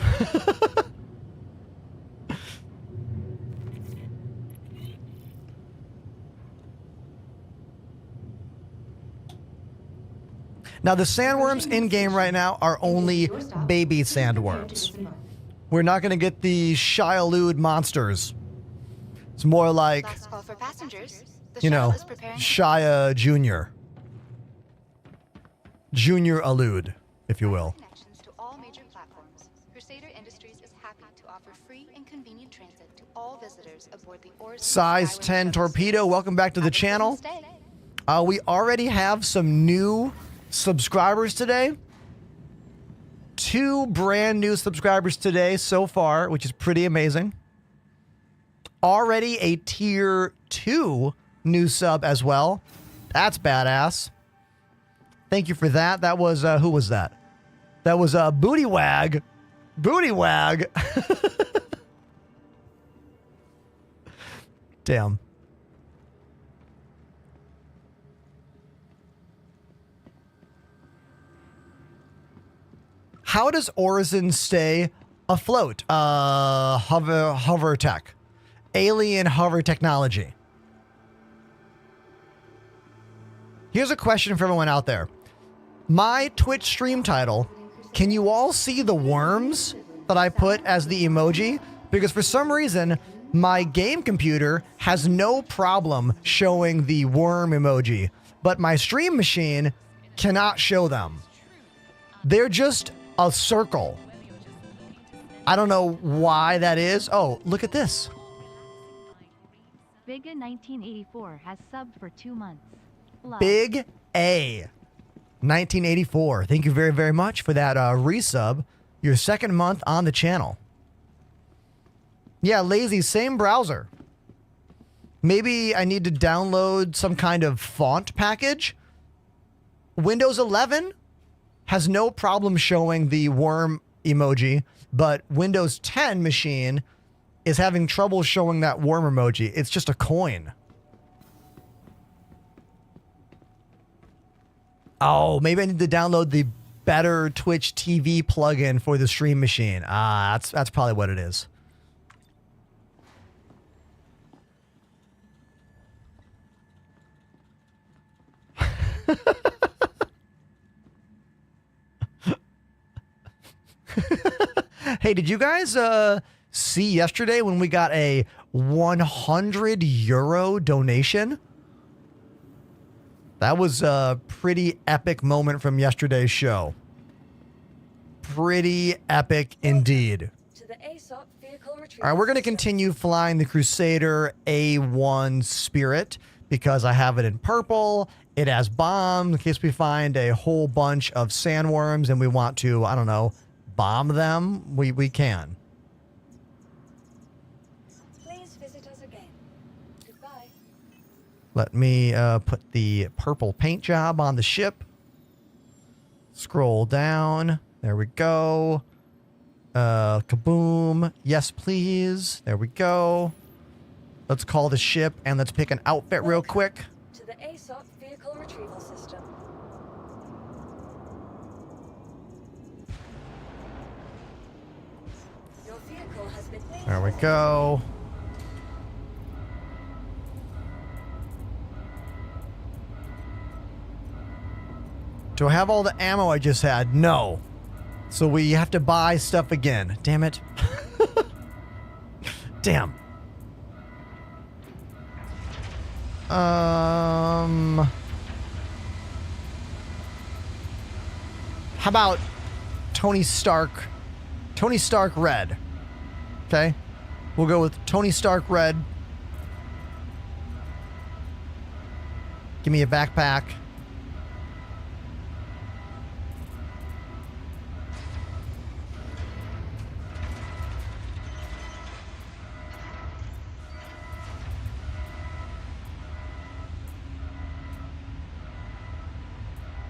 Now, the sandworms in-game right now are only baby sandworms. We're not going to get the Shia-Lude monsters. It's more like, Last call for passengers. The you know, shuttle is preparing to Shia Jr. Junior Allude, if you will. connections to all major platforms. Crusader Industries is happy to offer free and convenient transit to all visitors aboard the Orson Size Skyway 10 shuttle. Torpedo, welcome back to the Have a channel. pleasant stay. We already have some new subscribers today. 2 brand new subscribers today so far, which is pretty amazing. Already a tier 2 new sub as well. That's badass. Thank you for that. That was, who was that? That was Booty Wag. Booty Wag. Damn. How does Orison stay afloat? Hover tech. Alien hover technology. Here's a question for everyone out there. My Twitch stream title, can you all see the worms that I put as the emoji? Because for some reason, my game computer has no problem showing the worm emoji, but my stream machine cannot show them. They're just a circle. I don't know why that is. Oh, look at this. Big A 1984 has subbed for 2 months. Love. Big A 1984. Thank you very, very much for that resub. Your second month on the channel. Yeah, Lazy, same browser. Maybe I need to download some kind of font package. Windows 11 has no problem showing the worm emoji, but Windows 10 machine is having trouble showing that worm emoji. It's just a coin. Oh, maybe I need to download the better Twitch TV plugin for the stream machine. Ah, that's probably what it is. Hey, did you guys see yesterday when we got a 100 euro donation? That was a pretty epic moment from yesterday's show. Pretty epic indeed. All right, we're going to continue flying the Crusader A1 Spirit because I have it in purple. It has bombs in case we find a whole bunch of sandworms and we want to, I don't know, bomb them. We can. Please visit us again. Goodbye. Let me put the purple paint job on the ship. Scroll down. There we go. Kaboom. Yes, please. There we go. Let's call the ship and let's pick an outfit real quick. To the ASOP vehicle retrieval system. Your vehicle has been named. There we go. Do I have all the ammo I just had? No. So we have to buy stuff again. Damn it. Damn. How about Tony Stark? Tony Stark Red. Okay. We'll go with Tony Stark Red. Give me a backpack.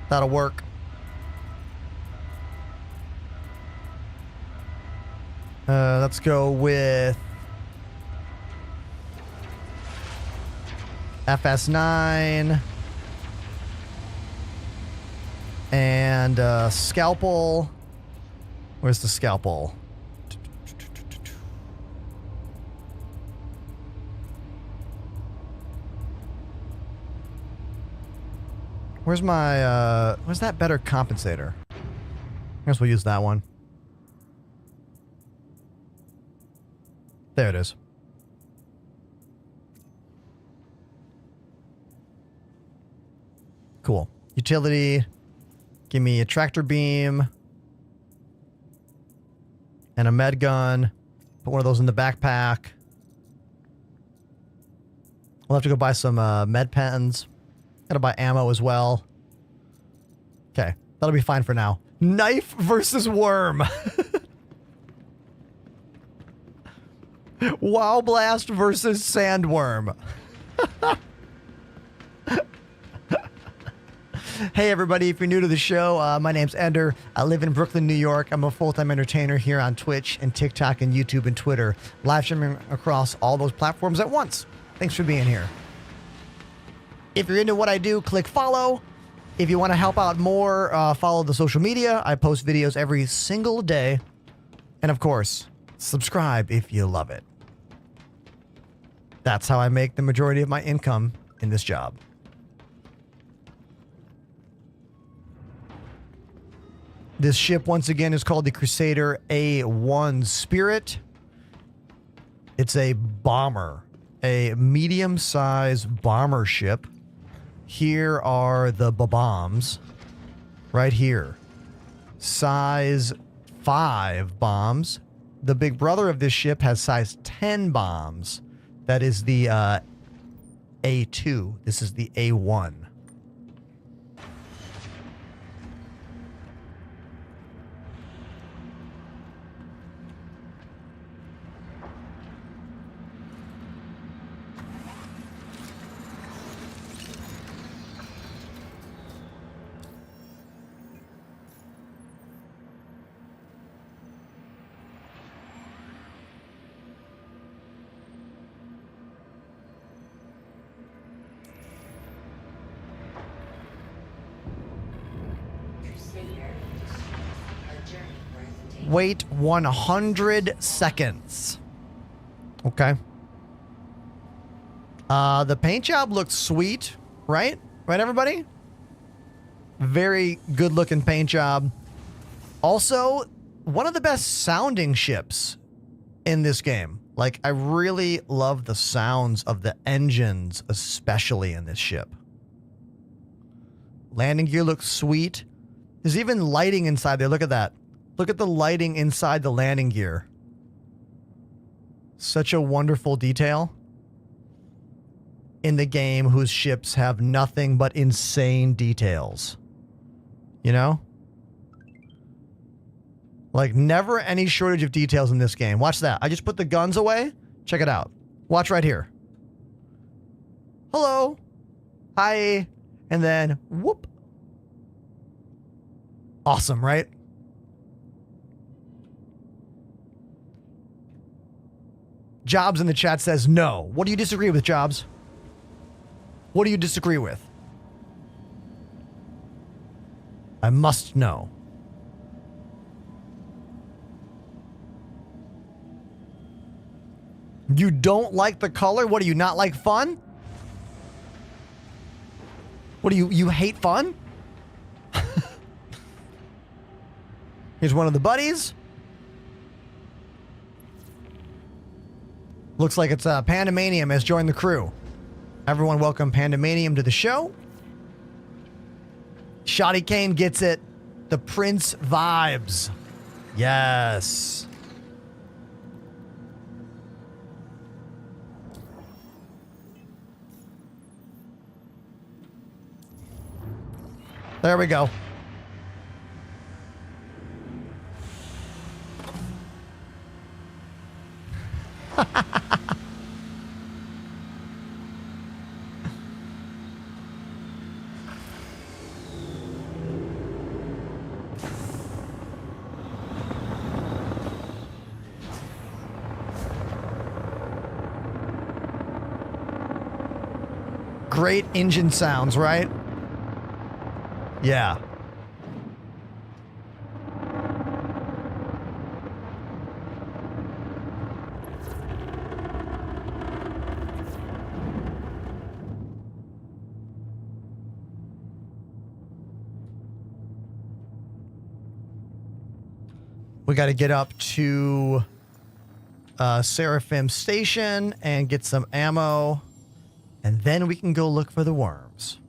That'll work. Let's go with FS9 and scalpel. Where's the scalpel? Where's my, where's that better compensator? I guess we'll use that one. There it is. Cool. Utility. Give me a tractor beam. And a med gun. Put one of those in the backpack. We'll have to go buy some med pens. Gotta buy ammo as well. Okay, that'll be fine for now. Knife versus worm. Wow Blast versus Sandworm. Hey everybody, if you're new to the show, my name's Ender. I live in Brooklyn, New York. I'm a full-time entertainer here on Twitch and TikTok and YouTube and Twitter, live streaming across all those platforms at once. Thanks for being here. If you're into what I do, click follow. If you want to help out more, follow the social media. I post videos every single day. And of course, subscribe if you love it. That's how I make the majority of my income in this job. This ship, once again, is called the Crusader A1 Spirit. It's a bomber, a medium-sized bomber ship. Here are the bombs, right here. Size 5 bombs. The big brother of this ship has size 10 bombs. That is the A2. This is the A1. Wait 100 seconds. Okay. The paint job looks sweet, right? Right, everybody? Very good looking paint job. Also, one of the best sounding ships in this game. Like, I really love the sounds of the engines, especially in this ship. Landing gear looks sweet. There's even lighting inside there. Look at that. Look at the lighting inside the landing gear. Such a wonderful detail in the game whose ships have nothing but insane details. You know? Like, never any shortage of details in this game. Watch that. I just put the guns away. Check it out. Watch right here. Hello. Hi. And then whoop. Awesome, right? Jobs in the chat says no. What do you disagree with, Jobs? What do you disagree with? I must know. You don't like the color? What do you not like fun? What do you hate fun? Here's one of the buddies. Looks like it's Pandemanium has joined the crew. Everyone welcome Pandemanium to the show. Shoddy Kane gets it. The Prince vibes. Yes. There we go. Great engine sounds, right? Yeah. We got to get up to Seraphim Station and get some ammo, and then we can go look for the worms.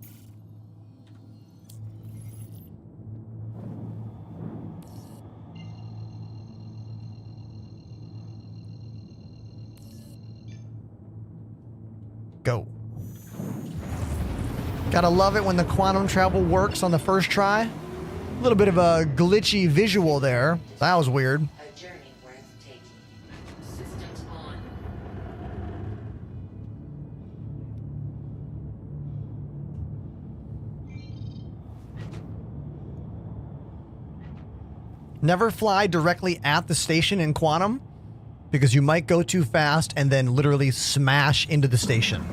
Go. Gotta love it when the quantum travel works on the first try. A little bit of a glitchy visual there. That was weird. A journey worth taking. Systems on. Never fly directly at the station in quantum, because you might go too fast and then literally smash into the station.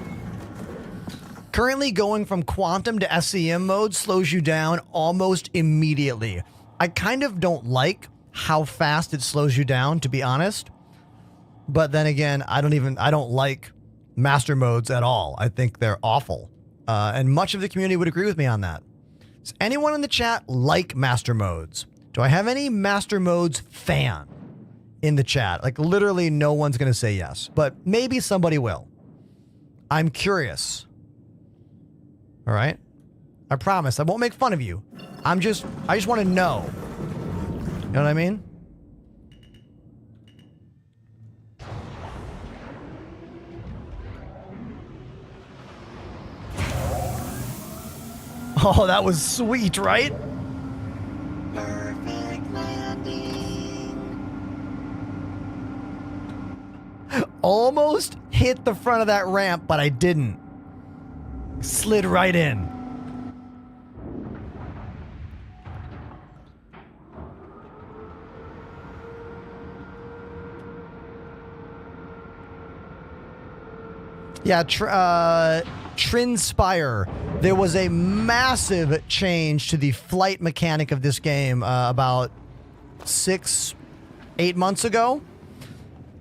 Currently going from quantum to SEM mode slows you down almost immediately. I kind of don't like how fast it slows you down, to be honest. But then again, I don't like master modes at all. I think they're awful. And much of the community would agree with me on that. Does anyone in the chat like master modes? Do I have any master modes fan in the chat? Like literally no one's going to say yes, but maybe somebody will. I'm curious. All right. I promise I won't make fun of you. I just want to know. You know what I mean? Oh, that was sweet, right? Perfect landing. Almost hit the front of that ramp, but I didn't. Slid right in. Yeah, Trinspire. There was a massive change to the flight mechanic of this game about 6-8 months ago,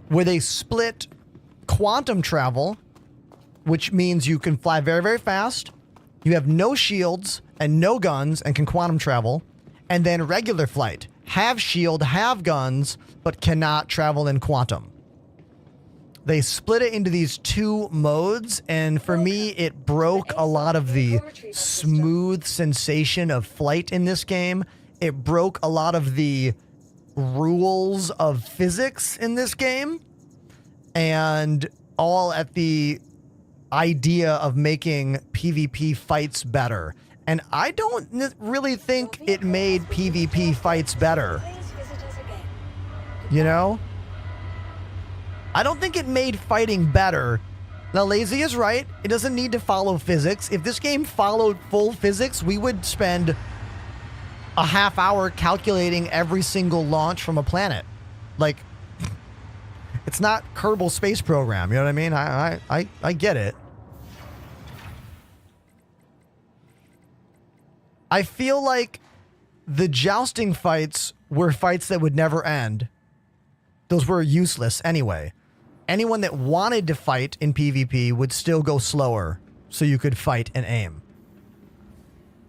where they split quantum travel, which means you can fly very, very fast. You have no shields and no guns and can quantum travel. And then regular flight. Have shield, have guns, but cannot travel in quantum. They split it into these two modes, and for me, it broke a lot of the smooth sensation of flight in this game. It broke a lot of the rules of physics in this game, and all at the idea of making PvP fights better. And I don't really think it made PvP fights better. You know? I don't think it made fighting better. Now, Lazy is right. It doesn't need to follow physics. If this game followed full physics, we would spend a half hour calculating every single launch from a planet. Like, it's not Kerbal Space Program. You know what I mean? I get it. I feel like the jousting fights were fights that would never end. Those were useless anyway. Anyone that wanted to fight in PvP would still go slower so you could fight and aim.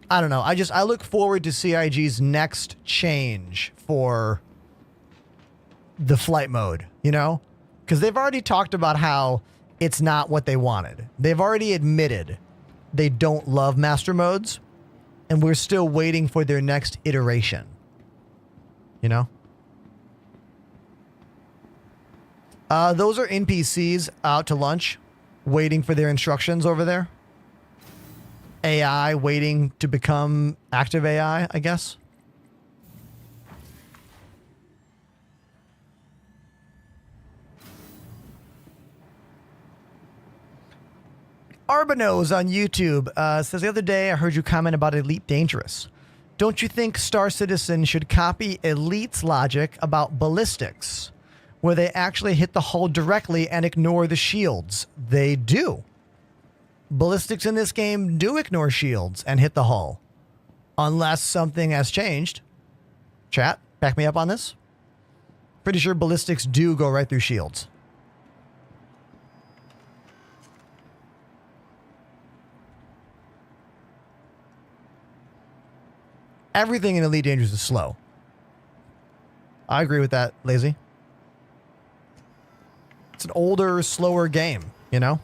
I don't know. I look forward to CIG's next change for the flight mode, you know? Because they've already talked about how it's not what they wanted. They've already admitted they don't love master modes, and we're still waiting for their next iteration. You know? Those are NPCs out to lunch, waiting for their instructions over there. AI waiting to become active AI, I guess. Arbanos on YouTube says, the other day I heard you comment about Elite Dangerous. Don't you think Star Citizen should copy Elite's logic about ballistics, where they actually hit the hull directly and ignore the shields? They do. Ballistics in this game do ignore shields and hit the hull. Unless something has changed. Chat, back me up on this. Pretty sure ballistics do go right through shields. Everything in Elite Dangerous is slow. I agree with that, Lazy. It's an older, slower game, you know?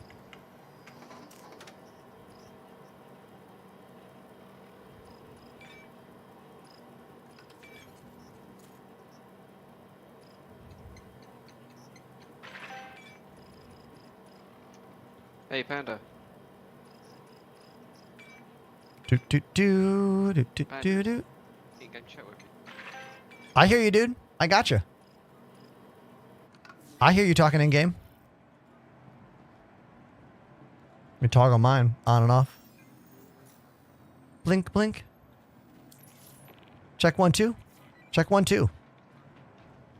Hey, Panda. I hear you, dude. I got you. I hear you talking in game. Let me toggle mine on and off. Blink, blink. Check 1 2. Check 1 2.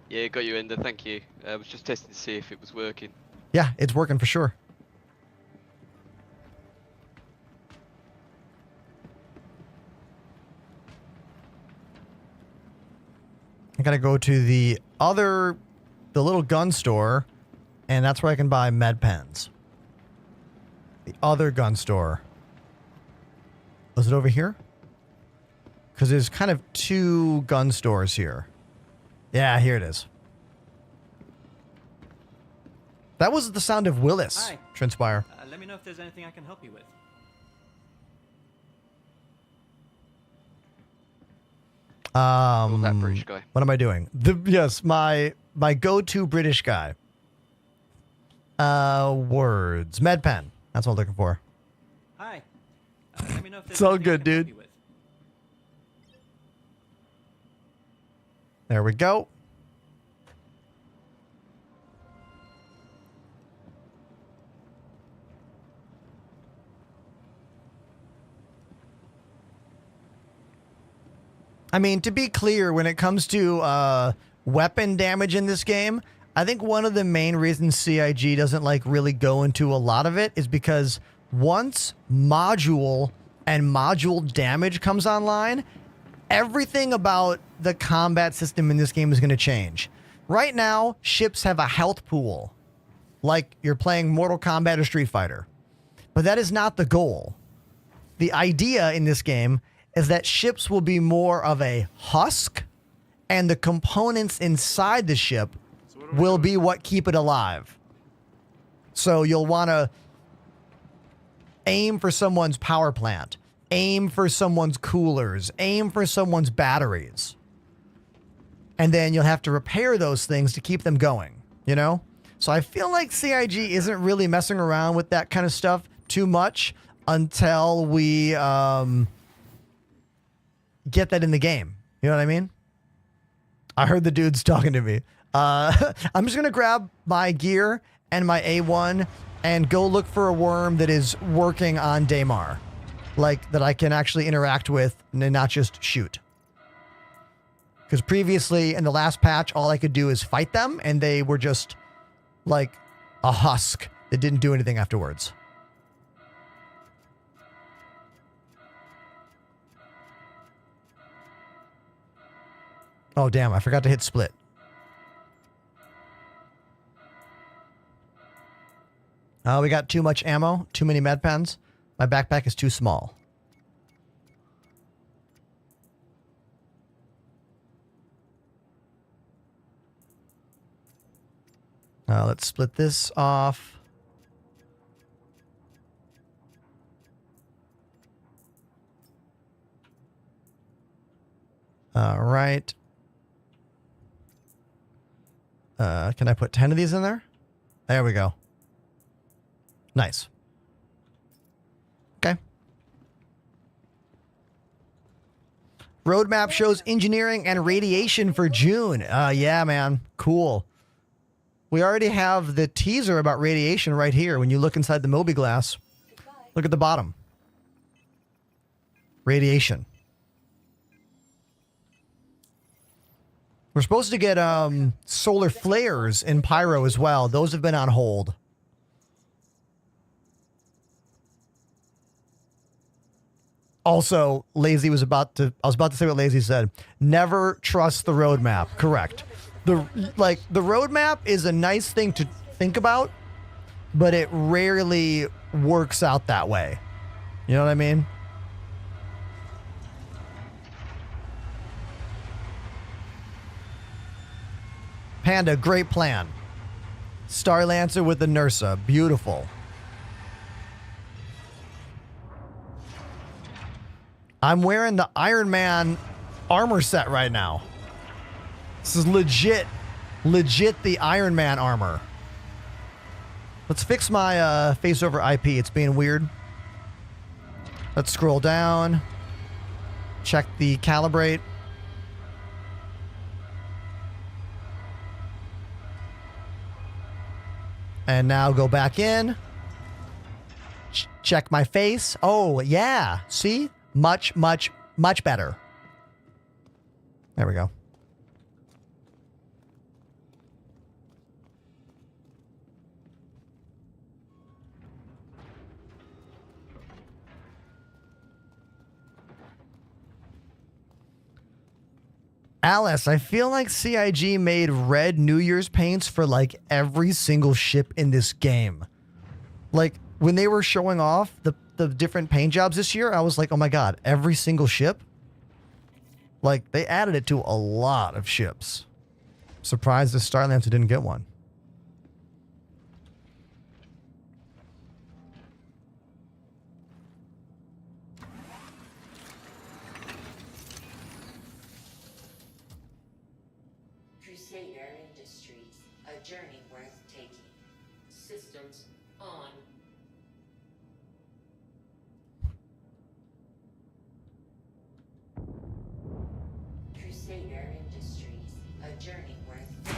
Yeah, got you in there. Thank you. I was just testing to see if it was working. Yeah, it's working for sure. I gotta go to the little gun store, and that's where I can buy med pens. The other gun store. Was it over here? Because there's kind of 2 gun stores here. Yeah, here it is. That was the sound of Willis. Hi. Transpire. Let me know if there's anything I can help you with. That British guy. What am I doing? Yes, my go-to British guy. Words. MedPen. That's what I'm looking for. Hi. Let me know if there's It's all anything I good, can help dude. you with. There we go. I mean, to be clear, when it comes to weapon damage in this game, I think one of the main reasons CIG doesn't like really go into a lot of it is because once module and module damage comes online, everything about the combat system in this game is going to change. Right now, ships have a health pool, like you're playing Mortal Kombat or Street Fighter. But that is not the goal. The idea in this game is that ships will be more of a husk, and the components inside the ship will be what keep it alive. So you'll want to aim for someone's power plant, aim for someone's coolers, aim for someone's batteries. And then you'll have to repair those things to keep them going, you know? So I feel like CIG isn't really messing around with that kind of stuff too much until we get that in the game. You know what I mean? I heard the dudes talking to me. I'm just going to grab my gear and my A1 and go look for a worm that is working on Daymar. Like, that I can actually interact with and not just shoot. Because previously, in the last patch, all I could do is fight them, and they were just like a husk that didn't do anything afterwards. Oh, damn, I forgot to hit split. Oh, we got too much ammo, too many med pens. My backpack is too small. Let's split this off. All right. Can I put 10 of these in there? There we go. Nice. Okay. Roadmap shows engineering and radiation for June. Yeah, man. Cool. We already have the teaser about radiation right here. When you look inside the Moby glass, look at the bottom. Radiation. We're supposed to get solar flares in Pyro as well. Those have been on hold. Also, Lazy was about to... I was about to say what Lazy said. Never trust the roadmap. Correct. The roadmap is a nice thing to think about, but it rarely works out that way. You know what I mean? Panda, great plan. Starlancer with the Nursa. Beautiful. I'm wearing the Iron Man armor set right now. This is legit the Iron Man armor. Let's fix my face over IP. It's being weird. Let's scroll down. Check the calibrate. And now go back in. Check my face. Oh, yeah. See? Much, much, much better. There we go. Alice, I feel like CIG made red New Year's paints for like every single ship in this game. Like when they were showing off the different paint jobs this year, I was like, oh my God, every single ship? Like they added it to a lot of ships. Surprised the Starlancer didn't get one. Crusader Industries, a journey worth taking. Systems on. Crusader Industries, a journey worth taking.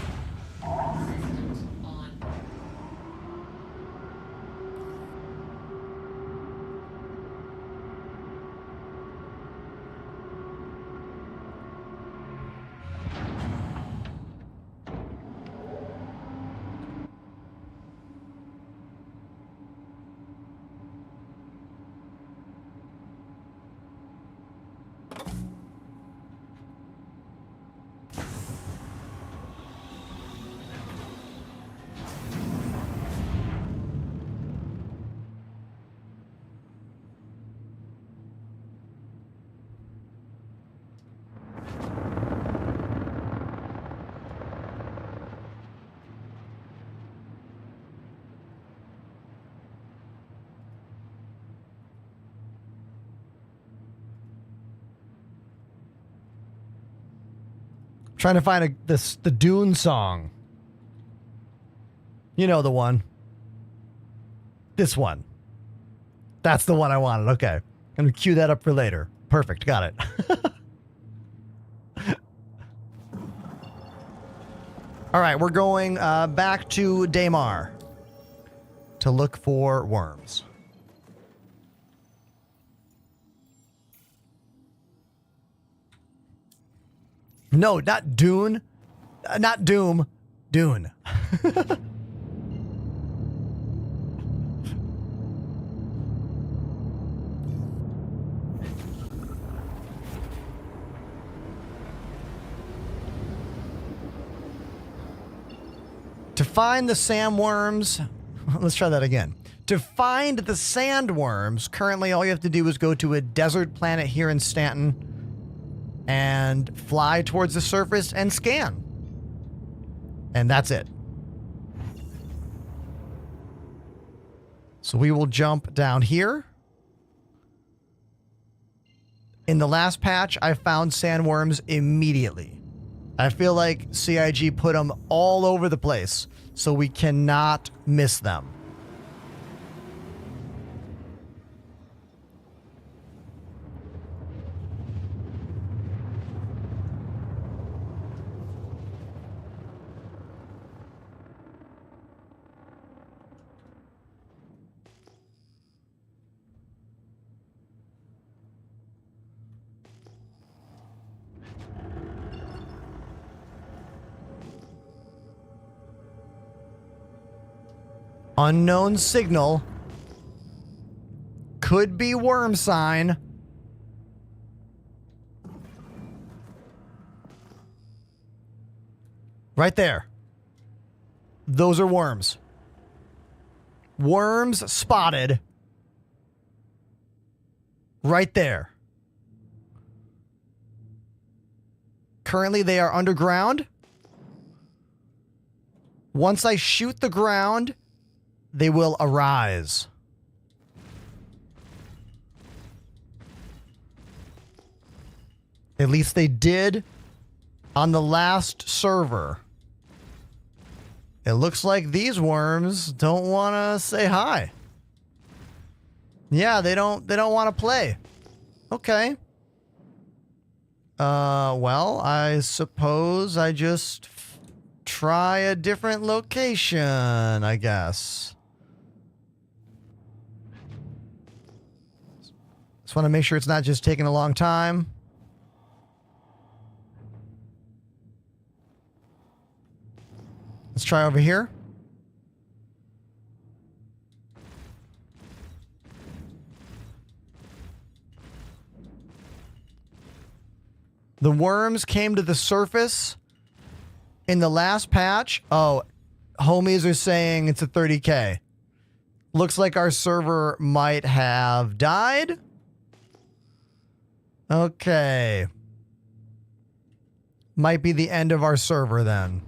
Systems on. Trying to find the Dune song. You know the one. This one. That's the one I wanted. Okay. I'm going to cue that up for later. Perfect. Got it. All right. We're going back to Daymar to look for worms. No, not Dune. Not Doom. Dune. To find the sandworms, let's try that again. To find the sandworms, currently all you have to do is go to a desert planet here in Stanton and fly towards the surface and scan. And that's it. So we will jump down here. In the last patch, I found sandworms immediately. I feel like CIG put them all over the place, so we cannot miss them. Unknown signal. Could be worm sign. Right there. Those are worms. Worms spotted. Right there. Currently they are underground. Once I shoot the ground, they will arise. At least they did on the last server. It looks like these worms don't want to say hi. Yeah, they don't want to play. Okay. Well, I suppose I just try a different location, I guess. Just want to make sure it's not just taking a long time. Let's try over here. The worms came to the surface in the last patch. Oh, homies are saying it's a 30K. Looks like our server might have died. Okay. Might be the end of our server then.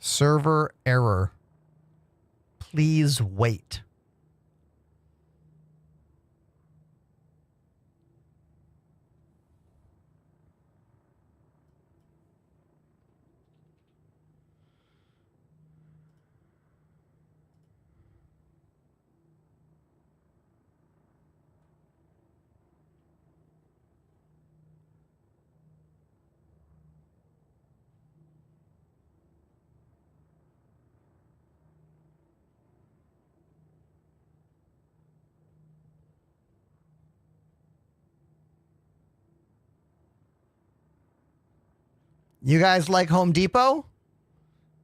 Server error. Please wait. You guys like Home Depot?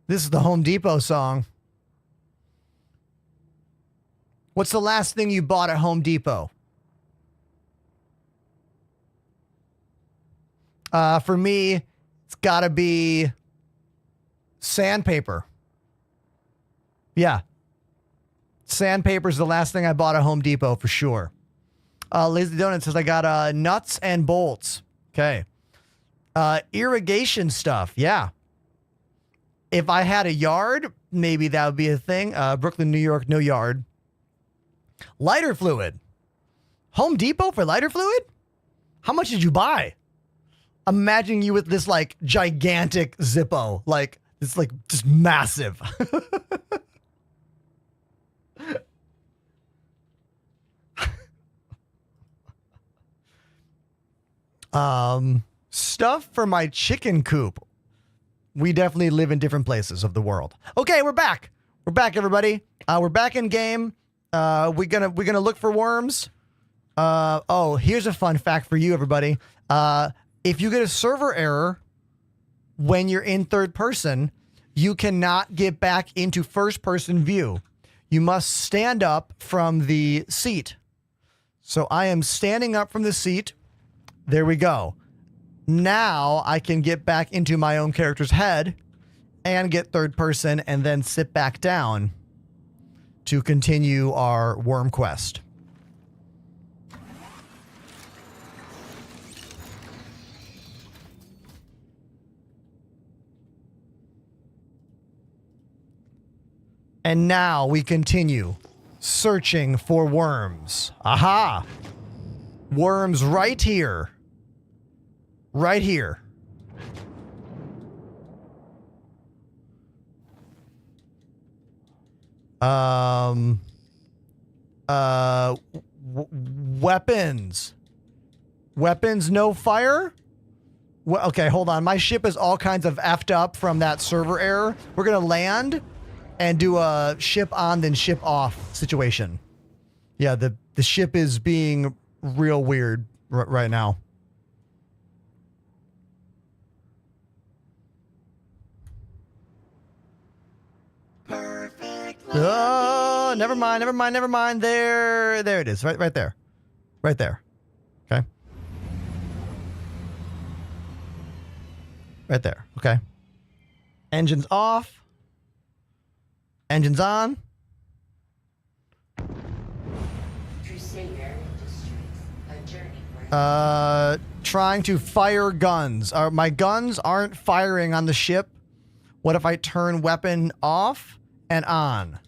This is the Home Depot song. What's the last thing you bought at Home Depot? For me, it's got to be sandpaper. Yeah. Sandpaper is the last thing I bought at Home Depot for sure. Lazy Donut says I got nuts and bolts. Okay. Irrigation stuff. Yeah. If I had a yard, maybe that would be a thing. Brooklyn, New York, no yard. Lighter fluid. Home Depot for lighter fluid? How much did you buy? imagining you with this like gigantic Zippo, like it's like just massive. Stuff for my chicken coop. We definitely live in different places of the world. Okay, we're back. We're back, everybody. We're back in game. We're gonna look for worms. Oh, here's a fun fact for you, everybody. If you get a server error when you're in third person, you cannot get back into first person view. You must stand up from the seat. So I am standing up from the seat. There we go. Now I can get back into my own character's head and get third person and then sit back down to continue our worm quest. And now we continue searching for worms. Aha! Worms right here. Right here. Weapons. Weapons, no fire? Well, okay, hold on. My ship is all kinds of effed up from that server error. We're gonna land and do a ship on then ship off situation. Yeah, the ship is being real weird right now. Oh, never mind. There it is. Right there. Right there. Okay. Right there. Okay. Engines off. Engines on. Crusader Industries, a journey worth. Trying to fire guns. My guns aren't firing on the ship. What if I turn weapon off and on?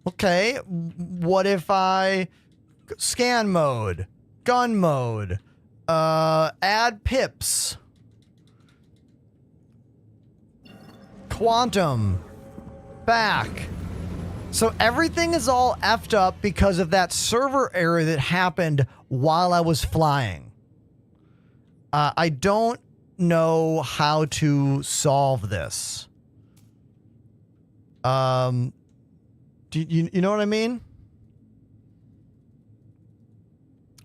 Okay. What if I scan mode, gun mode, add pips, quantum, back. So everything is all effed up because of that server error that happened while I was flying. I don't know how to solve this. Do you know what I mean?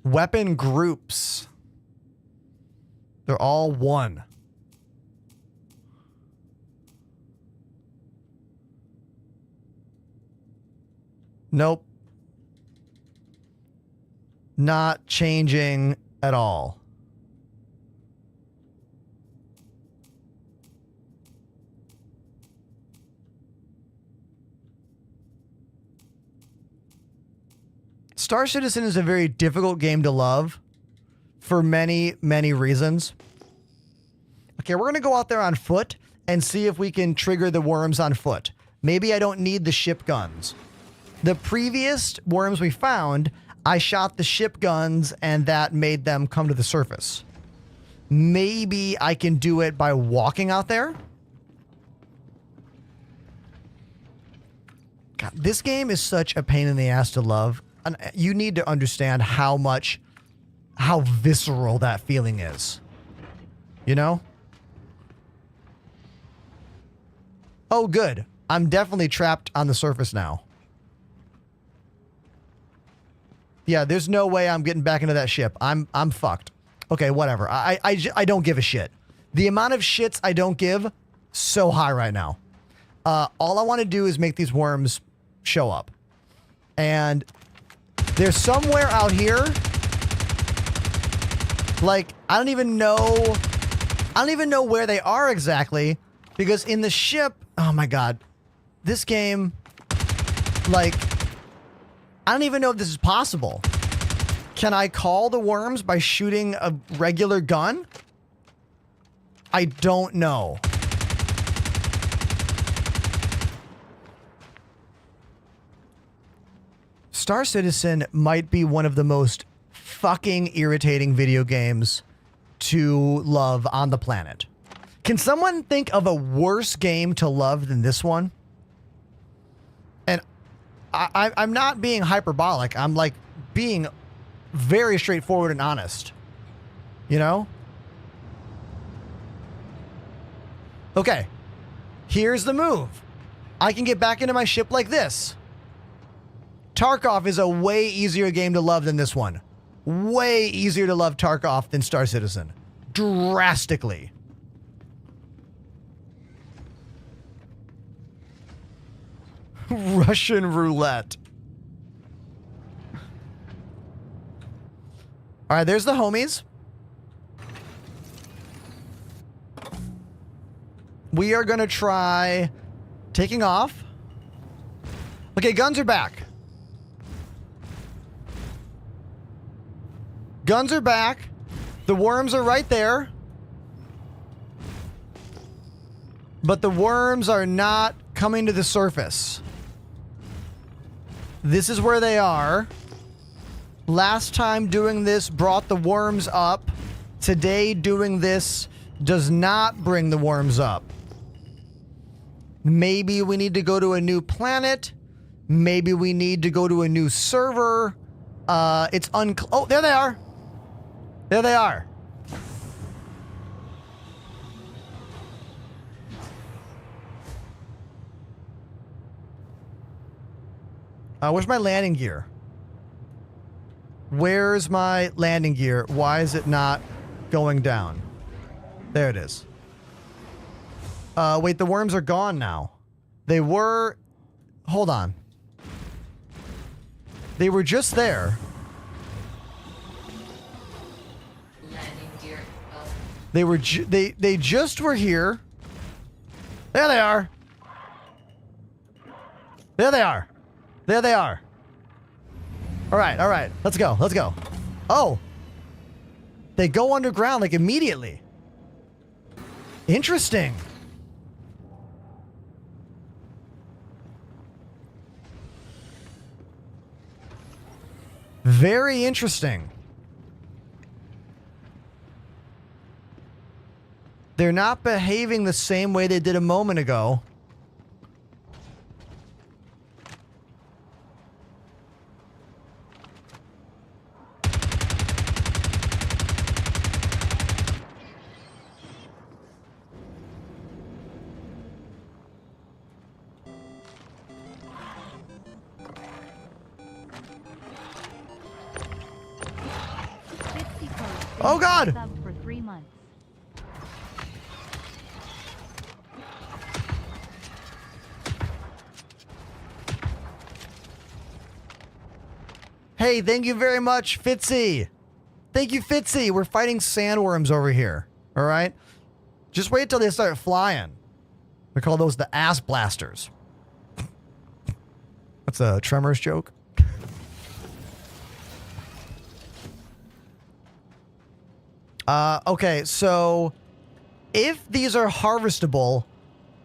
Weapon groups. They're all one. Nope. Not changing at all. Star Citizen is a very difficult game to love for many, many reasons. Okay, we're going to go out there on foot and see if we can trigger the worms on foot. Maybe I don't need the ship guns. The previous worms we found, I shot the ship guns and that made them come to the surface. Maybe I can do it by walking out there. God, this game is such a pain in the ass to love. And you need to understand how visceral that feeling is. You know? Oh, good. I'm definitely trapped on the surface now. Yeah, there's no way I'm getting back into that ship. I'm fucked. Okay, whatever. I don't give a shit. The amount of shits I don't give, so high right now. All I want to do is make these worms show up. And they're somewhere out here. Like, I don't even know where they are exactly. Because in the ship, oh my god. This game, like, I don't even know if this is possible. Can I call the worms by shooting a regular gun? I don't know. Star Citizen might be one of the most fucking irritating video games to love on the planet. Can someone think of a worse game to love than this one? And I'm not being hyperbolic. I'm like being very straightforward and honest. You know? Okay. Here's the move. I can get back into my ship like this. Tarkov is a way easier game to love than this one. Way easier to love Tarkov than Star Citizen. Drastically. Russian roulette. All right, there's the homies. We are going to try taking off. Okay, guns are back. Guns are back. The worms are right there. But the worms are not coming to the surface. This is where they are. Last time doing this brought the worms up. Today doing this does not bring the worms up. Maybe we need to go to a new planet. Maybe we need to go to a new server. It's unclear. Oh, there they are. There they are. Where's my landing gear? Where's my landing gear? Why is it not going down? There it is. Wait, the worms are gone now. They were... Hold on. They were just there. They were they just were here. There they are. There they are. There they are. All right. Let's go. Let's go. Oh. They go underground like immediately. Interesting. Very interesting. They're not behaving the same way they did a moment ago. Oh God! For 3 months. Hey, thank you very much, Fitzy. Thank you, Fitzy. We're fighting sandworms over here. All right? Just wait till they start flying. We call those the ass blasters. That's a Tremors joke. Okay, so if these are harvestable,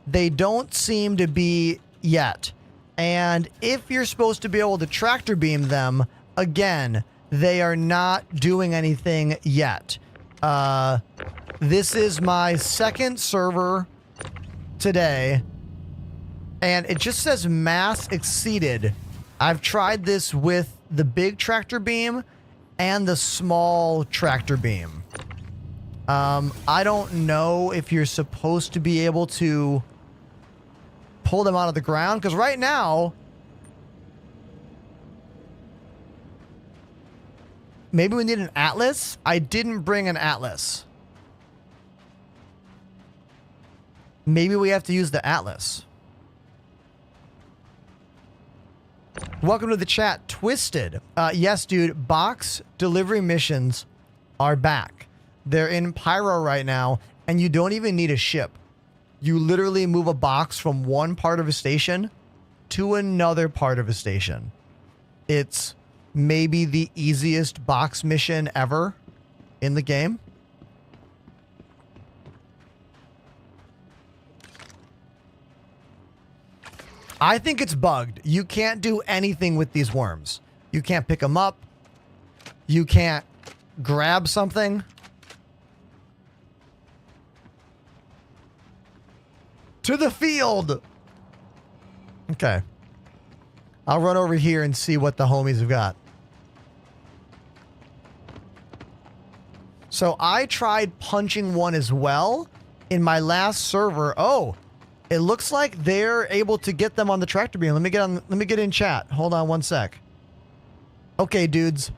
they don't seem to be yet. And if you're supposed to be able to tractor beam them, again, they are not doing anything yet. This is my second server today, and it just says mass exceeded. I've tried this with the big tractor beam and the small tractor beam. I don't know if you're supposed to be able to pull them out of the ground, because right now, maybe we need an atlas. I didn't bring an atlas. Maybe we have to use the atlas. Welcome to the chat, Twisted. Yes, dude, box delivery missions are back. They're in Pyro right now, and you don't even need a ship. You literally move a box from one part of a station to another part of a station. It's maybe the easiest box mission ever in the game. I think it's bugged. You can't do anything with these worms. You can't pick them up. You can't grab something. To the field. Okay. I'll run over here and see what the homies have got. So I tried punching one as well in my last server. Oh, it looks like they're able to get them on the tractor beam. Let me get in chat. Hold on one sec. Okay, dudes.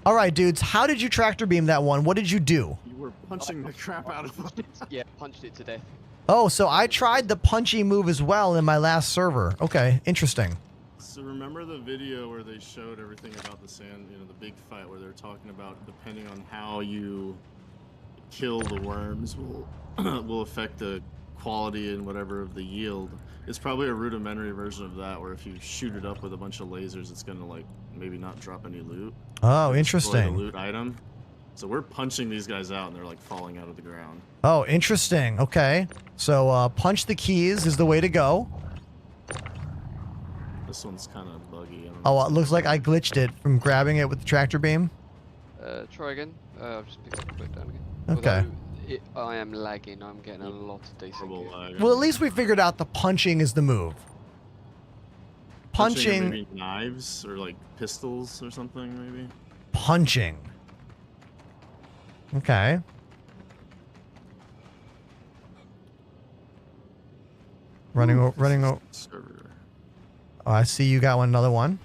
All right, dudes. How did you tractor beam that one? What did you do? You were punching the crap out of them. Yeah, punched it to death. Oh, so I tried the punchy move as well in my last server. Okay, interesting. So remember the video where they showed everything about the sand, the big fight where they're talking about depending on how you kill the worms will affect the quality and whatever of the yield. It's probably a rudimentary version of that where if you shoot it up with a bunch of lasers, it's gonna like maybe not drop any loot. Oh, Destroy interesting. the loot item. So we're punching these guys out and they're like falling out of the ground. Oh, interesting. Okay. So punch the keys is the way to go. This one's kind of buggy. Oh, it looks like I glitched it from grabbing it with the tractor beam. Try again. I'll just pick it back down again. Okay. Although I am lagging. I'm getting a lot of decent gear. Well, at least we figured out the punching is the move. Or Punching. maybe knives or like pistols or something maybe. Punching. Okay. Running. Oh, I see you got another one.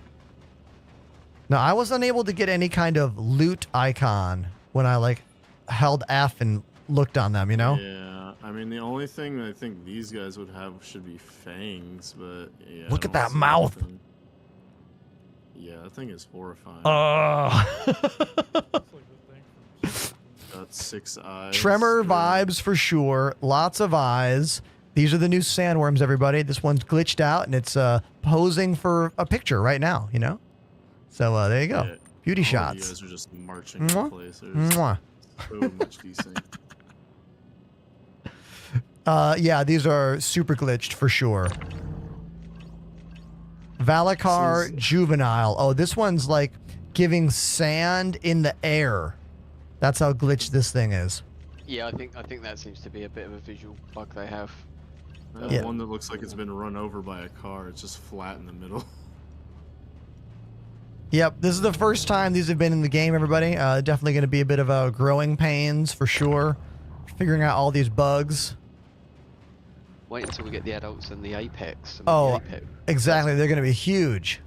Now, I was unable to get any kind of loot icon when I like held F and looked on them, you know? Yeah, I mean the only thing that I think these guys would have should be fangs, but yeah. Look at that mouth. Anything. Yeah, that thing is horrifying. Got 6 eyes. Tremor vibes for sure. Lots of eyes. These are the new sandworms, everybody. This one's glitched out and it's posing for a picture right now, you know? So there you go. Yeah, Beauty all shots. You guys are just marching in Mwah. place. There's Mwah. so much desync. Yeah, these are super glitched for sure. Valacar Juvenile. Oh, this one's like giving sand in the air. That's how glitched this thing is. Yeah, I think that seems to be a bit of a visual bug they have. That one that looks like it's been run over by a car. It's just flat in the middle. Yep, this is the first time these have been in the game, everybody. Definitely going to be a bit of a growing pains for sure. Figuring out all these bugs. Wait until we get the adults and the apex. Oh, exactly. They're going to be huge.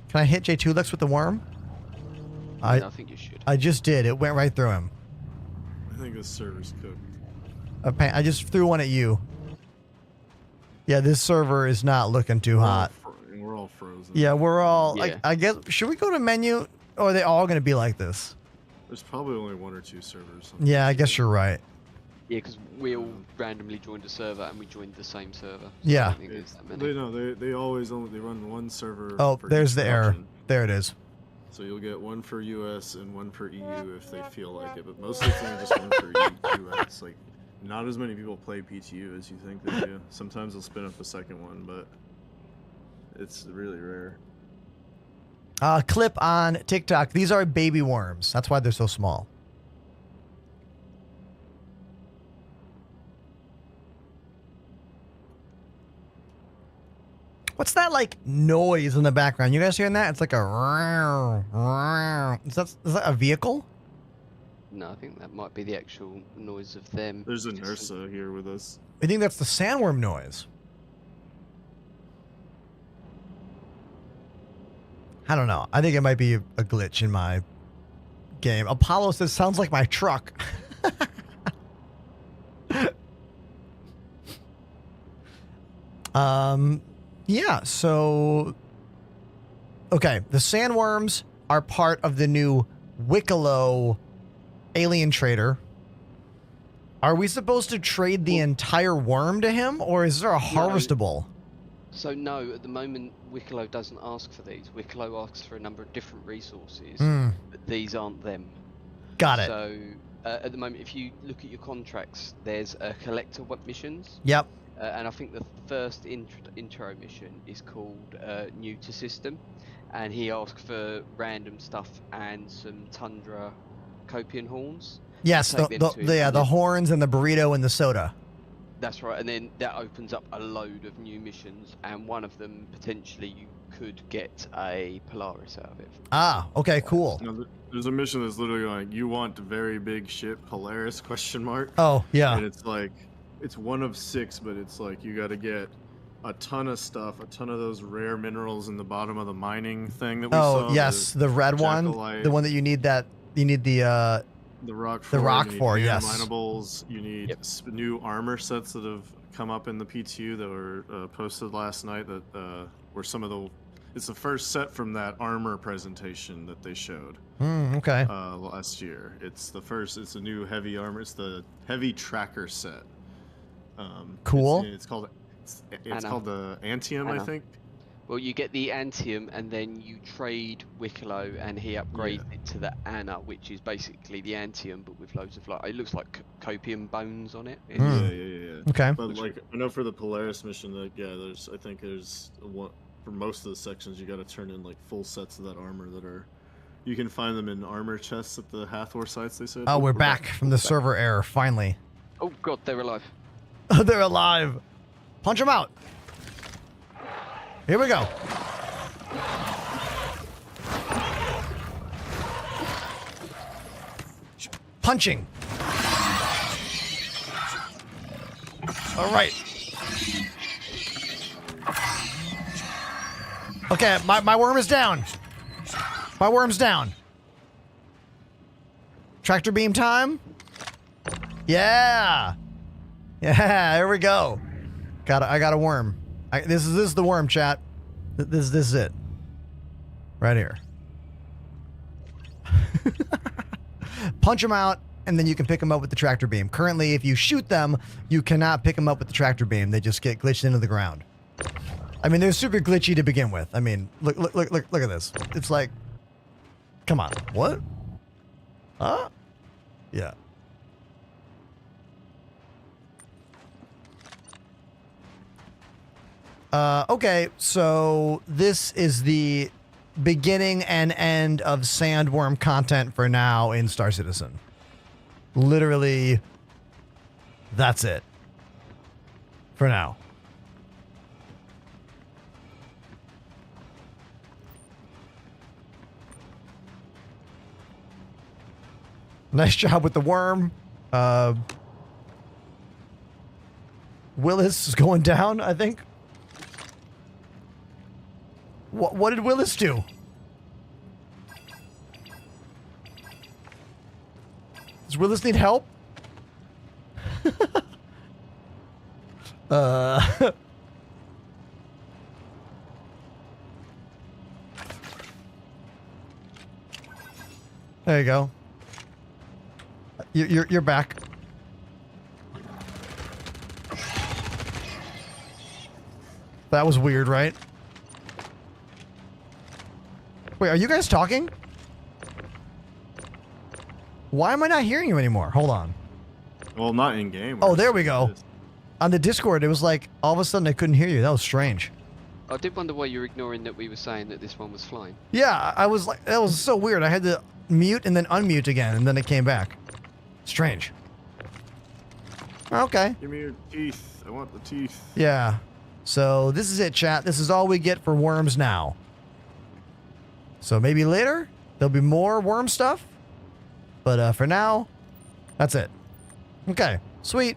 Can I hit J2Lex with the worm? I think you should. I just did. It went right through him. I think this server's cooked. I just threw one at you. Yeah, this server is not looking too hot. We're all frozen. Yeah, we're all. Yeah. I guess. Should we go to menu, or are they all going to be like this? There's probably only 1 or 2 servers. Yeah, I guess you're right. Yeah, because we all randomly joined a server and we joined the same server. So Yeah. I don't think there's that many. They always only run 1 server. Oh, for there's each the error. faction. There it is. So you'll get 1 for US and 1 for EU if they feel like it, but mostly it's only just 1 for US. Like, not as many people play PTU as you think they do. Sometimes they'll spin up a second one, but it's really rare. Clip on TikTok. These are baby worms. That's why they're so small. What's that like noise in the background? You guys hearing that? It's like a. Is that a vehicle? No, I think that might be the actual noise of them. There's a Nursa here with us. I think that's the sandworm noise. I don't know. I think it might be a glitch in my game. Apollo says, sounds like my truck. Yeah, so... Okay, the sandworms are part of the new Wicklow alien trader. Are we supposed to trade the entire worm to him, or is there a harvestable? So no, at the moment, Wicklow doesn't ask for these. Wicklow asks for a number of different resources, but these aren't them. Got it. So at the moment, if you look at your contracts, there's collector missions. Yep. And I think the first intro mission is called New to System, and he asks for random stuff and some Tundra Copian horns. Yes, take them to it. the horns and the burrito and the soda. That's right, and then that opens up a load of new missions, and one of them potentially you could get a Polaris out of it. Ah, okay, cool. Now, there's a mission that's literally going, you want very big ship Polaris question mark. Oh, yeah. And it's like, it's one of 6, but it's like you got to get a ton of stuff, a ton of those rare minerals in the bottom of the mining thing that we saw. Oh, yes, the red one, the one that you need the rock for, you need yes. Minables, you need new armor sets that have come up in the PTU that were posted last night that were some of the... It's the first set from that armor presentation that they showed. Okay. Last year. It's a new heavy armor. It's the heavy tracker set. Cool. It's called the Antium, I think. Well, you get the Antium, and then you trade Wicklow, and he upgrades it to the Anna, which is basically the Antium, but with loads of it looks like copium bones on it. Yeah. Okay. But like, I know for the Polaris mission, that I think there's one for most of the sections. You got to turn in like full sets of that armor that are. You can find them in armor chests at the Hathor sites. They said. Oh, we're back from the server error finally. Oh God, they're alive. They're alive. Punch them out. Here we go. Punching. All right. Okay, my worm is down. My worm's down. Tractor beam time. Yeah. Yeah, here we go. I got a worm. This is the worm, chat. This is it. Right here. Punch them out, and then you can pick them up with the tractor beam. Currently, if you shoot them, you cannot pick them up with the tractor beam. They just get glitched into the ground. I mean, they're super glitchy to begin with. I mean, look at this. It's like, come on. What? Huh? Yeah. Okay, so this is the beginning and end of Sandworm content for now in Star Citizen. Literally, that's it. For now. Nice job with the worm. Willis is going down, I think. What did Willis do? Does Willis need help? There you go. You're back. That was weird, right? Wait, are you guys talking? Why am I not hearing you anymore? Hold on. Well, not in game. Oh, there we go. On the Discord, it was like all of a sudden I couldn't hear you. That was strange. I did wonder why you were ignoring that we were saying that this one was flying. Yeah, I was like, that was so weird. I had to mute and then unmute again, and then it came back. Strange. Okay. Give me your teeth. I want the teeth. Yeah. So this is it, chat. This is all we get for worms now. So maybe later there'll be more worm stuff. But for now, that's it. Okay. Sweet.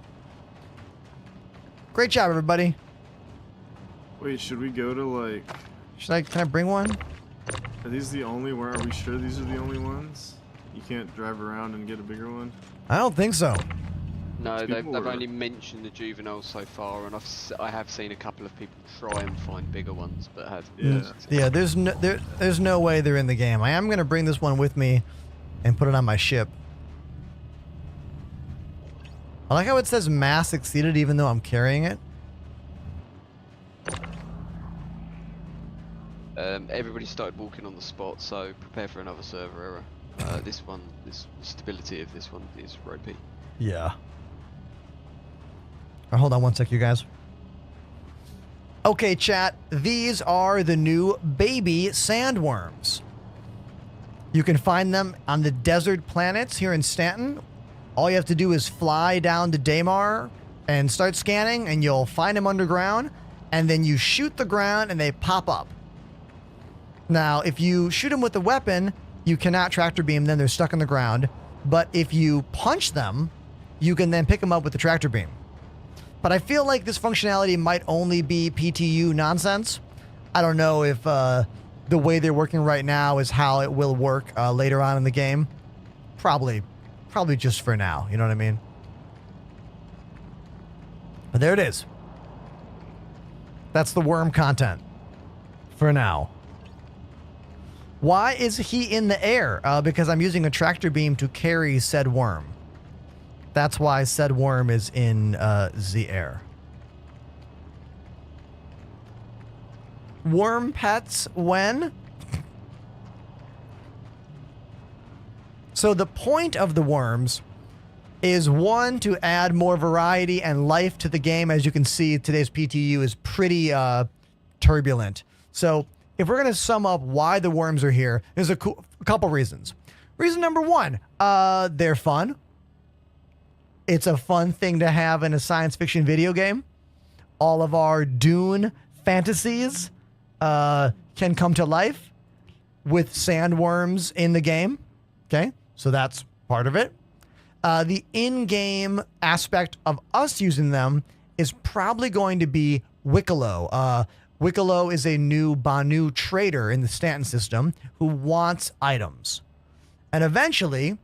Great job, everybody. Wait, should we go to like... Can I bring one? Are these the only one? Are we sure these are the only ones? You can't drive around and get a bigger one? I don't think so. No, they've only mentioned the juveniles so far, and I have seen a couple of people try and find bigger ones, but have. Yeah, there's no way they're in the game. I am gonna bring this one with me and put it on my ship. I like how it says mass exceeded even though I'm carrying it. Everybody started walking on the spot, so prepare for another server error. This stability of this one is ropey. Yeah. Hold on one sec, you guys. Okay, chat. These are the new baby sandworms. You can find them on the desert planets here in Stanton. All you have to do is fly down to Daymar and start scanning, and you'll find them underground, and then you shoot the ground and they pop up. Now, if you shoot them with a weapon, you cannot tractor beam them, they're stuck in the ground. But if you punch them, you can then pick them up with the tractor beam. But I feel like this functionality might only be PTU nonsense. I don't know if the way they're working right now is how it will work later on in the game. Probably just for now, you know what I mean? But there it is. That's the worm content for now. Why is he in the air? Because I'm using a tractor beam to carry said worm. That's why said worm is in the air. Worm pets when? So the point of the worms is, one, to add more variety and life to the game. As you can see, today's PTU is pretty turbulent. So if we're going to sum up why the worms are here, there's a couple reasons. Reason number one, they're fun. It's a fun thing to have in a science fiction video game. All of our Dune fantasies can come to life with sandworms in the game. Okay, so that's part of it. The in-game aspect of us using them is probably going to be Wicklow. Wicklow is a new Banu trader in the Stanton system who wants items. And eventually,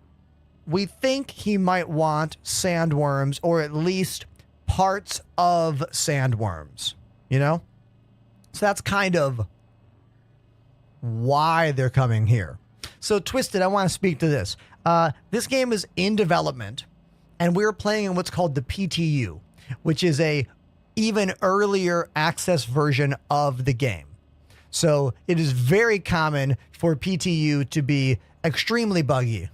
we think he might want sandworms, or at least parts of sandworms, you know? So that's kind of why they're coming here. So Twisted, I want to speak to this. This game is in development, and we're playing in what's called the PTU, which is a even earlier access version of the game. So it is very common for PTU to be extremely buggy,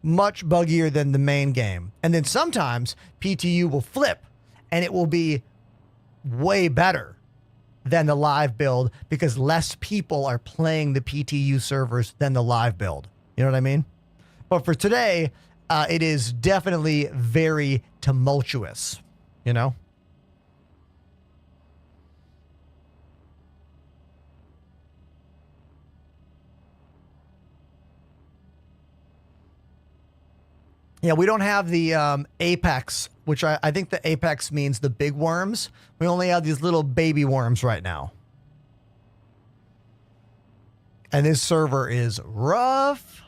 much buggier than the main game. And then sometimes PTU will flip and it will be way better than the live build because less people are playing the PTU servers than the live build. You know what I mean? But for today, it is definitely very tumultuous, you know? Yeah, we don't have the apex, which I think the apex means the big worms. We only have these little baby worms right now. And this server is rough.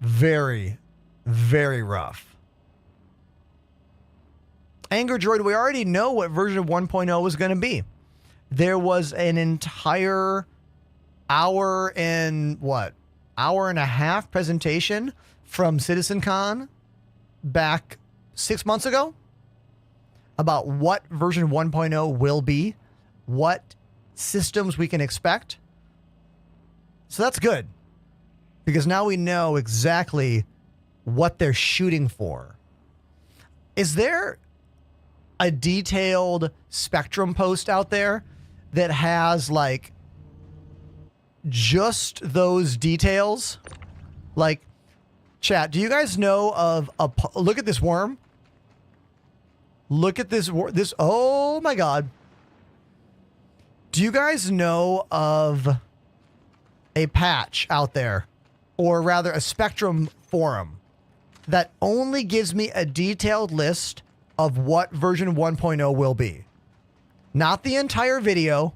Very, very rough. Anger Droid, we already know what version of 1.0 is going to be. There was an entire hour and a half presentation from CitizenCon back 6 months ago about what version 1.0 will be, what systems we can expect. So that's good, because now we know exactly what they're shooting for. Is there a detailed Spectrum post out there that has like just those details? Like, chat, do you guys know of look at this worm? Look at this oh my god. Do you guys know of a patch out there, or rather a Spectrum forum, that only gives me a detailed list of what version 1.0 will be? Not the entire video,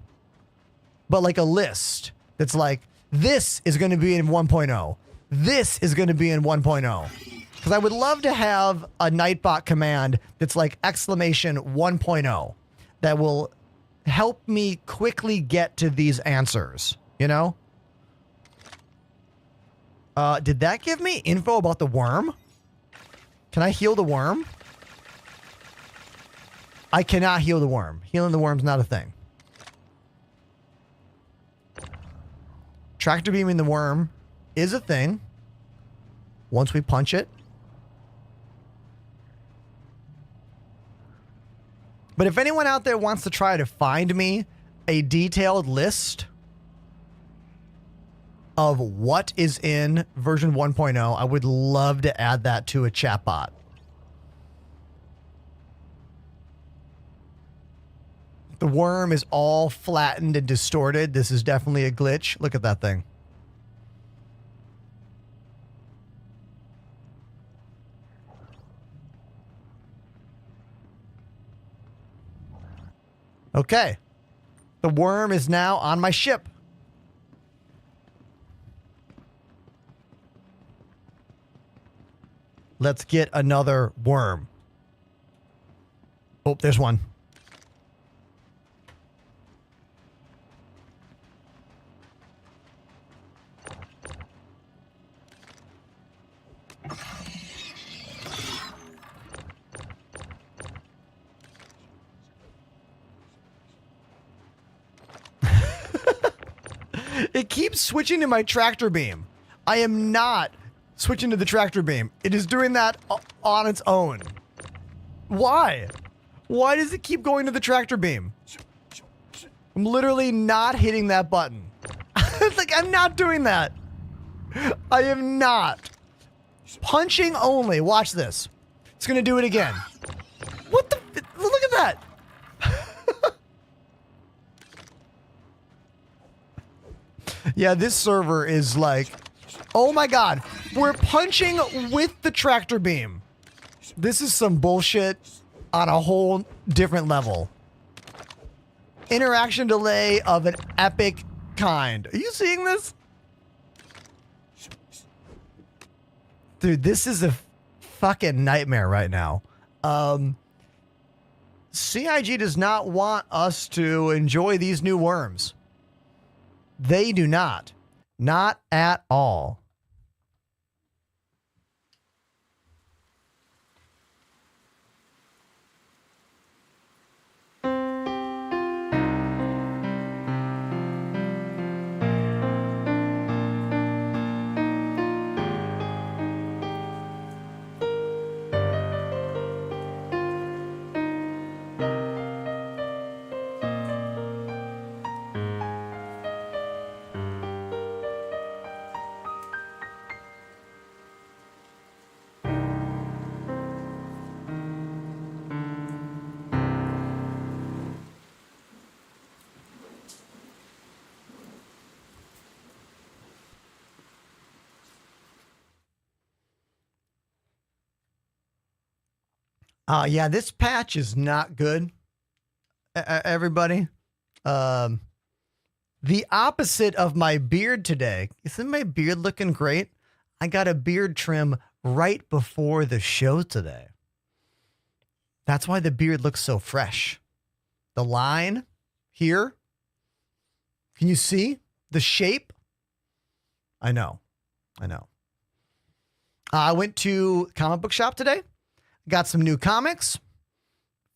but like a list that's like, this is going to be in 1.0. This is going to be in 1.0. Because I would love to have a Nightbot command that's like exclamation 1.0 that will help me quickly get to these answers, you know? Did that give me info about the worm? Can I heal the worm? I cannot heal the worm. Healing the worm's not a thing. Tractor beaming the worm is a thing once we punch it. But if anyone out there wants to try to find me a detailed list of what is in version 1.0. I would love to add that to a chatbot. The worm is all flattened and distorted. This is definitely a glitch. Look at that thing. Okay. The worm is now on my ship. Let's get another worm. Oh, there's one. It keeps switching to my tractor beam. I am not switching to the tractor beam. It is doing that on its own. Why? Why does it keep going to the tractor beam? I'm literally not hitting that button. It's like, I'm not doing that. I am not. Punching only. Watch this. It's going to do it again. What the? Look at that. Yeah, this server is like, oh my God, we're punching with the tractor beam. This is some bullshit on a whole different level. Interaction delay of an epic kind. Are you seeing this? Dude, this is a fucking nightmare right now. CIG does not want us to enjoy these new worms. They do not. Not at all. Yeah, this patch is not good, everybody. The opposite of my beard today. Isn't my beard looking great? I got a beard trim right before the show today. That's why the beard looks so fresh. The line here. Can you see the shape? I know. I went to comic book shop today. Got some new comics,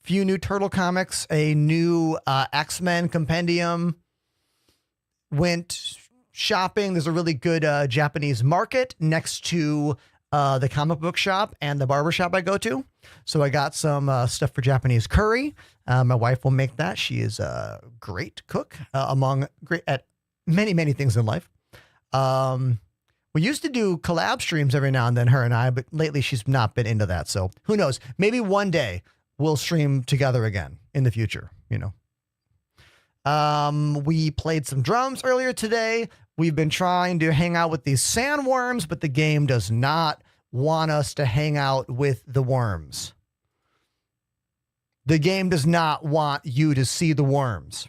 few new Turtle comics, a new X-Men compendium. Went shopping. There's a really good Japanese market next to the comic book shop and the barber shop I go to. So I got some stuff for Japanese curry. My wife will make that. She is a great cook among great at many things in life. We used to do collab streams every now and then, her and I, but lately she's not been into that. So who knows? Maybe one day we'll stream together again in the future, you know. We played some drums earlier today. We've been trying to hang out with these sandworms, but the game does not want us to hang out with the worms. The game does not want you to see the worms.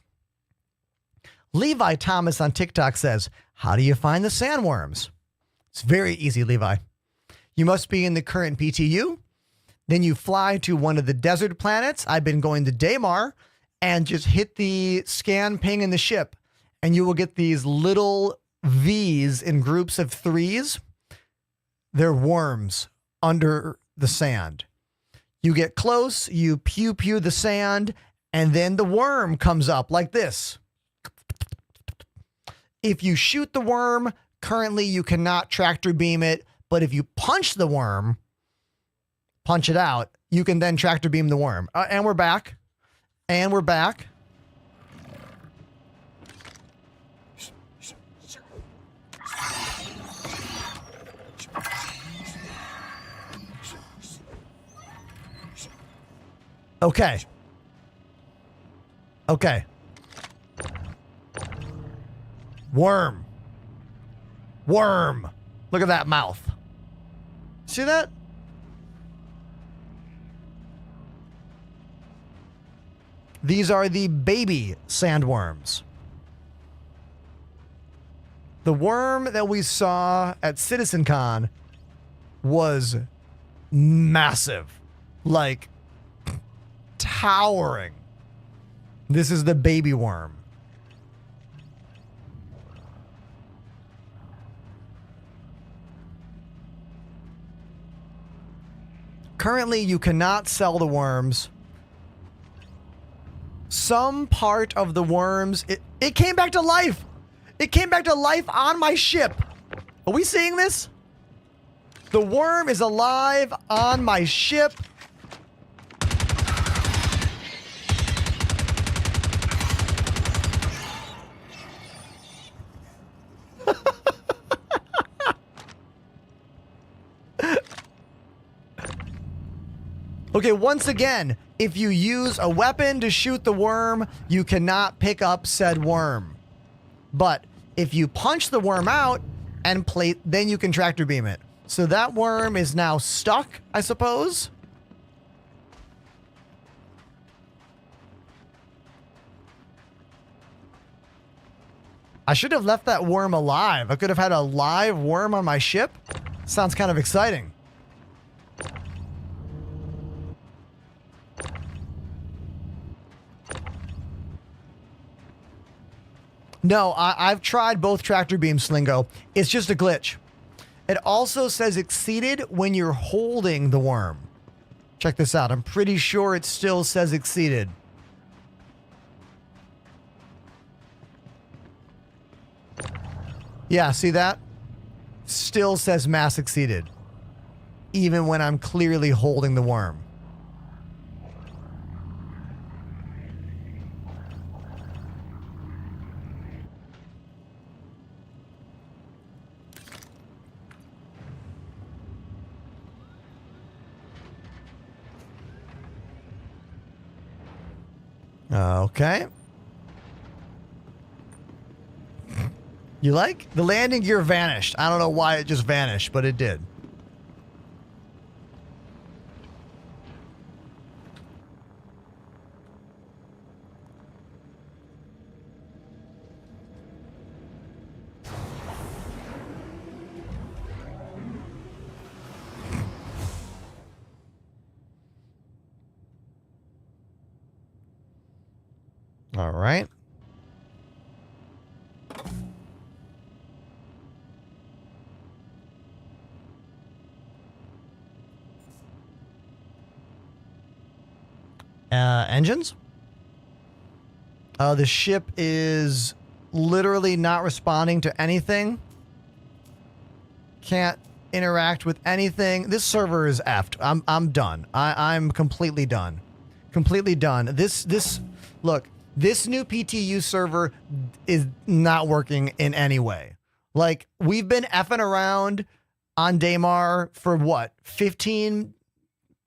Levi Thomas on TikTok says, how do you find the sandworms? It's very easy, Levi. You must be in the current PTU. Then you fly to one of the desert planets. I've been going to Daymar, and just hit the scan ping in the ship, and you will get these little V's in groups of 3s. They're worms under the sand. You get close, you pew the sand, and then the worm comes up like this. If you shoot the worm, currently you cannot tractor beam it, but if you punch the worm, punch it out, you can then tractor beam the worm. And we're back. And we're back. Okay. Okay. Worm. Worm. Look at that mouth. See that? These are the baby sandworms. The worm that we saw at CitizenCon was massive. Like, towering. This is the baby worm. Currently, you cannot sell the worms. Some part of the worms, it came back to life. It came back to life on my ship. Are we seeing this? The worm is alive on my ship. Okay, once again, if you use a weapon to shoot the worm, you cannot pick up said worm. But if you punch the worm out and plate, then you can tractor beam it. So that worm is now stuck, I suppose. I should have left that worm alive. I could have had a live worm on my ship. Sounds kind of exciting. No, I've tried both tractor beams, Slingo. It's just a glitch. It also says exceeded when you're holding the worm. Check this out. I'm pretty sure it still says exceeded. Yeah, see that? Still says mass exceeded. Even when I'm clearly holding the worm. Okay. You like? The landing gear vanished. I don't know why it just vanished, but it did. All right. Engines? The ship is literally not responding to anything. Can't interact with anything. This server is effed. I'm done. I'm completely done. Completely done. Look, this new PTU server is not working in any way. Like, we've been effing around on Daymar for what, 15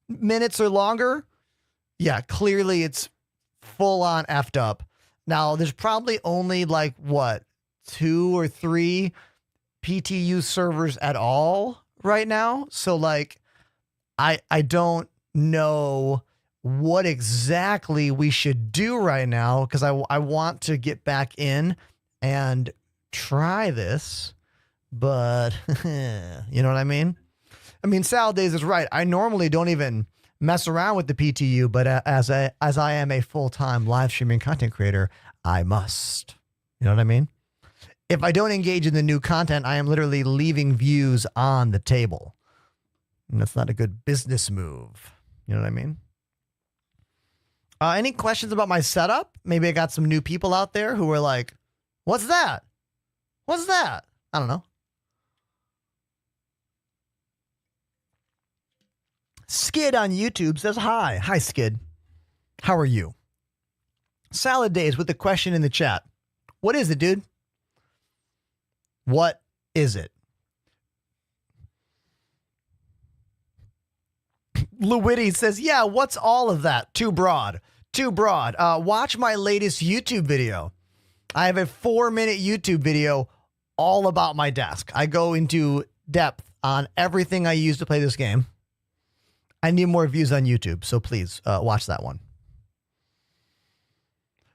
minutes or longer? Yeah, clearly it's full on effed up. Now, there's probably only like, what, 2 or 3 PTU servers at all right now. So, like, I don't know what exactly we should do right now, because I want to get back in and try this, but you know what I mean? I mean, Saladays is right. I normally don't even mess around with the PTU, but as I am a full-time live streaming content creator, I must. You know what I mean? If I don't engage in the new content, I am literally leaving views on the table. And that's not a good business move. You know what I mean? Any questions about my setup? Maybe I got some new people out there who were like, what's that? What's that? I don't know. Skid on YouTube says hi. Hi, Skid. How are you? Salad Days with the question in the chat. What is it, dude? What is it? Luwitty says, yeah, what's all of that? Too broad. Too broad. Watch my latest YouTube video. I have a 4-minute YouTube video all about my desk. I go into depth on everything I use to play this game. I need more views on YouTube, so please watch that one.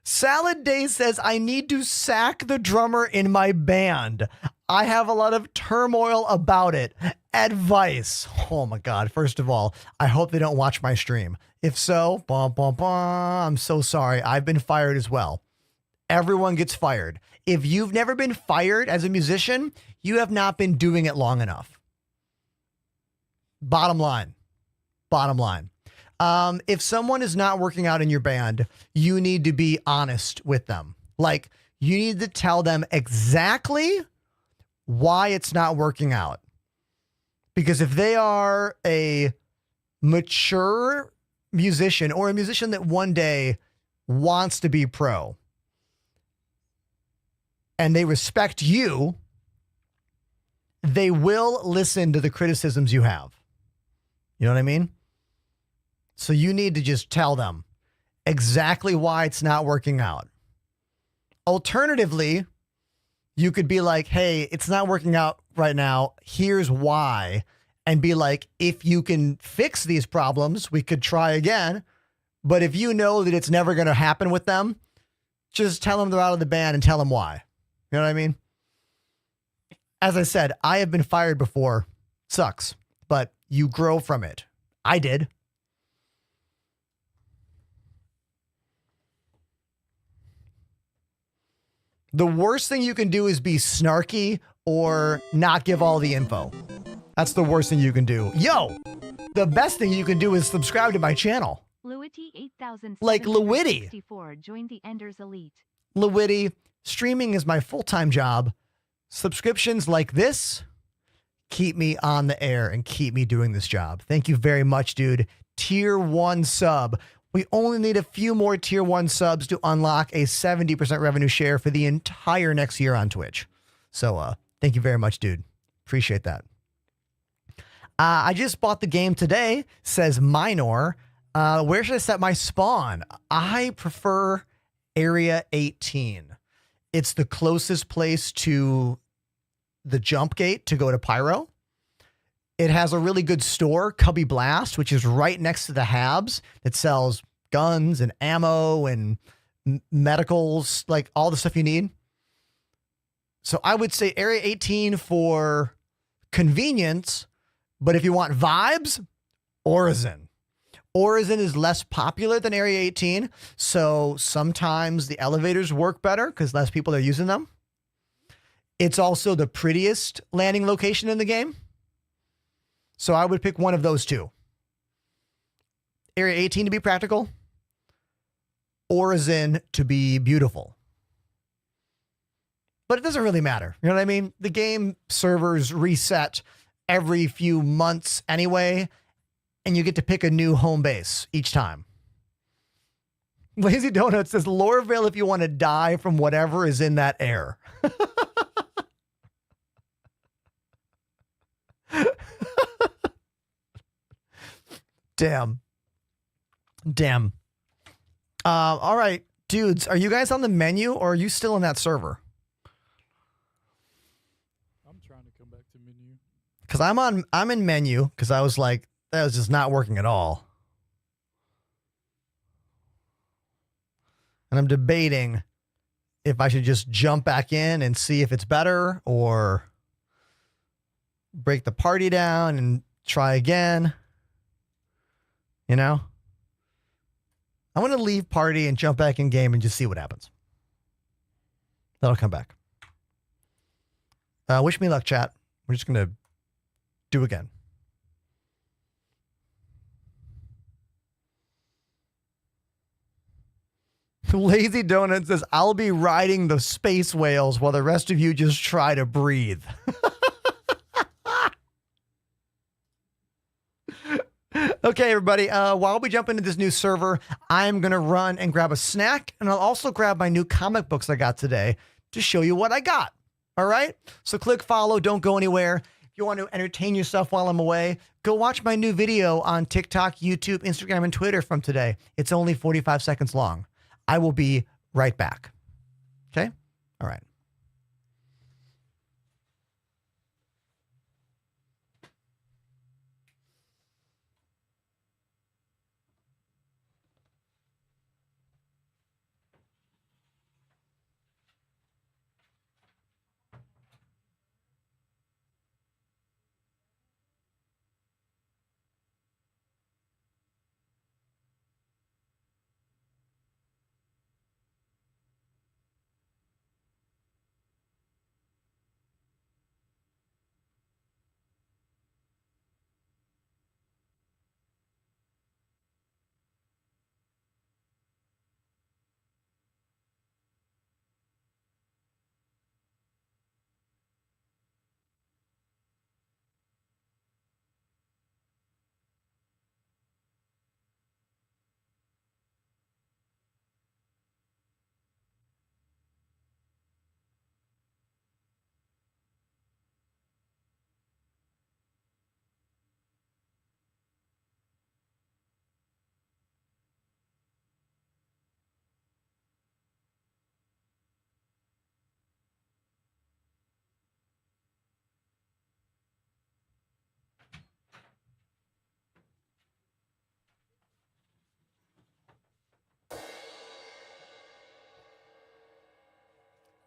Salad Day says, I need to sack the drummer in my band. I have a lot of turmoil about it. Advice. Oh my God. First of all, I hope they don't watch my stream. If so, I'm so sorry. I've been fired as well. Everyone gets fired. If you've never been fired as a musician, you have not been doing it long enough. Bottom line. Bottom line. If someone is not working out in your band, you need to be honest with them. Like, you need to tell them exactly why it's not working out. Because if they are a mature musician or a musician that one day wants to be pro and they respect you, they will listen to the criticisms you have. You know what I mean? So you need to just tell them exactly why it's not working out. Alternatively, you could be like, hey, it's not working out right now. Here's why. And be like, if you can fix these problems, we could try again. But if you know that it's never going to happen with them, just tell them they're out of the band and tell them why. You know what I mean? As I said, I have been fired before. Sucks. But you grow from it. I did. The worst thing you can do is be snarky or not give all the info. That's the worst thing you can do. Yo, the best thing you can do is subscribe to my channel. Luwitty 8000 Like Luwitty. Joined the Enders Elite. Luwitty, streaming is my full-time job. Subscriptions like this keep me on the air and keep me doing this job. Thank you very much, dude. Tier 1 sub. We only need a few more tier 1 subs to unlock a 70% revenue share for the entire next year on Twitch. So thank you very much, dude. Appreciate that. I just bought the game today, says Minor. Where should I set my spawn? I prefer Area 18. It's the closest place to the jump gate to go to Pyro. It has a really good store, Cubby Blast, which is right next to the Habs. It sells guns and ammo and medicals, like all the stuff you need. So I would say Area 18 for convenience, but if you want vibes, Orison. Orison is less popular than Area 18, so sometimes the elevators work better because less people are using them. It's also the prettiest landing location in the game. So I would pick one of those two. Area 18 to be practical. Orison to be beautiful. But it doesn't really matter. You know what I mean? The game servers reset every few months anyway, and you get to pick a new home base each time. Lazy Donut says, Lorville if you want to die from whatever is in that air. Damn. All right, dudes, are you guys on the menu or are you still in that server? I'm trying to come back to menu. Because I'm in menu because I was like, that was just not working at all. And I'm debating if I should just jump back in and see if it's better or break the party down and try again. You know? I'm going to leave party and jump back in game and just see what happens. Then I'll come back. Wish me luck, chat. We're just going to do again. Lazy Donut says, I'll be riding the space whales while the rest of you just try to breathe. Okay, everybody, while we jump into this new server, I'm going to run and grab a snack, and I'll also grab my new comic books I got today to show you what I got. All right? So click follow. Don't go anywhere. If you want to entertain yourself while I'm away, go watch my new video on TikTok, YouTube, Instagram, and Twitter from today. It's only 45 seconds long. I will be right back. Okay? All right.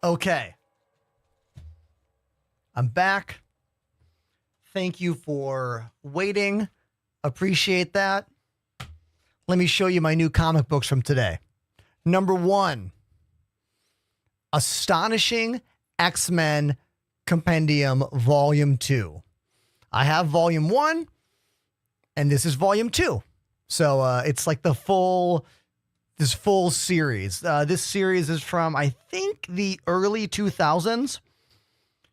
Okay. I'm back. Thank you for waiting. Appreciate that. Let me show you my new comic books from today. Number 1, Astonishing X-Men Compendium Volume 2. I have Volume 1, and this is Volume 2. So it's like this full series. This series is from, I think, the early 2000s,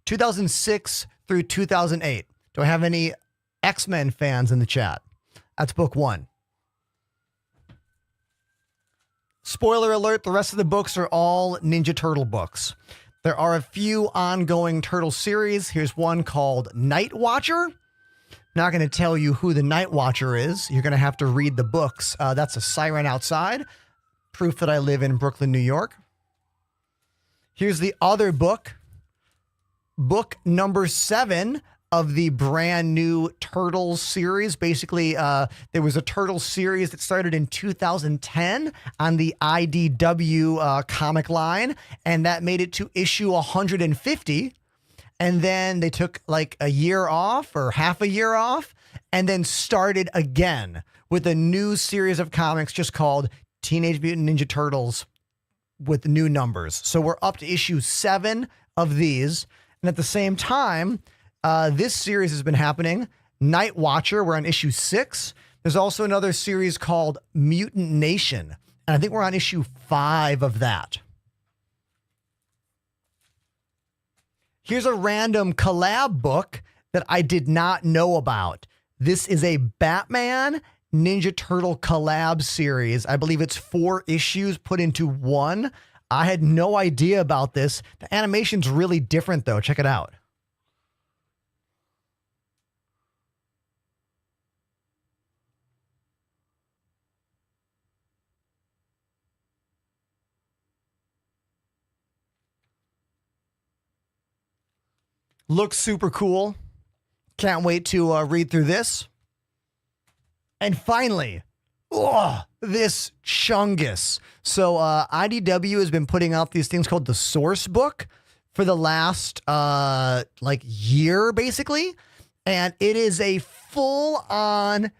2006 through 2008. Do I have any X-Men fans in the chat? That's book 1. Spoiler alert, the rest of the books are all Ninja Turtle books. There are a few ongoing Turtle series. Here's one called Night Watcher. Not going to tell you who the Night Watcher is. You're going to have to read the books. That's a siren outside. Proof that I live in Brooklyn, New York. Here's the other book. Book number 7 of the brand new Turtles series. Basically, there was a Turtles series that started in 2010 on the IDW comic line, and that made it to issue 150. And then they took like a year off or half a year off, and then started again with a new series of comics just called Teenage Mutant Ninja Turtles with new numbers. So we're up to issue 7 of these. And at the same time, this series has been happening. Night Watcher, we're on issue 6. There's also another series called Mutant Nation. And I think we're on issue 5 of that. Here's a random collab book that I did not know about. This is a Batman Ninja Turtle collab series. I believe it's 4 issues put into one. I had no idea about this. The animation's really different, though. Check it out. Looks super cool. Can't wait to read through this. And finally, this Chungus. So IDW has been putting out these things called the Source Book for the last year, basically. And it is a full-on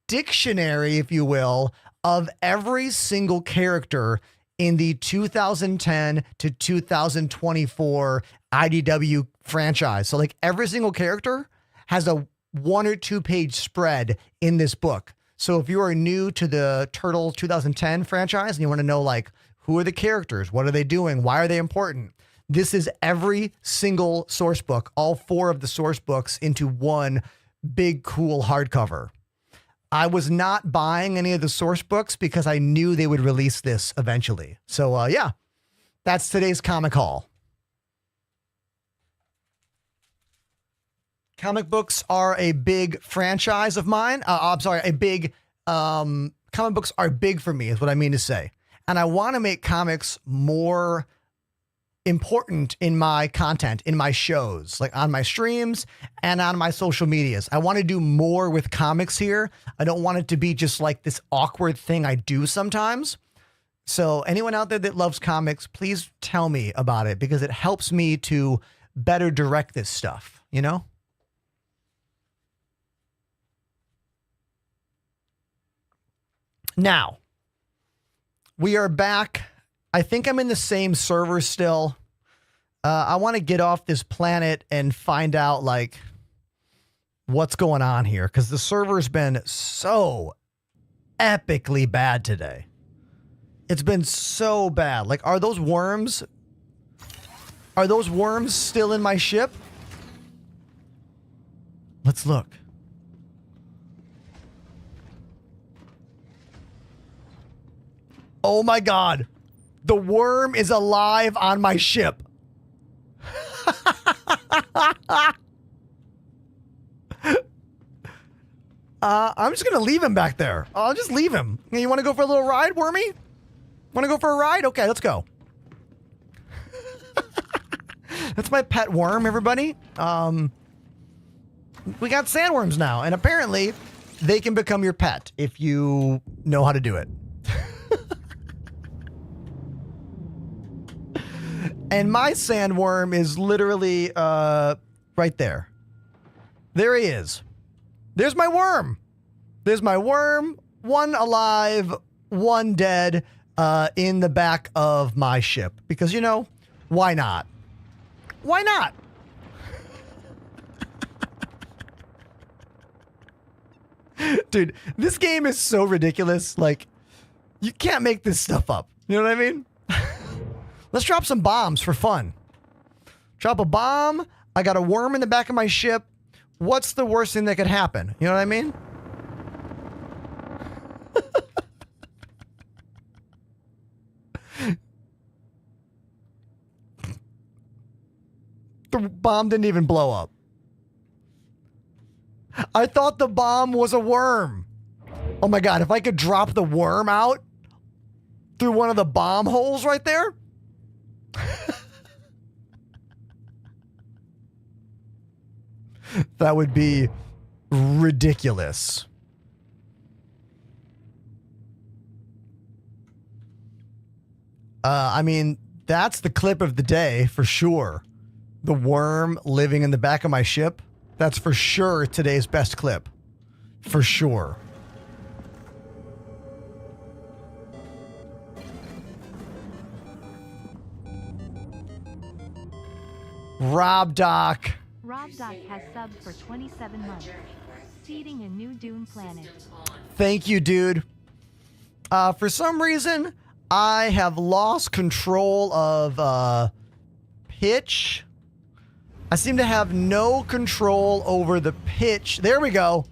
dictionary, if you will, of every single character in the 2010 to 2024 IDW franchise. So like every single character has a 1 or 2 page spread in this book. So if you are new to the Turtles 2010 franchise and you want to know like who are the characters, what are they doing, why are they important, this is every single source book, all 4 of the source books into one big cool hardcover. I was not buying any of the source books because I knew they would release this eventually. So yeah, that's today's comic haul. Comic books are a big franchise of mine. I'm sorry, comic books are big for me is what I mean to say. And I want to make comics more important in my content, in my shows, like on my streams and on my social medias. I want to do more with comics here. I don't want it to be just like this awkward thing I do sometimes. So anyone out there that loves comics, please tell me about it because it helps me to better direct this stuff, you know? Now, we are back. I think I'm in the same server still. I want to get off this planet and find out, like, what's going on here. Because the server's been so epically bad today. It's been so bad. Like, are those worms still in my ship? Let's look. Oh my God. The worm is alive on my ship. I'm just going to leave him back there. I'll just leave him. You want to go for a little ride, Wormy? Want to go for a ride? Okay, let's go. That's my pet worm, everybody. We got sandworms now, and apparently they can become your pet if you know how to do it. And my sandworm is literally right there. There he is. There's my worm. There's my worm. One alive, one dead in the back of my ship. Because, you know, why not? Why not? Dude, this game is so ridiculous. Like, you can't make this stuff up. You know what I mean? Let's drop some bombs for fun. Drop a bomb. I got a worm in the back of my ship. What's the worst thing that could happen? You know what I mean? The bomb didn't even blow up. I thought the bomb was a worm. Oh my God, if I could drop the worm out through one of the bomb holes right there. That would be ridiculous. I mean, that's the clip of the day for sure. The worm living in the back of my ship. That's for sure today's best clip. For sure. Rob Doc. Rob Doc has subbed for 27 months. Seeding a new Dune planet. Thank you, dude. For some reason, I have lost control of pitch. I seem to have no control over the pitch. There we go.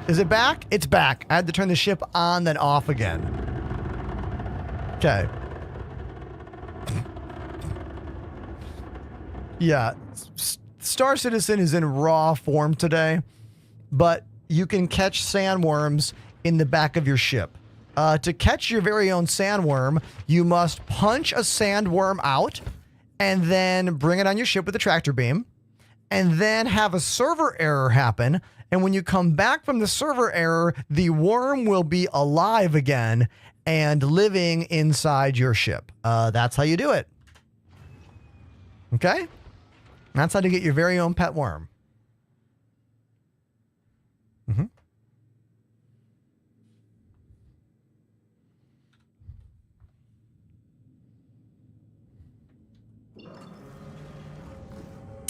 Is it back? It's back. I had to turn the ship on, then off again. Okay. Yeah. Star Citizen is in raw form today, but you can catch sandworms in the back of your ship. To catch your very own sandworm, you must punch a sandworm out and then bring it on your ship with a tractor beam and then have a server error happen. And when you come back from the server error, the worm will be alive again and living inside your ship. That's how you do it. Okay? That's how to get your very own pet worm. Mm-hmm.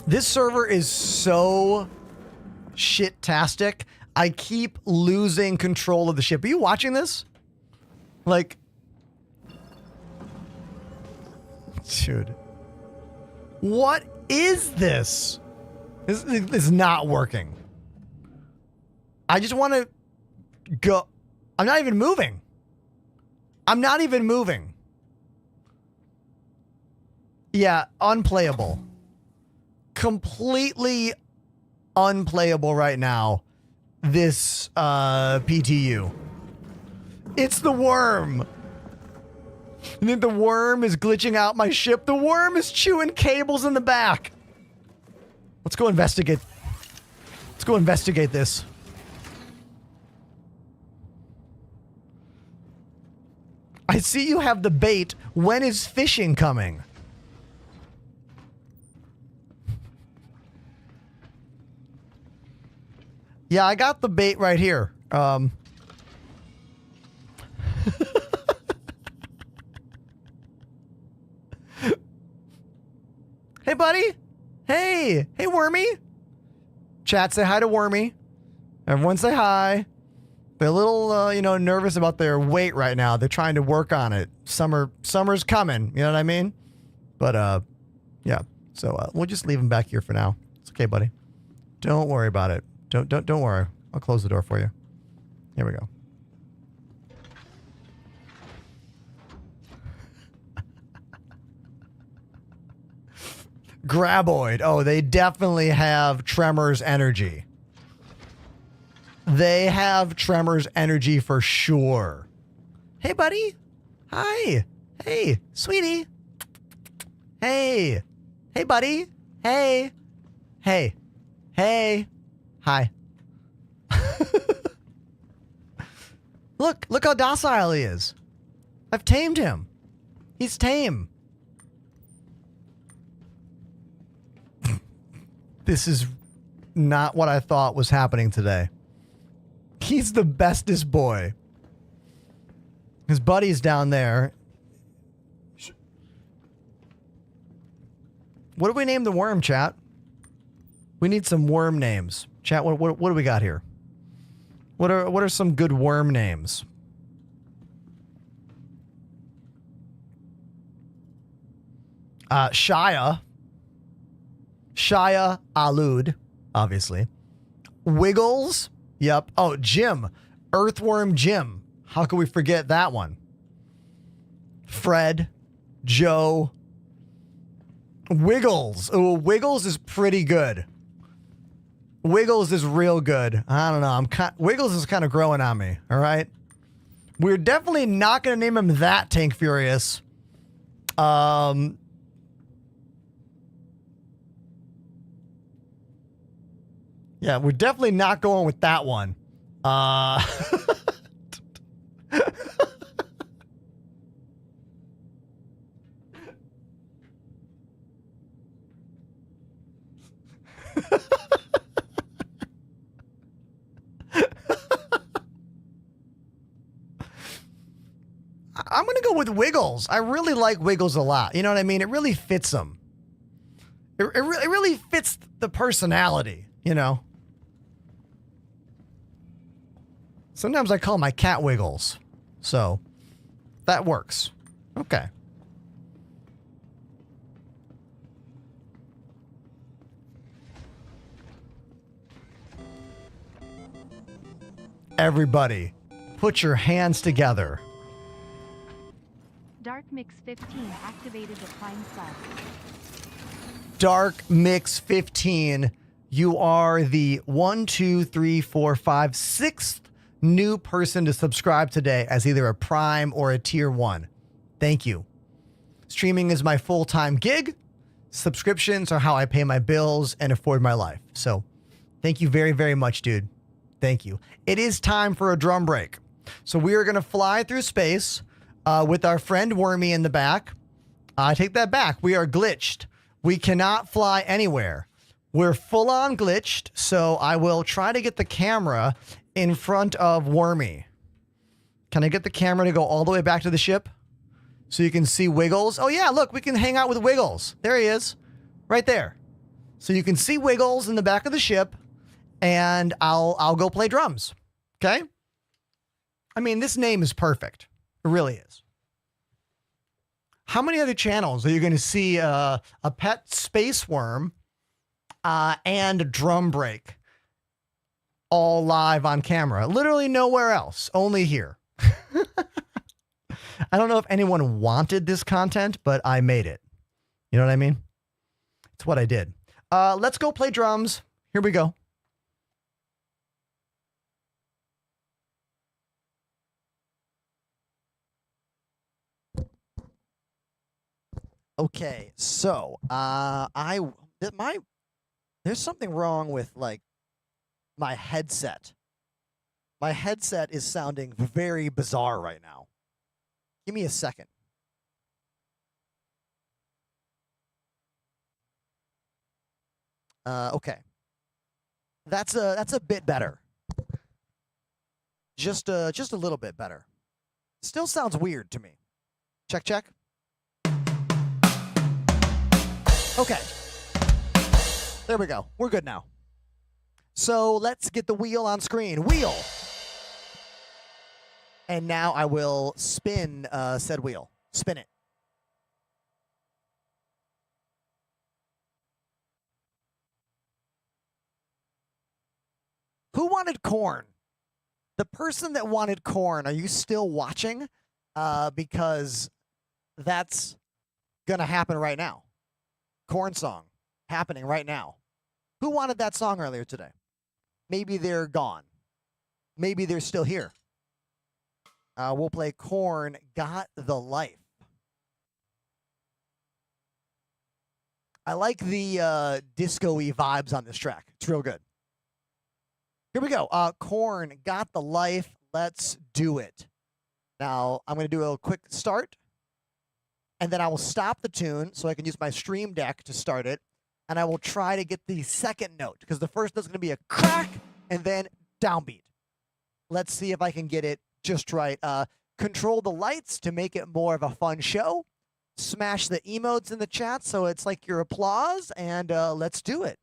This server is so shit-tastic. I keep losing control of the ship. Are you watching this? Like, dude, what is this? This is not working. I just want to go. I'm not even moving. I'm not even moving. Yeah, unplayable. Completely unplayable right now, this PTU. It's the worm. And then the worm is glitching out my ship. The worm is chewing cables in the back. Let's go investigate. Let's go investigate this. I see you have the bait. When is fishing coming? Yeah, I got the bait right here. Hey, buddy. Hey. Hey, Wormy. Chat, say hi to Wormy. Everyone say hi. They're a little, nervous about their weight right now. They're trying to work on it. Summer's coming. You know what I mean? But, yeah. So, we'll just leave them back here for now. It's okay, buddy. Don't worry about it. Don't worry. I'll close the door for you. Here we go. Graboid. Oh, they definitely have Tremors energy. They have Tremors energy for sure. Hey, buddy. Hi. Hey, sweetie. Hey. Hey, buddy. Hey. Hey. Hey. Hi. Look how docile he is. I've tamed him. He's tame. This is not what I thought was happening today. He's the bestest boy. His buddy's down there. What do we name the worm, chat? We need some worm names. Chat, what do we got here? What are some good worm names? Shia Alud, obviously. Wiggles. Yep. Oh, Jim. Earthworm Jim. How could we forget that one? Fred. Joe. Wiggles. Oh, Wiggles is pretty good. Wiggles is real good. I don't know. Wiggles is kind of growing on me. All right. We're definitely not going to name him that Tank Furious. Yeah, we're definitely not going with that one. I'm going to go with Wiggles. I really like Wiggles a lot. You know what I mean? It really fits him. It really fits the personality, you know? Sometimes I call my cat Wiggles. So, that works. Okay. Everybody, put your hands together. Dark Mix 15 activated the Prime Sub. Dark Mix 15, you are the 6th new person to subscribe today as either a Prime or a Tier 1. Thank you. Streaming is my full-time gig. Subscriptions are how I pay my bills and afford my life. So, thank you very, very much, dude. Thank you. It is time for a drum break. So we are going to fly through space with our friend Wormy in the back. I take that back. We are glitched. We cannot fly anywhere. We're full on glitched. So I will try to get the camera in front of Wormy. Can I get the camera to go all the way back to the ship so you can see Wiggles? Oh yeah, look, we can hang out with Wiggles. There he is, right there. So you can see Wiggles in the back of the ship. And I'll go play drums. Okay? I mean, this name is perfect. It really is. How many other channels are you going to see a pet space worm and a drum break all live on camera? Literally nowhere else. Only here. I don't know if anyone wanted this content, but I made it. You know what I mean? It's what I did. Let's go play drums. Here we go. Okay, so there's something wrong with like my headset. My headset is sounding very bizarre right now. Give me a second. Okay. That's a bit better. Just a little bit better. Still sounds weird to me. Check, check. Okay. There we go. We're good now. So let's get the wheel on screen. Wheel. And now I will spin said wheel. Spin it. Who wanted corn? The person that wanted corn, are you still watching? Because that's going to happen right now. Corn song happening right now. Who wanted that song earlier today? Maybe they're gone. Maybe they're still here. We'll play Korn, Got the Life. I like the disco-y vibes on this track. It's real good. Here we go. Korn, Got the Life. Let's do it. Now, I'm going to do a quick start, and then I will stop the tune so I can use my Stream Deck to start it, and I will try to get the second note, because the first note's going to be a crack and then downbeat. Let's see if I can get it just right. Control the lights to make it more of a fun show. Smash the emotes in the chat so it's like your applause, and let's do it.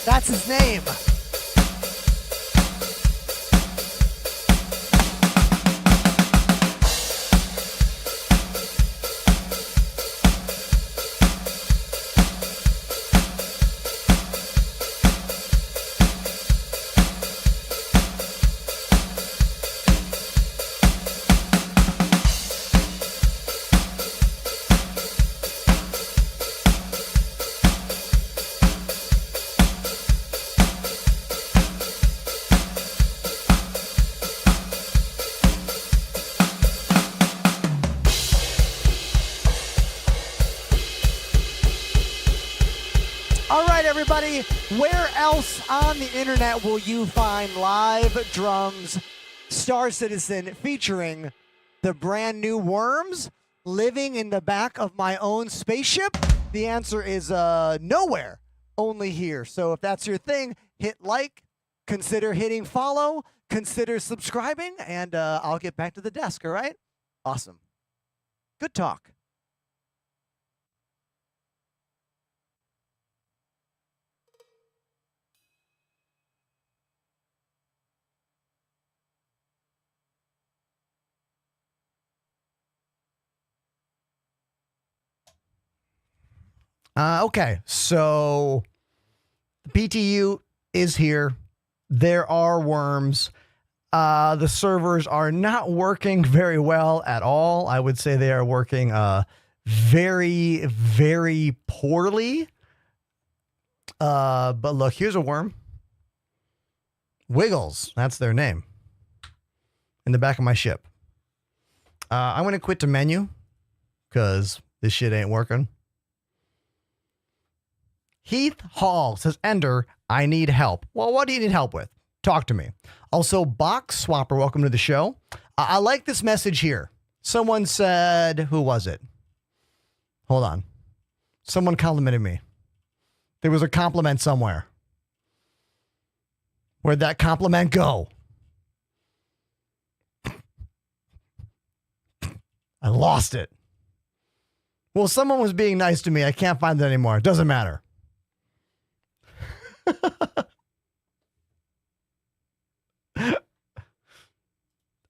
That's his name. everybody. Where else on the internet will you find live drums Star Citizen featuring the brand new worms living in the back of my own spaceship? The answer is nowhere, only here. So if that's your thing, hit like, consider hitting follow, consider subscribing, and I'll get back to the desk, all right? Awesome. Good talk. Okay, so the PTU is here. There are worms. The servers are not working very well at all. I would say they are working very, very poorly. But look, here's a worm. Wiggles, that's their name. In the back of my ship. I'm going to quit to menu because this shit ain't working. Heath Hall says, Ender, I need help. Well, what do you need help with? Talk to me. Also, Box Swapper, welcome to the show. I like this message here. Someone said, who was it? Hold on. Someone complimented me. There was a compliment somewhere. Where'd that compliment go? I lost it. Well, someone was being nice to me. I can't find it anymore. It doesn't matter.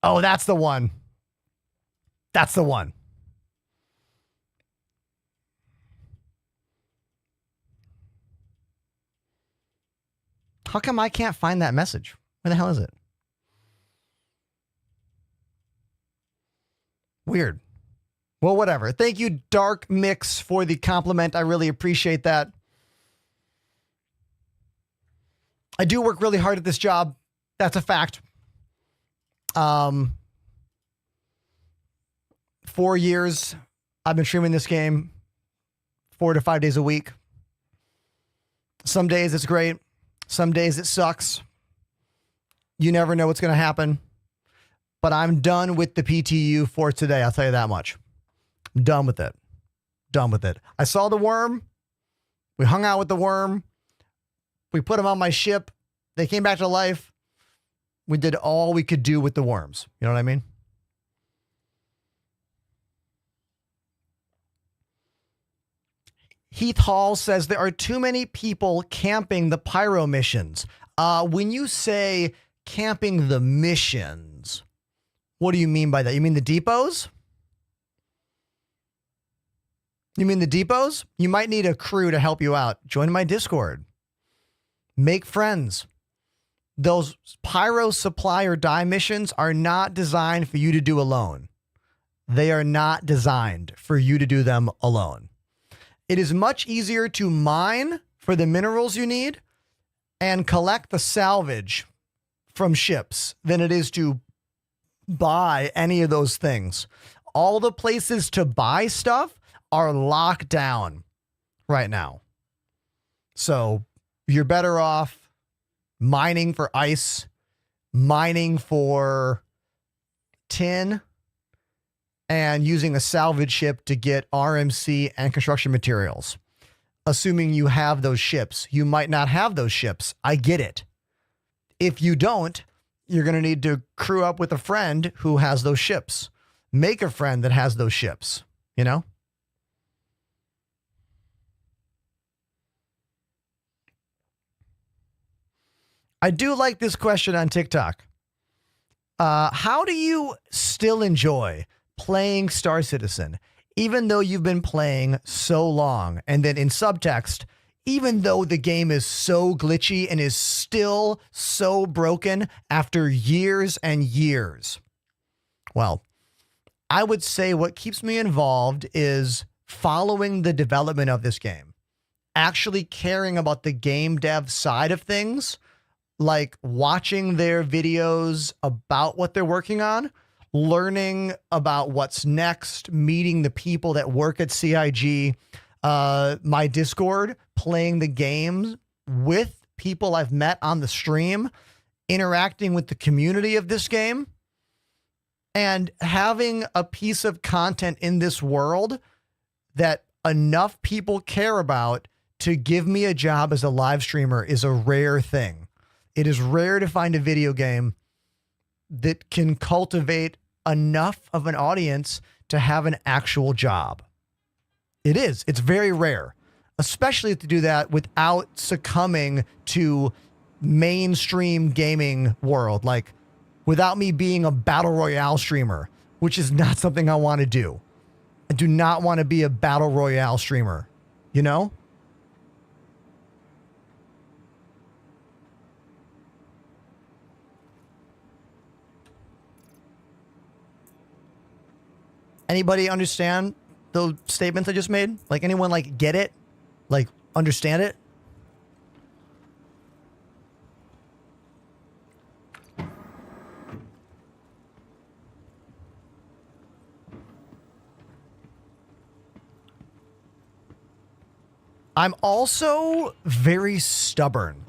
Oh, that's the one. That's the one. How come I can't find that message? Where the hell is it? Weird. Well, whatever. Thank you, Dark Mix, for the compliment. I really appreciate that. I do work really hard at this job. That's a fact. 4 years I've been streaming this game 4 to 5 days a week. Some days it's great. Some days it sucks. You never know what's going to happen. But I'm done with the PTU for today. I'll tell you that much. I'm done with it. Done with it. I saw the worm. We hung out with the worm. We put him on my ship. They came back to life. We did all we could do with the worms. You know what I mean? Heath Hall says there are too many people camping the pyro missions. When you say camping the missions, what do you mean by that? You mean the depots? You mean the depots? You might need a crew to help you out. Join my Discord. Make friends. Those pyro supply or die missions are not designed for you to do alone. They are not designed for you to do them alone. It is much easier to mine for the minerals you need and collect the salvage from ships than it is to buy any of those things. All the places to buy stuff are locked down right now. So you're better off mining for ice, mining for tin, and using a salvage ship to get RMC and construction materials. Assuming you have those ships. You might not have those ships. I get it. If you don't, you're going to need to crew up with a friend who has those ships. Make a friend that has those ships, you know? I do like this question on TikTok. How do you still enjoy playing Star Citizen, even though you've been playing so long? And then in subtext, even though the game is so glitchy and is still so broken after years and years. Well, I would say what keeps me involved is following the development of this game, actually caring about the game dev side of things, like watching their videos about what they're working on, learning about what's next, meeting the people that work at CIG, my Discord, playing the games, with people I've met on the stream, interacting with the community of this game, and having a piece of content in this world that enough people care about to give me a job as a live streamer is a rare thing. It is rare to find a video game that can cultivate enough of an audience to have an actual job. It is. It's very rare, especially to do that without succumbing to mainstream gaming world, like without me being a battle royale streamer, which is not something I want to do. I do not want to be a battle royale streamer, you know? Anybody understand those statements I just made? Like, anyone like get it? Like, understand it? I'm also very stubborn.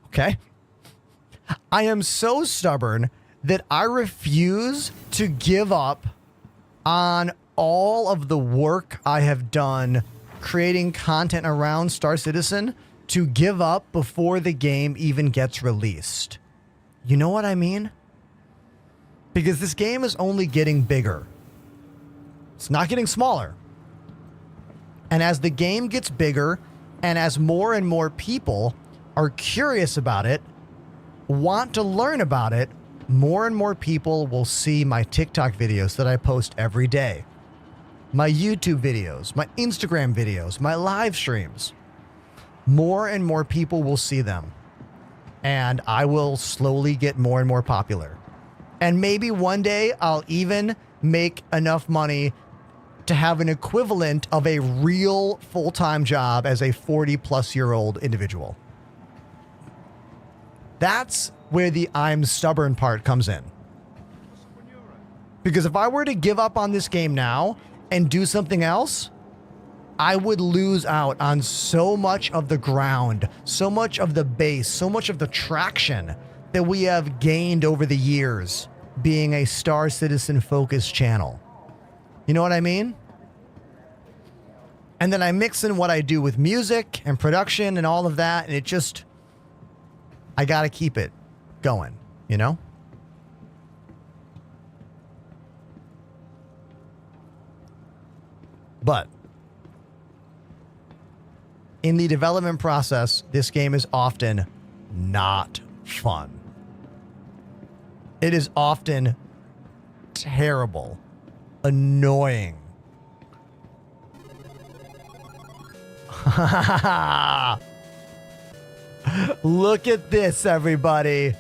Okay? I am so stubborn that I refuse to give up on all of the work I have done creating content around Star Citizen to give up before the game even gets released. You know what I mean? Because this game is only getting bigger. It's not getting smaller. And as the game gets bigger, and as more and more people are curious about it, want to learn about it, more and more people will see my TikTok videos that I post every day, my YouTube videos, my Instagram videos, my live streams. More and more people will see them, and I will slowly get more and more popular. And maybe one day I'll even make enough money to have an equivalent of a real full-time job as a 40-plus-year-old individual. That's where the I'm stubborn part comes in. Because if I were to give up on this game now and do something else, I would lose out on so much of the ground, so much of the base, so much of the traction that we have gained over the years being a Star Citizen focused channel. You know what I mean? And then I mix in what I do with music and production and all of that, and it just, I gotta keep it going, you know? But in the development process, this game is often not fun. It is often terrible, annoying. Look at this, everybody.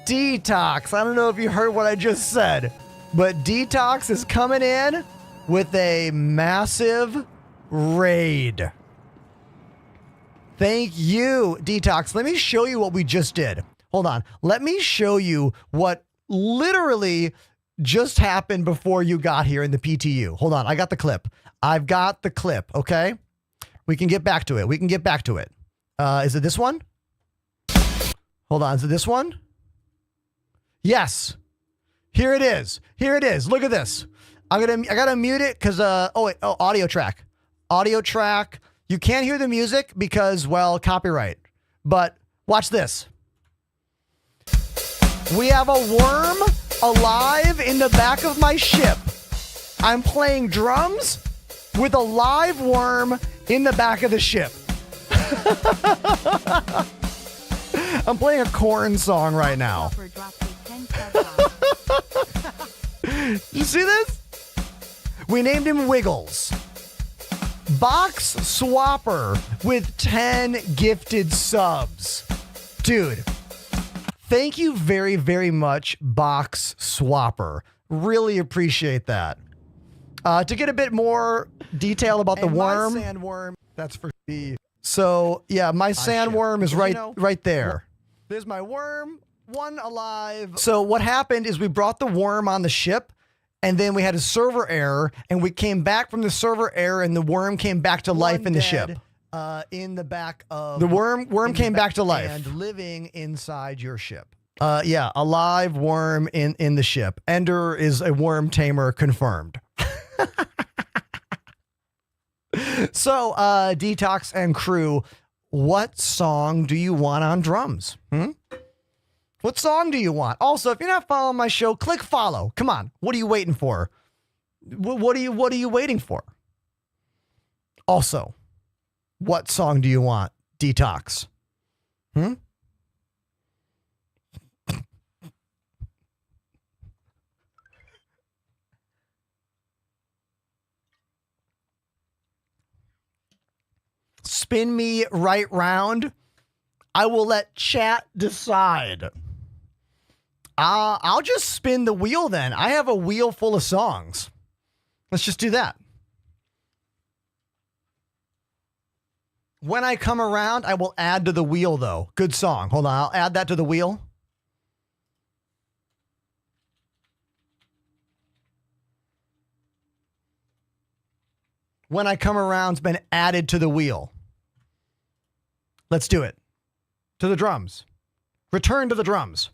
Detox. I don't know if you heard what I just said, but Detox is coming in with a massive raid. Thank you, Detox. Let me show you what we just did. Hold on. Let me show you what literally just happened before you got here in the PTU. Hold on. I got the clip. I've got the clip. Okay. We can get back to it. We can get back to it. Is it this one? Hold on. Is it this one? Yes. Here it is. Here it is. Look at this. I gotta mute it because audio track. Audio track. You can't hear the music because, well, copyright. But watch this. We have a worm alive in the back of my ship. I'm playing drums with a live worm in the back of the ship. I'm playing a Korn song right now. You see this? We named him Wiggles. Box Swapper with 10 gifted subs. Dude, thank you very, very much, Box Swapper. Really appreciate that. To get a bit more detail about the worm. My sandworm, that's for me. So, yeah, my sandworm is right there. There's my worm, one alive. So what happened is we brought the worm on the ship, and then we had a server error, and we came back from the server error, and the worm came back to life in the ship. in the back of the worm came back to life and living inside your ship. Yeah, a live worm in the ship. Ender is a worm tamer confirmed. So, Detox and crew, what song do you want on drums? What song do you want? Also, if you're not following my show, click follow. Come on. What are you waiting for? What are you waiting for? Also, what song do you want? Detox. Spin me right round. I will let chat decide. I'll just spin the wheel then. I have a wheel full of songs. Let's just do that. When I come around, I will add to the wheel, though. Good song. Hold on. I'll add that to the wheel. When I come around's been added to the wheel. Let's do it. To the drums. Return to the drums.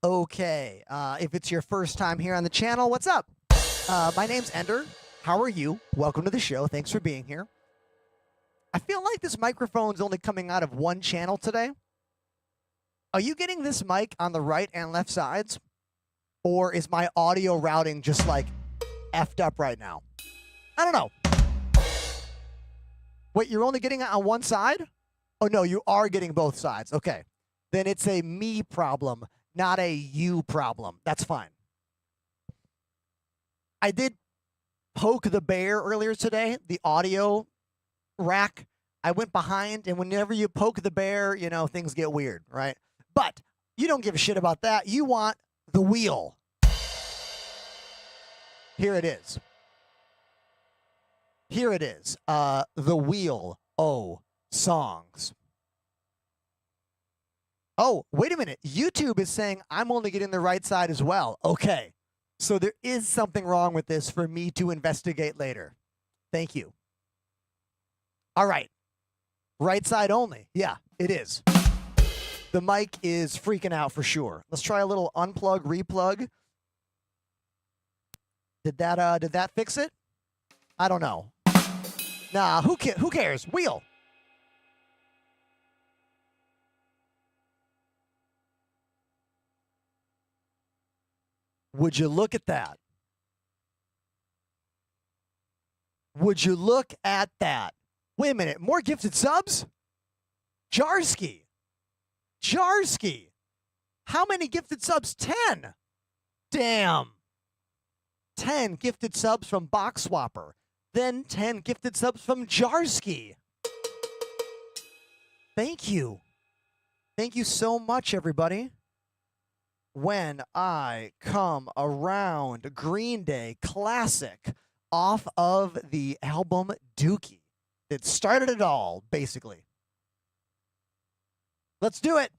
Okay, if it's your first time here on the channel, what's up? My name's Ender. How are you? Welcome to the show. Thanks for being here. I feel like this microphone's only coming out of one channel today. Are you getting this mic on the right and left sides? Or is my audio routing just like effed up right now? I don't know. Wait, you're only getting it on one side? Oh, no, you are getting both sides. Okay. Then it's a me problem, not a you problem. That's fine. I did poke the bear earlier today, the audio rack. I went behind, and whenever you poke the bear, you know, things get weird, right? But you don't give a shit about that. You want the wheel. Here it is. Here it is. The wheel. Oh, songs. Oh, wait a minute. YouTube is saying I'm only getting the right side as well. Okay. So there is something wrong with this for me to investigate later. Thank you. All right. Right side only. Yeah, it is. The mic is freaking out for sure. Let's try a little unplug, replug. Did that fix it? I don't know. Nah, who cares? Wheel. Would you look at that? Would you look at that? Wait a minute, more gifted subs? Jarsky. How many gifted subs? 10. Damn. 10 gifted subs from Box Swapper. Then 10 gifted subs from Jarsky. Thank you. Thank you so much, everybody. When I Come Around, Green Day classic off of the album Dookie. It started it all, basically. Let's do it.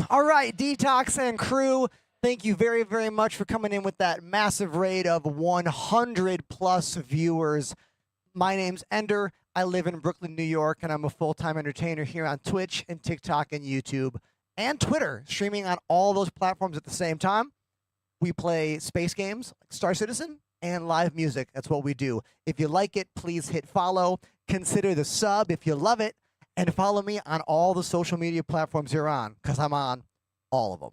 All right, Detox and crew, thank you very, very much for coming in with that massive raid of 100 plus viewers. My name's Ender. I live in Brooklyn, New York, and I'm a full-time entertainer here on Twitch and TikTok and YouTube and Twitter, streaming on all those platforms at the same time. We play space games like Star Citizen and live music. That's what we do. If you like it, please hit follow. Consider the sub if you love it. And follow me on all the social media platforms you're on, because I'm on all of them.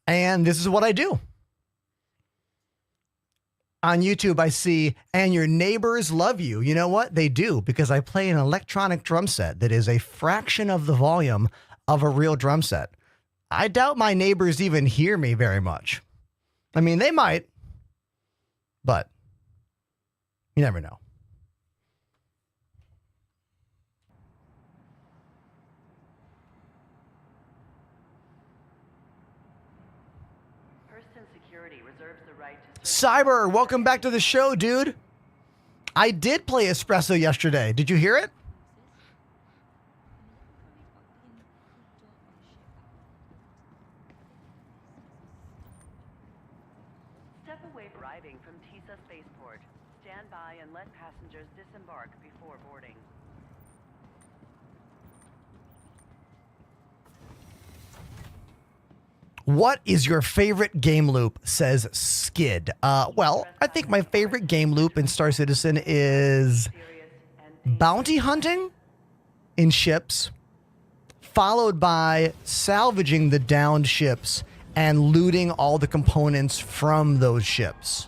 And this is what I do. On YouTube, I see, and your neighbors love you. You know what? They do, because I play an electronic drum set that is a fraction of the volume of a real drum set. I doubt my neighbors even hear me very much. I mean, they might, but you never know. Cyber, welcome back to the show, dude. I did play Espresso yesterday. Did you hear it? Step away from arriving from TISA spaceport. Stand by and let passengers disembark before boarding. What is your favorite game loop, says Skid. Well, I think my favorite game loop in Star Citizen is bounty hunting in ships, followed by salvaging the downed ships and looting all the components from those ships.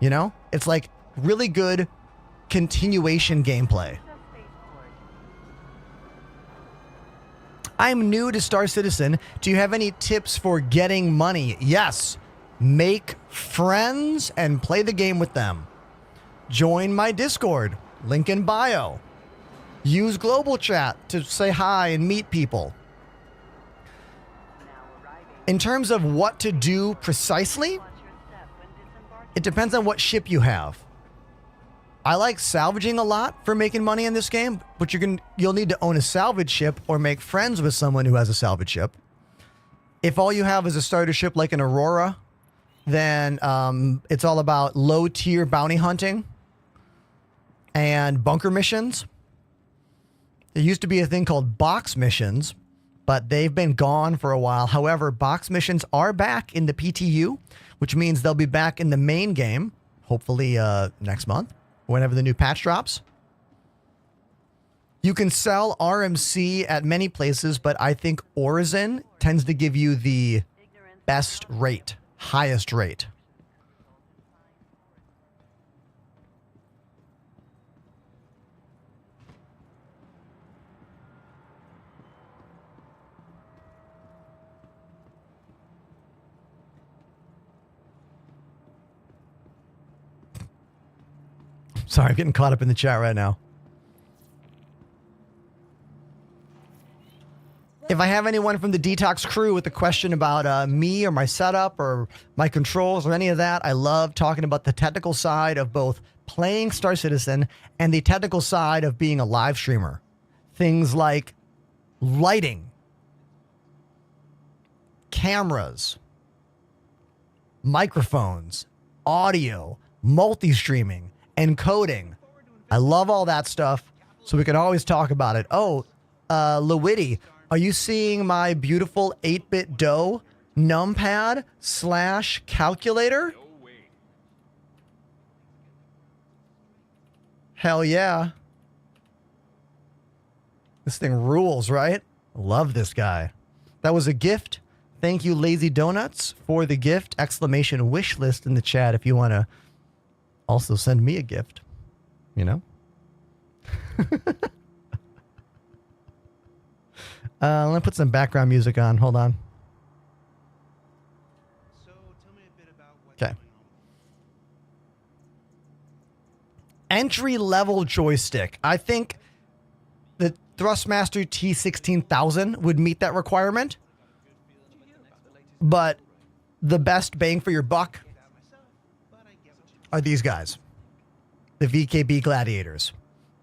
You know? It's like really good continuation gameplay. I'm new to Star Citizen. Do you have any tips for getting money? Yes. Make friends and play the game with them. Join my Discord. Link in bio. Use global chat to say hi and meet people. In terms of what to do precisely, it depends on what ship you have. I like salvaging a lot for making money in this game, but you'll need to own a salvage ship or make friends with someone who has a salvage ship. If all you have is a starter ship like an Aurora, then it's all about low-tier bounty hunting and bunker missions. There used to be a thing called box missions, but they've been gone for a while. However, box missions are back in the PTU, which means they'll be back in the main game, hopefully next month, whenever the new patch drops. You can sell RMC at many places, but I think Origin tends to give you the best rate, highest rate. Sorry, I'm getting caught up in the chat right now. If I have anyone from the Detox crew with a question about me or my setup or my controls or any of that, I love talking about the technical side of both playing Star Citizen and the technical side of being a live streamer. Things like lighting, cameras, microphones, audio, multi-streaming, encoding. I love all that stuff, so we can always talk about it. Oh, Lewitty, are you seeing my beautiful 8-bit DOE numpad / calculator? Hell yeah. This thing rules, right? Love this guy. That was a gift. Thank you, Lazy Donuts, for the gift. Exclamation wish list in the chat if you want to also send me a gift, you know? Let me put some background music on. Hold on. Okay. Entry-level joystick. I think that Thrustmaster T16000 would meet that requirement. But the best bang for your buck are these guys, the VKB Gladiators.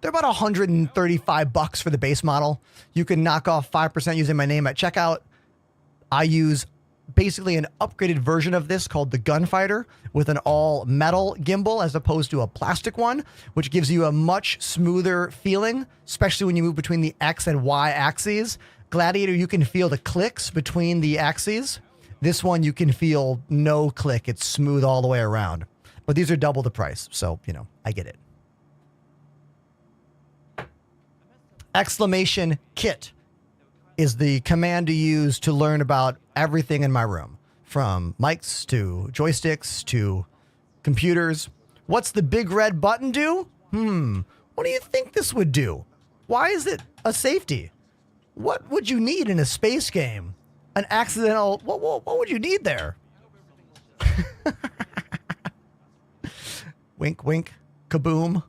They're about $135 for the base model. You can knock off 5% using my name at checkout. I use basically an upgraded version of this called the Gunfighter with an all metal gimbal as opposed to a plastic one, which gives you a much smoother feeling, especially when you move between the X and Y axes. Gladiator, you can feel the clicks between the axes. This one, you can feel no click. It's smooth all the way around. But these are double the price, so, you know, I get it. Exclamation kit is the command to use to learn about everything in my room, from mics to joysticks to computers. What's the big red button do? What do you think this would do? Why is it a safety? What would you need in a space game? An accidental, what would you need there? Wink, wink, kaboom.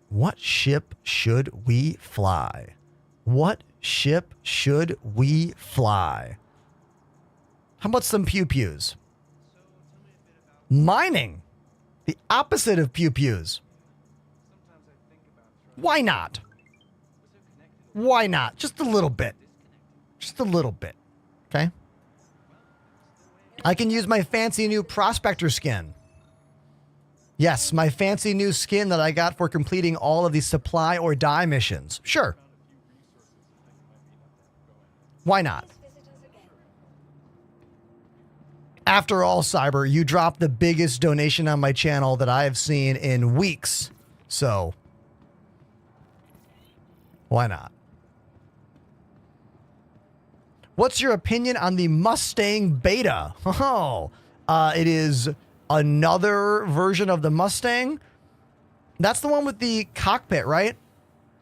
What ship should we fly? What ship should we fly? How about some pew-pews? Mining. The opposite of pew-pews. Why not? Why not? Just a little bit. Just a little bit. Okay? I can use my fancy new prospector skin. Yes, my fancy new skin that I got for completing all of these supply or die missions. Sure. Why not? After all, Cyber, you dropped the biggest donation on my channel that I have seen in weeks. So, why not? What's your opinion on the Mustang Beta? Oh, it is another version of the Mustang. That's the one with the cockpit, right?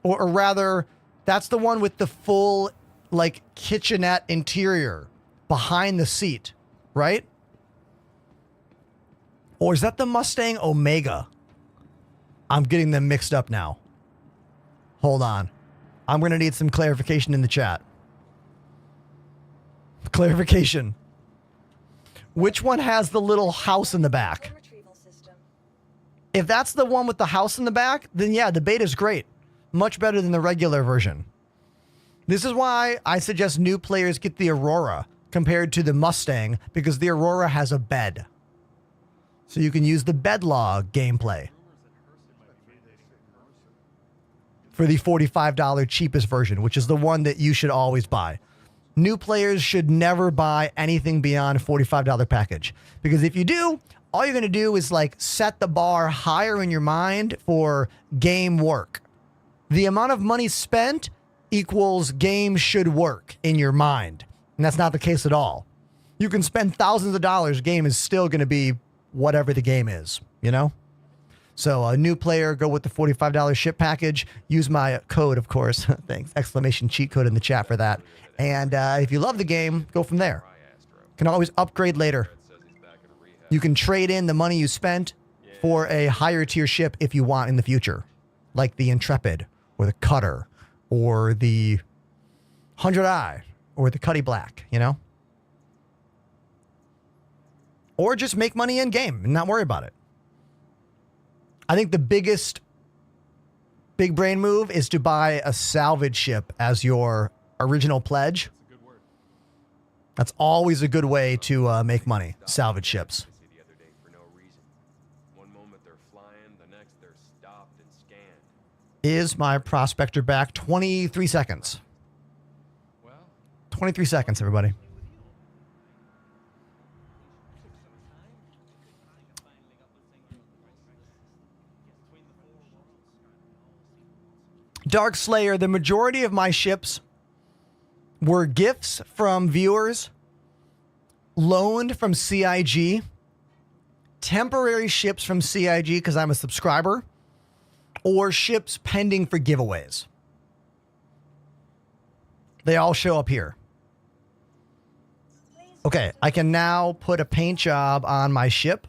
Or rather, that's the one with the full, like, kitchenette interior behind the seat, right? Or is that the Mustang Omega? I'm getting them mixed up now. Hold on. I'm going to need some clarification in the chat. Clarification. Which one has the little house in the back? If that's the one with the house in the back, then yeah, the beta's great. Much better than the regular version. This is why I suggest new players get the Aurora compared to the Mustang, because the Aurora has a bed. So you can use the bed log gameplay for the $45 cheapest version, which is the one that you should always buy. New players should never buy anything beyond a $45 package, because if you do, all you're going to do is like set the bar higher in your mind for game work. The amount of money spent equals game should work in your mind. And that's not the case at all. You can spend thousands of dollars. Game is still going to be whatever the game is, you know? So a new player, go with the $45 ship package. Use my code, of course. Thanks. Exclamation cheat code in the chat for that. And if you love the game, go from there. Can always upgrade later. You can trade in the money you spent for a higher tier ship if you want in the future. Like the Intrepid, or the Cutter, or the 100i, or the Cuddy Black, you know? Or just make money in game and not worry about it. I think the biggest big brain move is to buy a salvage ship as your original pledge. That's always a good way to make money. Salvage ships. Is my prospector back? 23 seconds. 23 seconds, everybody. Dark Slayer, the majority of my ships were gifts from viewers, loaned from CIG, temporary ships from CIG because I'm a subscriber, or ships pending for giveaways. They all show up here. Okay, I can now put a paint job on my ship.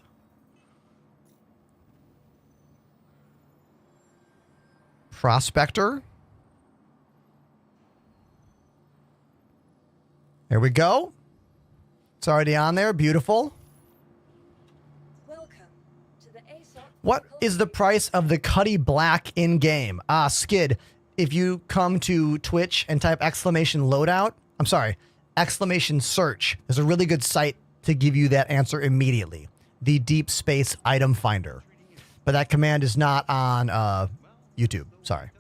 Prospector. There we go. It's already on there. Beautiful. What is the price of the Cuddy Black in-game? Skid, if you come to Twitch and type !loadout, I'm sorry, !search, there's a really good site to give you that answer immediately. The Deep Space Item Finder. But that command is not on YouTube. Sorry.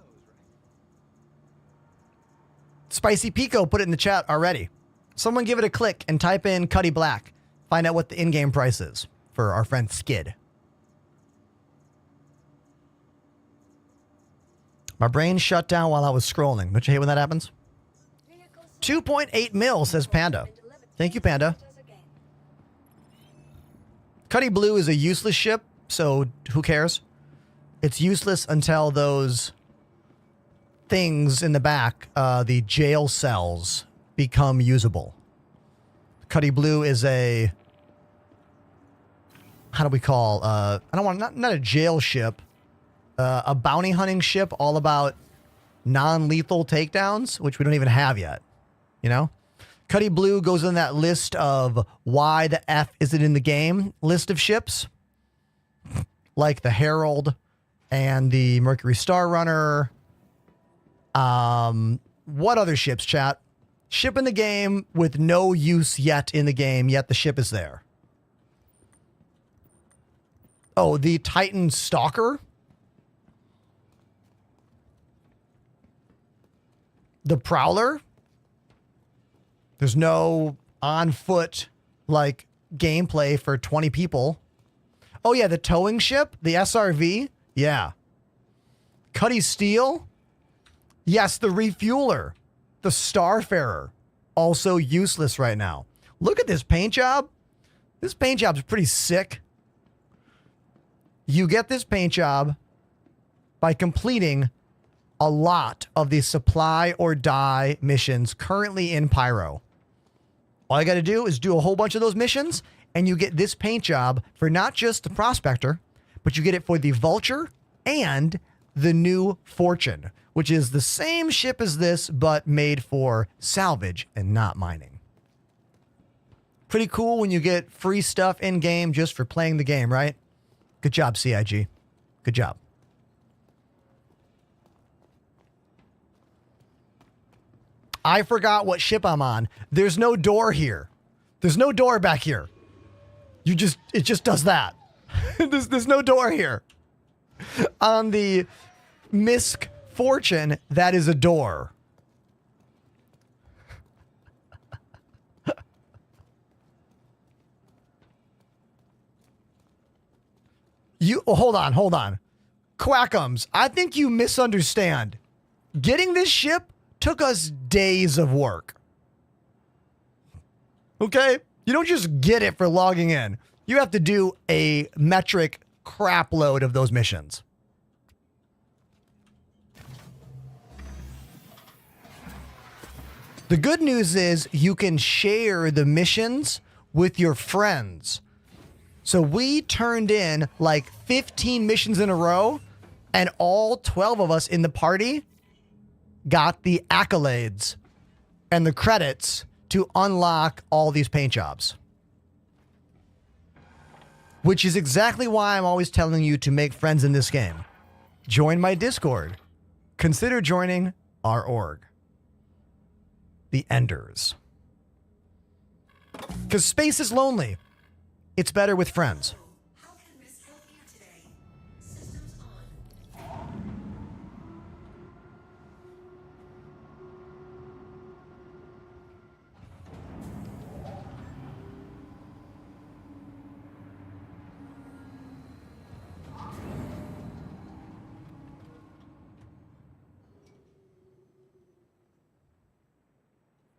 Spicy Pico put it in the chat already. Someone give it a click and type in Cuddy Black. Find out what the in-game price is for our friend Skid. My brain shut down while I was scrolling. Don't you hate when that happens? 2.8 mil, says Panda. Thank you, Panda. Cuddy Blue is a useless ship, so who cares? It's useless until those things in the back, the jail cells, become usable. Cuddy Blue is a... How do we call... I don't want... Not a jail ship. A bounty hunting ship all about non-lethal takedowns, which we don't even have yet. You know? Cuddy Blue goes in that list of why the F is it in the game list of ships. Like the Herald and the Mercury Star Runner. What other ships, chat? Ship in the game with no use yet in the game, yet the ship is there. Oh, the Titan Stalker? The Prowler? There's no on-foot, like, gameplay for 20 people. Oh, yeah, the towing ship? The SRV? Yeah. Cuddy Steel? Yes, the Refueler. The Starfarer. Also useless right now. Look at this paint job. This paint job's pretty sick. You get this paint job by completing a lot of the supply or die missions currently in Pyro. All you got to do is do a whole bunch of those missions, and you get this paint job for not just the Prospector, but you get it for the Vulture and the new Fortune, which is the same ship as this, but made for salvage and not mining. Pretty cool when you get free stuff in-game just for playing the game, right? Good job, CIG. Good job. I forgot what ship I'm on. There's no door here. There's no door back here. It just does that. There's no door here. On the Misk Fortune, that is a door. Hold on. Quackums, I think you misunderstand. Getting this ship took us days of work. Okay? You don't just get it for logging in. You have to do a metric crap load of those missions. The good news is you can share the missions with your friends. So we turned in like 15 missions in a row, and all 12 of us in the party got the accolades and the credits to unlock all these paint jobs. Which is exactly why I'm always telling you to make friends in this game. Join my Discord. Consider joining our org. The Enders. Because space is lonely. It's better with friends.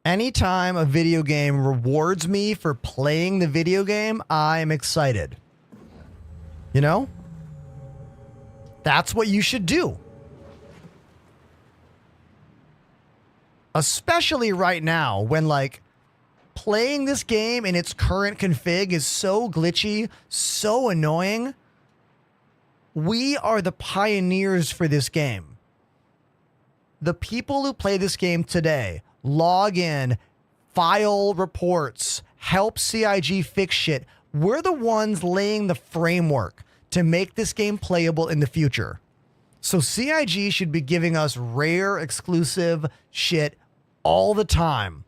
Anytime a video game rewards me for playing the video game, I'm excited. You know? That's what you should do. Especially right now when, like, playing this game in its current config is so glitchy, so annoying. We are the pioneers for this game. The people who play this game today log in, file reports, help CIG fix shit. We're the ones laying the framework to make this game playable in the future. So CIG should be giving us rare, exclusive shit all the time.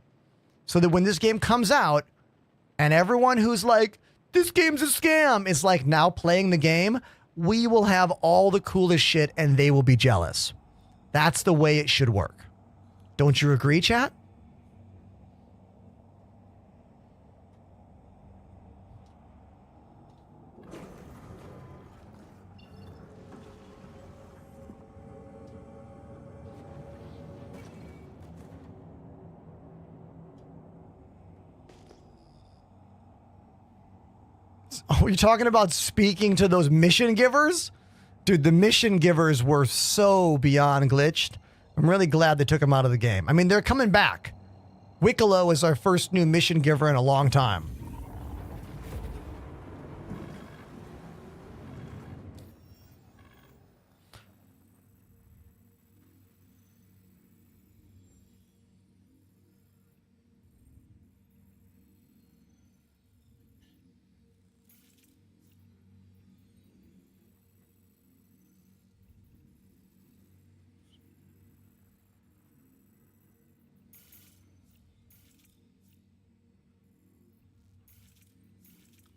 So that when this game comes out and everyone who's like, this game's a scam, is like now playing the game, we will have all the coolest shit and they will be jealous. That's the way it should work. Don't you agree, chat? Oh, you're talking about speaking to those mission givers? Dude, the mission givers were so beyond glitched. I'm really glad they took them out of the game. I mean, they're coming back. Wicklow is our first new mission giver in a long time.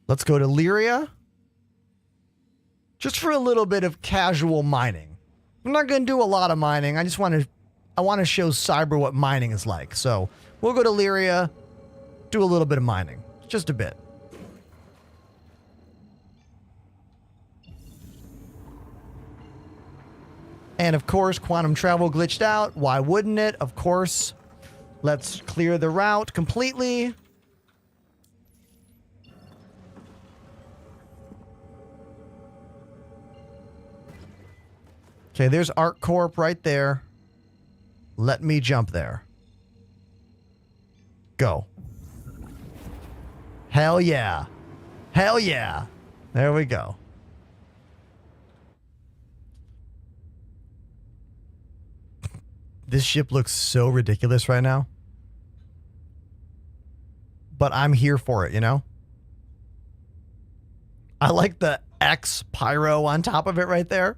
Let's go to Lyria. Just for a little bit of casual mining. I'm not going to do a lot of mining. I want to show Cyber what mining is like. So we'll go to Lyria, do a little bit of mining. Just a bit. And of course, quantum travel glitched out. Why wouldn't it? Of course. Let's clear the route completely. Okay, there's ArcCorp right there. Let me jump there. Go. Hell yeah. Hell yeah. There we go. This ship looks so ridiculous right now. But I'm here for it, you know? I like the X pyro on top of it right there.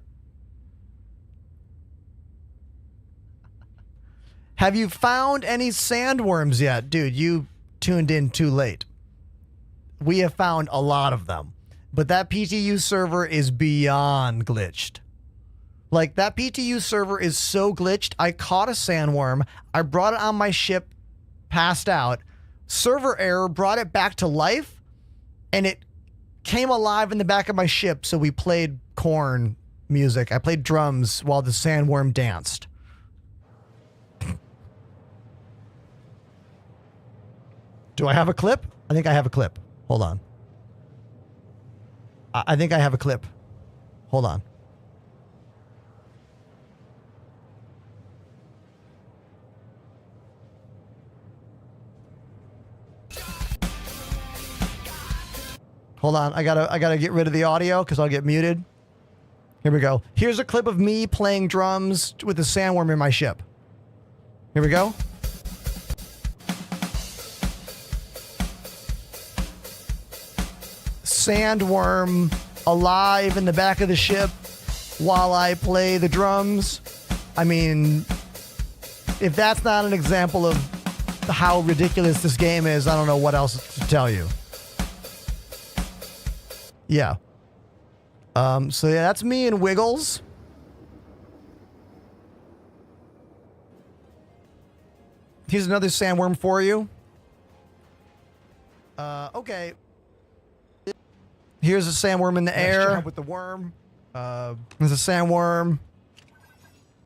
Have you found any sandworms yet? Dude, you tuned in too late. We have found a lot of them. But that PTU server is beyond glitched. Like, that PTU server is so glitched, I caught a sandworm, I brought it on my ship, passed out, server error brought it back to life, and it came alive in the back of my ship, so we played corn music. I played drums while the sandworm danced. Do I have a clip? I think I have a clip. Hold on. I think I have a clip. Hold on. Hold on. I gotta get rid of the audio because I'll get muted. Here we go. Here's a clip of me playing drums with a sandworm in my ship. Here we go. Sandworm alive in the back of the ship while I play the drums. I mean, if that's not an example of how ridiculous this game is, I don't know what else to tell you. Yeah. So yeah, that's me and Wiggles. Here's another sandworm for you. Okay. Here's a sandworm in the air with the worm. There's a sandworm.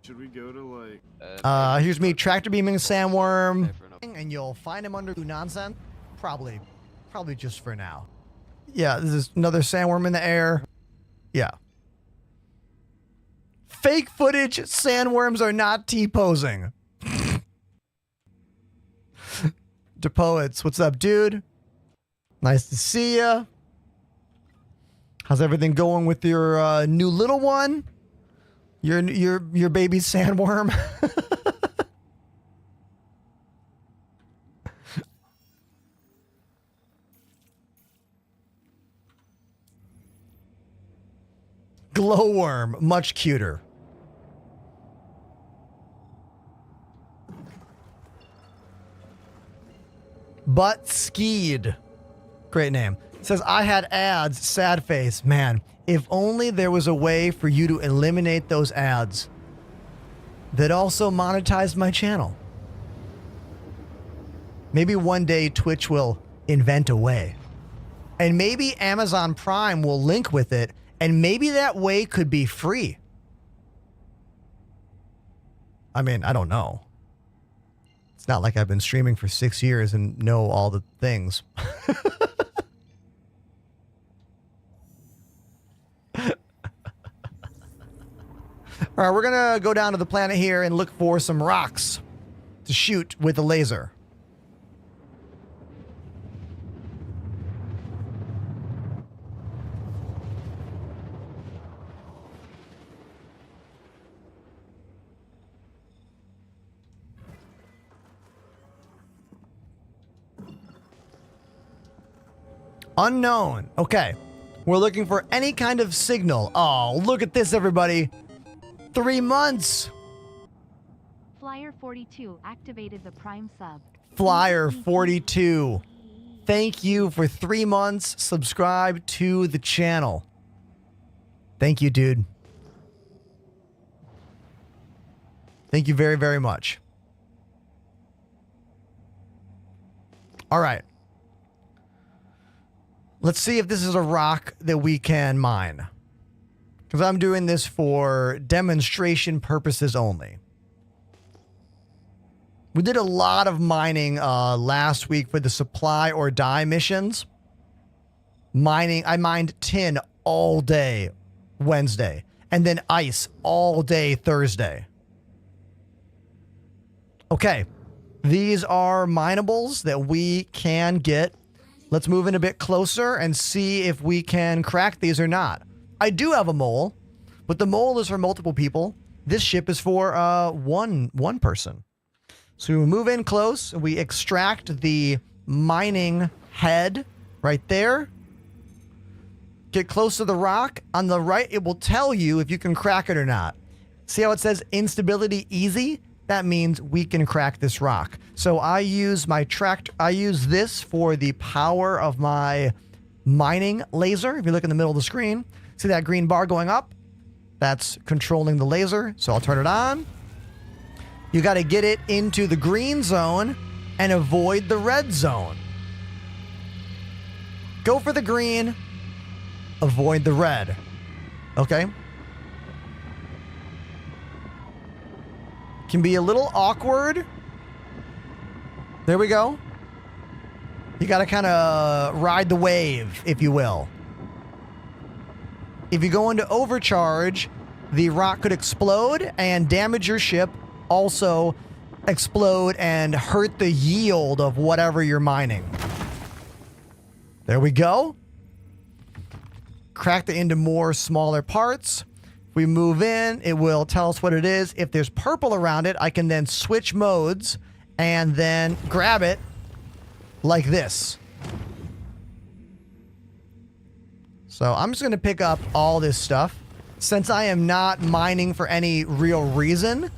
Should we go to like? Here's me tractor beaming a sandworm, and you'll find him under nonsense. Probably just for now. Yeah, this is another sandworm in the air. Yeah. Fake footage. Sandworms are not T-posing. To Poets, what's up, dude? Nice to see ya. How's everything going with your new little one? Your baby sandworm? Glowworm, much cuter. Butt Skied. Great name. Says, I had ads, sad face. Man, if only there was a way for you to eliminate those ads that also monetized my channel. Maybe one day Twitch will invent a way. And maybe Amazon Prime will link with it, and maybe that way could be free. I mean, I don't know. It's not like I've been streaming for 6 years and know all the things. All right, we're going to go down to the planet here and look for some rocks to shoot with a laser. Unknown. Okay. We're looking for any kind of signal. Oh, look at this, everybody. 3 months. Flyer 42 activated the Prime sub. Flyer 42. Thank you for 3 months. Subscribe to the channel. Thank you, dude. Thank you very, very much. All right. Let's see if this is a rock that we can mine. Because I'm doing this for demonstration purposes only. We did a lot of mining last week for the supply or die missions. I mined tin all day Wednesday. And then ice all day Thursday. Okay. These are minables that we can get. Let's move in a bit closer and see if we can crack these or not. I do have a mole, but the mole is for multiple people. This ship is for one person. So we move in close, and we extract the mining head right there. Get close to the rock. On the right, it will tell you if you can crack it or not. See how it says instability easy? That means we can crack this rock. So I use this for the power of my mining laser. If you look in the middle of the screen, see that green bar going up? That's controlling the laser. So I'll turn it on. You got to get it into the green zone and avoid the red zone. Go for the green, avoid the red. Okay? Can be a little awkward. There we go. You got to kind of ride the wave, if you will. If you go into overcharge, the rock could explode and damage your ship. Also explode and hurt the yield of whatever you're mining. There we go. Cracked it into more smaller parts. If we move in, it will tell us what it is. If there's purple around it, I can then switch modes and then grab it like this. So I'm just going to pick up all this stuff. Since I am not mining for any real reason,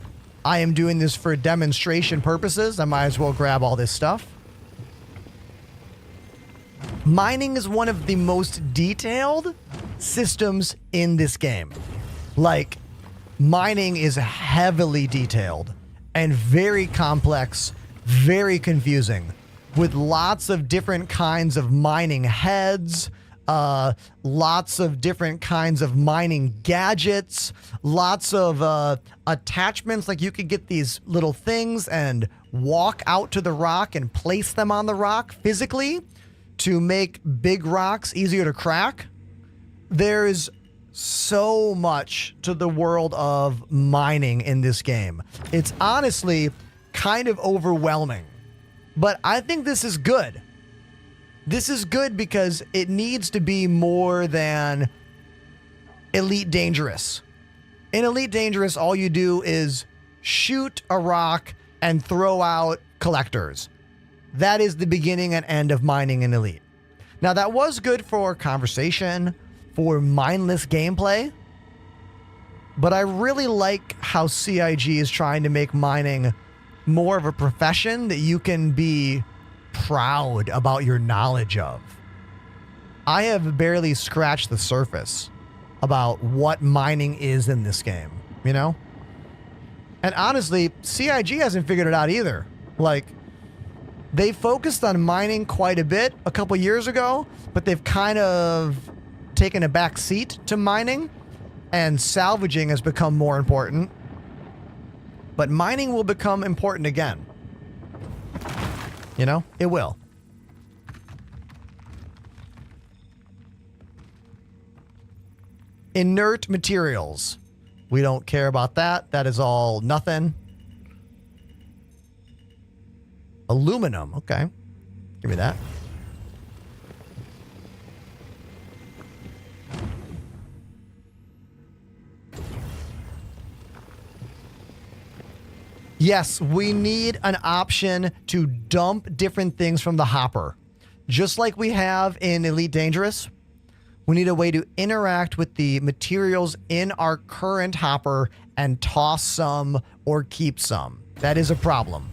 I am doing this for demonstration purposes. I might as well grab all this stuff. Mining is one of the most detailed systems in this game. Like, mining is heavily detailed and very complex, very confusing, with lots of different kinds of mining heads, lots of different kinds of mining gadgets, lots of attachments. Like, you could get these little things and walk out to the rock and place them on the rock physically to make big rocks easier to crack. There's so much to the world of mining in this game. It's honestly kind of overwhelming. But I think this is good. This is good because it needs to be more than Elite Dangerous. In Elite Dangerous, all you do is shoot a rock and throw out collectors. That is the beginning and end of mining in Elite. Now, that was good for conversation, for mindless gameplay, but I really like how CIG is trying to make mining more of a profession that you can be proud about your knowledge of. I have barely scratched the surface about what mining is in this game, you know? And honestly, CIG hasn't figured it out either. Like, they focused on mining quite a bit a couple years ago, but they've kind of taken a back seat to mining, and salvaging has become more important. But mining will become important again. You know, it will. Inert materials. We don't care about that. That is all nothing. Aluminum. Okay. Give me that. Yes, we need an option to dump different things from the hopper. Just like we have in Elite Dangerous, we need a way to interact with the materials in our current hopper and toss some or keep some. That is a problem.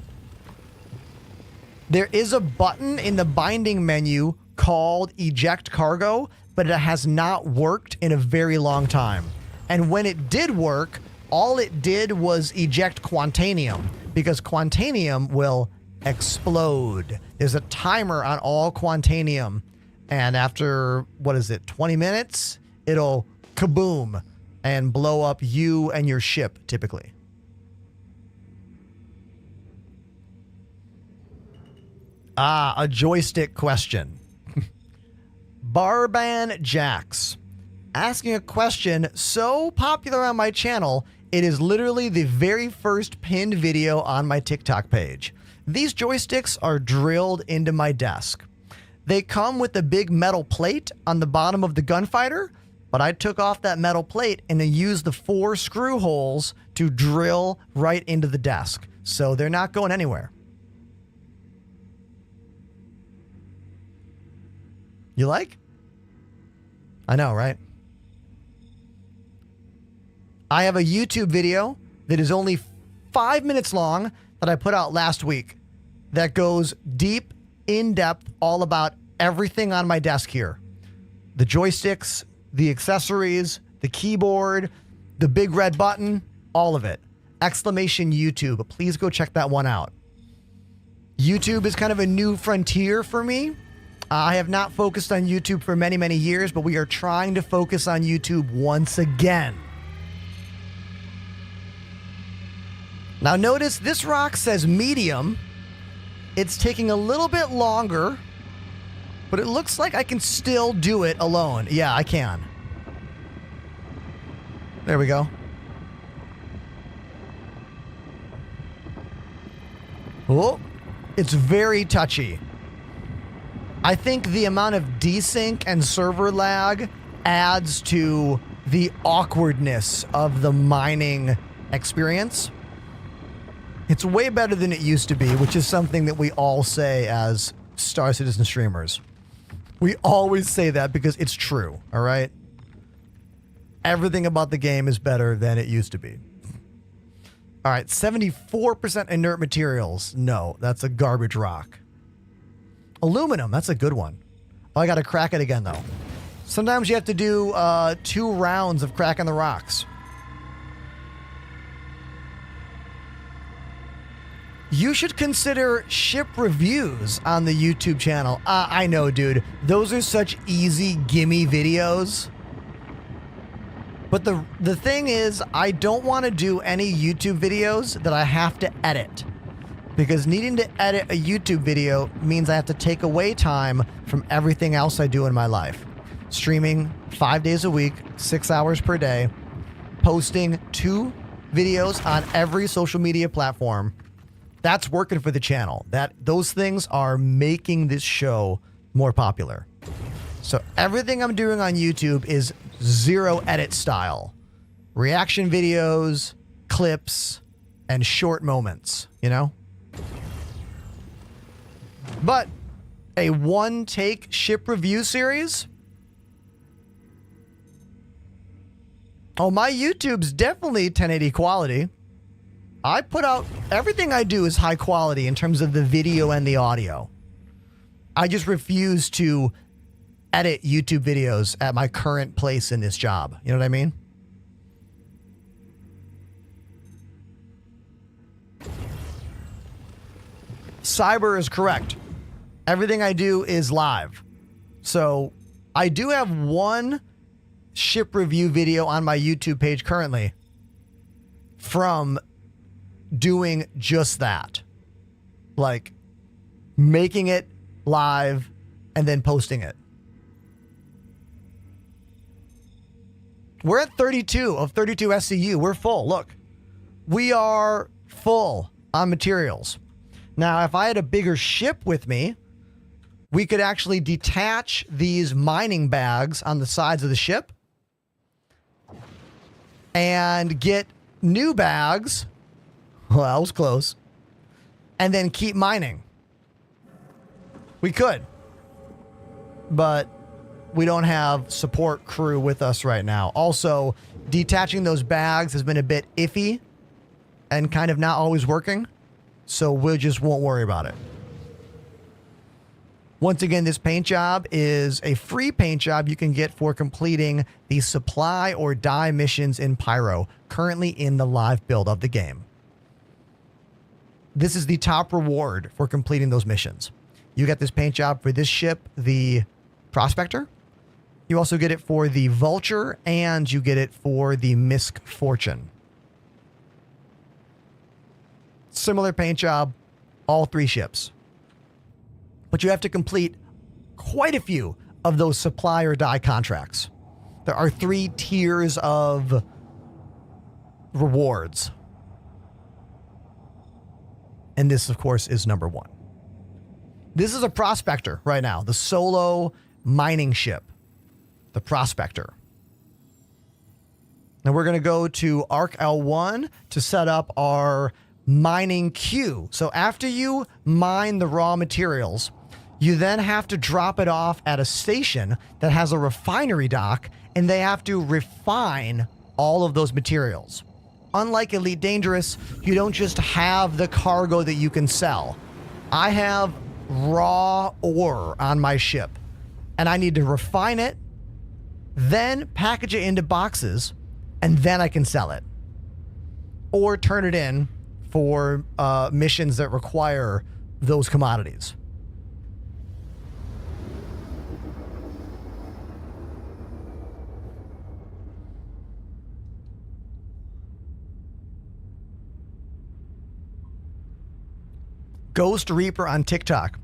There is a button in the binding menu called Eject Cargo, but it has not worked in a very long time. And when it did work, all it did was eject Quantanium, because Quantanium will explode. There's a timer on all Quantanium, and after, 20 minutes, it'll kaboom and blow up you and your ship, typically. A joystick question. Barban Jax asking a question so popular on my channel, it is literally the very first pinned video on my TikTok page. These joysticks are drilled into my desk. They come with a big metal plate on the bottom of the gunfighter, but I took off that metal plate and I used the 4 screw holes to drill right into the desk. So they're not going anywhere. You like? I know, right? I have a YouTube video that is only 5 minutes long that I put out last week that goes deep, in depth, all about everything on my desk here. The joysticks, the accessories, the keyboard, the big red button, all of it. Exclamation YouTube. Please go check that one out. YouTube is kind of a new frontier for me. I have not focused on YouTube for many, many years, but we are trying to focus on YouTube once again. Now notice this rock says medium. It's taking a little bit longer, but it looks like I can still do it alone. Yeah, I can. There we go. Oh, it's very touchy. I think the amount of desync and server lag adds to the awkwardness of the mining experience. It's way better than it used to be, which is something that we all say as Star Citizen streamers. We always say that because it's true, all right? Everything about the game is better than it used to be. All right, 74% inert materials. No, that's a garbage rock. Aluminum, that's a good one. Oh, I got to crack it again, though. Sometimes you have to do 2 rounds of cracking the rocks. You should consider ship reviews on the YouTube channel. I know, dude. Those are such easy gimme videos. But the thing is, I don't want to do any YouTube videos that I have to edit. Because needing to edit a YouTube video means I have to take away time from everything else I do in my life. Streaming 5 days a week, 6 hours per day, posting 2 videos on every social media platform. That's working for the channel. Those things are making this show more popular. So everything I'm doing on YouTube is zero edit style. Reaction videos, clips, and short moments, you know? But a one-take ship review series? Oh, my YouTube's definitely 1080 quality. I put out, everything I do is high quality in terms of the video and the audio. I just refuse to edit YouTube videos at my current place in this job. You know what I mean? Cyber is correct. Everything I do is live. So I do have one ship review video on my YouTube page currently from doing just that. Like making it live and then posting it. We're at 32 of 32 SCU. We're full. Look, we are full on materials. Now, if I had a bigger ship with me, we could actually detach these mining bags on the sides of the ship and get new bags. Well, that was close. And then keep mining. We could. But we don't have support crew with us right now. Also, detaching those bags has been a bit iffy and kind of not always working. So we just won't worry about it. Once again, this paint job is a free paint job you can get for completing the supply or die missions in Pyro, currently in the live build of the game. This is the top reward for completing those missions. You get this paint job for this ship, the Prospector. You also get it for the Vulture, and you get it for the Misk Fortune. Similar paint job, all three ships. But you have to complete quite a few of those supply or die contracts. There are 3 tiers of rewards. And this, of course, is number 1. This is a Prospector right now, the solo mining ship, the Prospector. Now we're going to go to Arc L1 to set up our mining queue. So after you mine the raw materials, you then have to drop it off at a station that has a refinery dock, and they have to refine all of those materials. Unlike Elite Dangerous, you don't just have the cargo that you can sell. I have raw ore on my ship, and I need to refine it, then package it into boxes, and then I can sell it. Or turn it in for missions that require those commodities. Ghost Reaper on TikTok.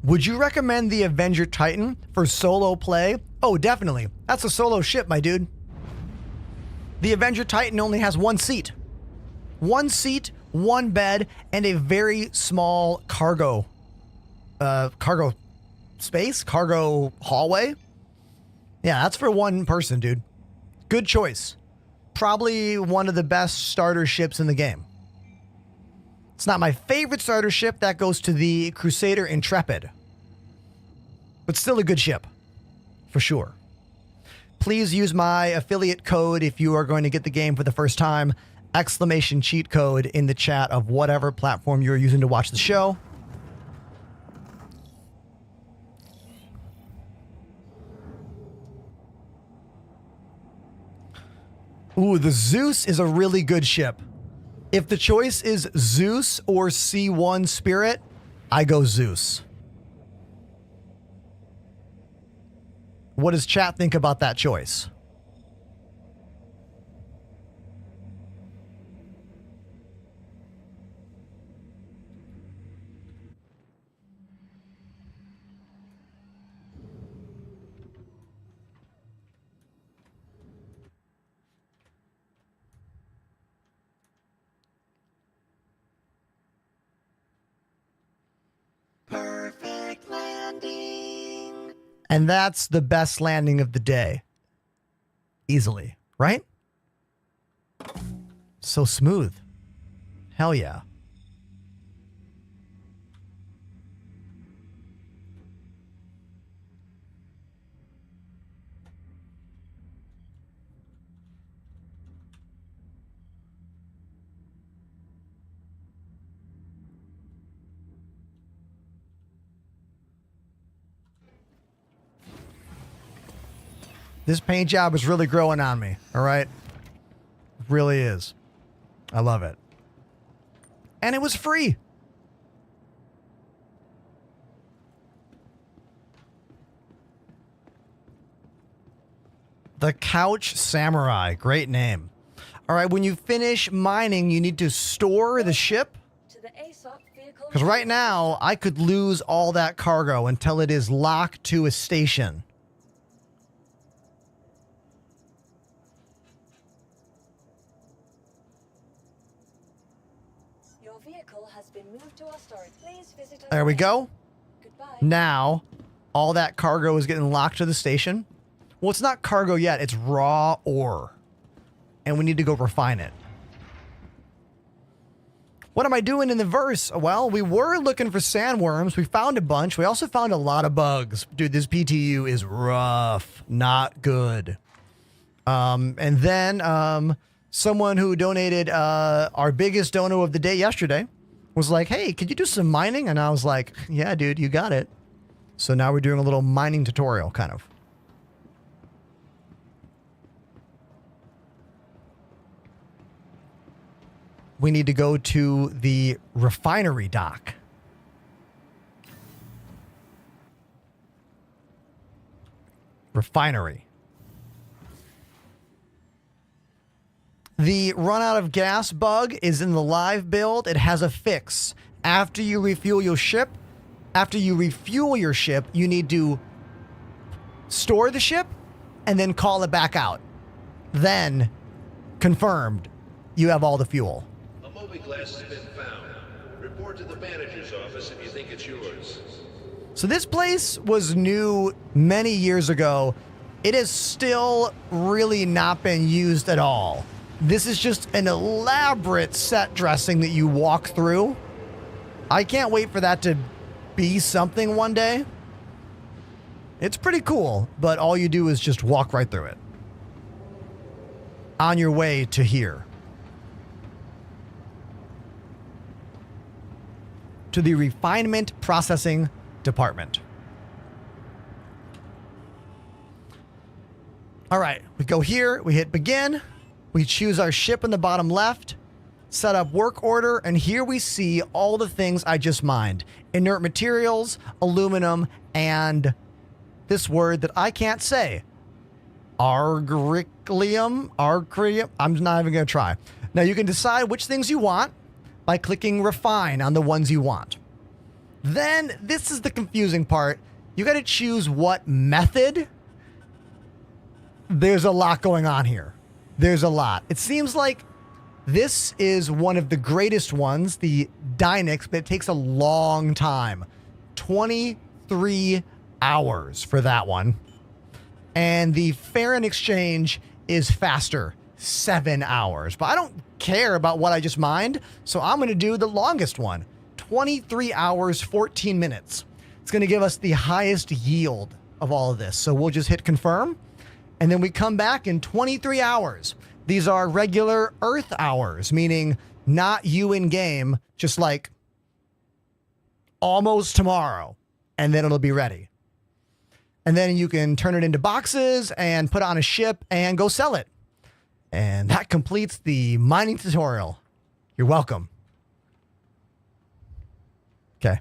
Would you recommend the Avenger Titan for solo play? Oh, definitely. That's a solo ship, my dude. The Avenger Titan only has 1 seat. 1 seat, 1 bed, and a very small cargo space, cargo hallway. Yeah, that's for 1 person, dude. Good choice. Probably one of the best starter ships in the game. It's not my favorite starter ship. That goes to the Crusader Intrepid. But still a good ship. For sure. Please use my affiliate code if you are going to get the game for the first time. ! cheat code in the chat of whatever platform you're using to watch the show. Ooh, the Zeus is a really good ship. If the choice is Zeus or C1 Spirit, I go Zeus. What does chat think about that choice? And that's the best landing of the day. Easily, right? So smooth. Hell yeah. This paint job is really growing on me, all right? Really is. I love it. And it was free. The Couch Samurai. Great name. All right, when you finish mining, you need to store the ship. Because right now, I could lose all that cargo until it is locked to a station. Your vehicle has been moved to our storage. Please visit us. There we go. Goodbye. Now, all that cargo is getting locked to the station. Well, it's not cargo yet. It's raw ore. And we need to go refine it. What am I doing in the verse? Well, we were looking for sandworms. We found a bunch. We also found a lot of bugs. Dude, this PTU is rough. Not good. And then someone who donated our biggest dono of the day yesterday was like, hey, could you do some mining? And I was like, yeah, dude, you got it. So now we're doing a little mining tutorial, kind of. We need to go to the refinery dock. Refinery. The run out of gas bug is in the live build. It has a fix. After you refuel your ship, you need to store the ship and then call it back out. Then, confirmed, you have all the fuel. A movie glass has been found. Report to the manager's office if you think it's yours. So this place was new many years ago. It has still really not been used at all. This is just an elaborate set dressing that you walk through. I can't wait for that to be something one day. It's pretty cool, but all you do is just walk right through it. On your way to here. To the refinement processing department. All right, we go here, we hit begin, we choose our ship in the bottom left, set up work order, and here we see all the things I just mined. Inert materials, aluminum, and this word that I can't say. Argrium. I'm not even going to try. Now you can decide which things you want by clicking refine on the ones you want. Then this is the confusing part. You got to choose what method. There's a lot going on here. There's a lot. It seems like this is one of the greatest ones, the Dynix, but it takes a long time. 23 hours for that one. And the Farron exchange is faster, 7 hours. But I don't care about what I just mined, so I'm going to do the longest one, 23 hours, 14 minutes. It's going to give us the highest yield of all of this. So we'll just hit confirm, and then we come back in 23 hours. These are regular Earth hours, meaning not you in game, just like almost tomorrow, and then it'll be ready. And then you can turn it into boxes and put it on a ship and go sell it. And that completes the mining tutorial. You're welcome. Okay.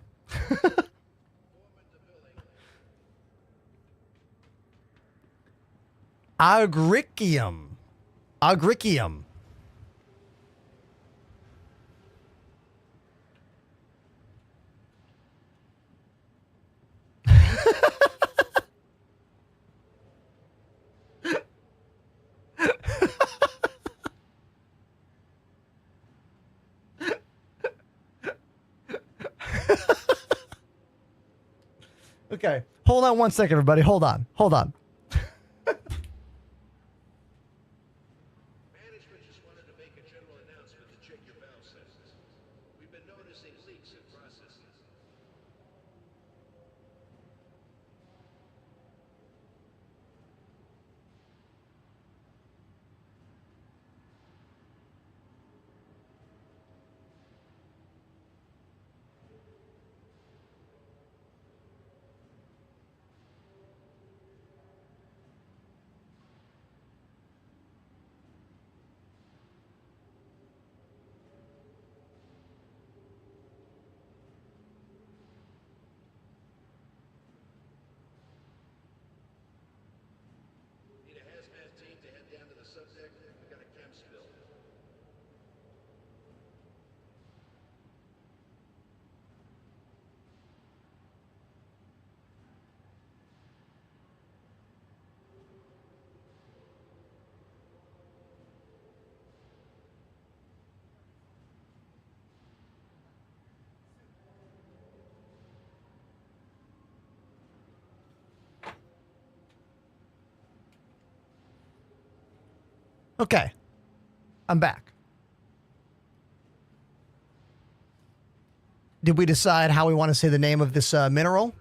Agricium. Agricium. Okay, hold on one second, everybody. Hold on. Management just wanted to make a general announcement to check your valve sensors. We've been noticing leaks in processes. Need a hazmat team to head down to the subdeck. We got a chem spill. Okay, I'm back. Did we decide how we want to say the name of this mineral?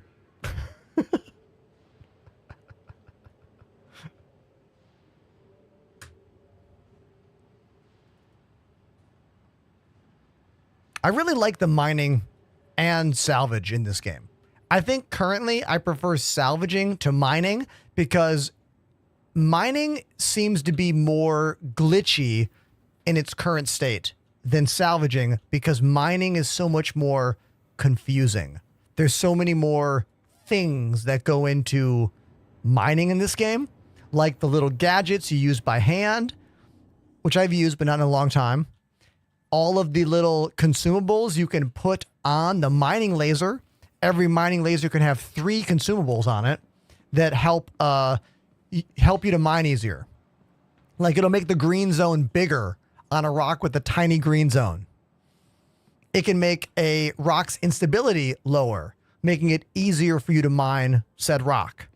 I really like the mining and salvage in this game. I think currently I prefer salvaging to mining because mining seems to be more glitchy in its current state than salvaging because mining is so much more confusing. There's so many more things that go into mining in this game, like the little gadgets you use by hand, which I've used but not in a long time. All of the little consumables you can put on the mining laser. Every mining laser can have 3 consumables on it that help you to mine easier. Like it'll make the green zone bigger on a rock with a tiny green zone. It can make a rock's instability lower, making it easier for you to mine said rock.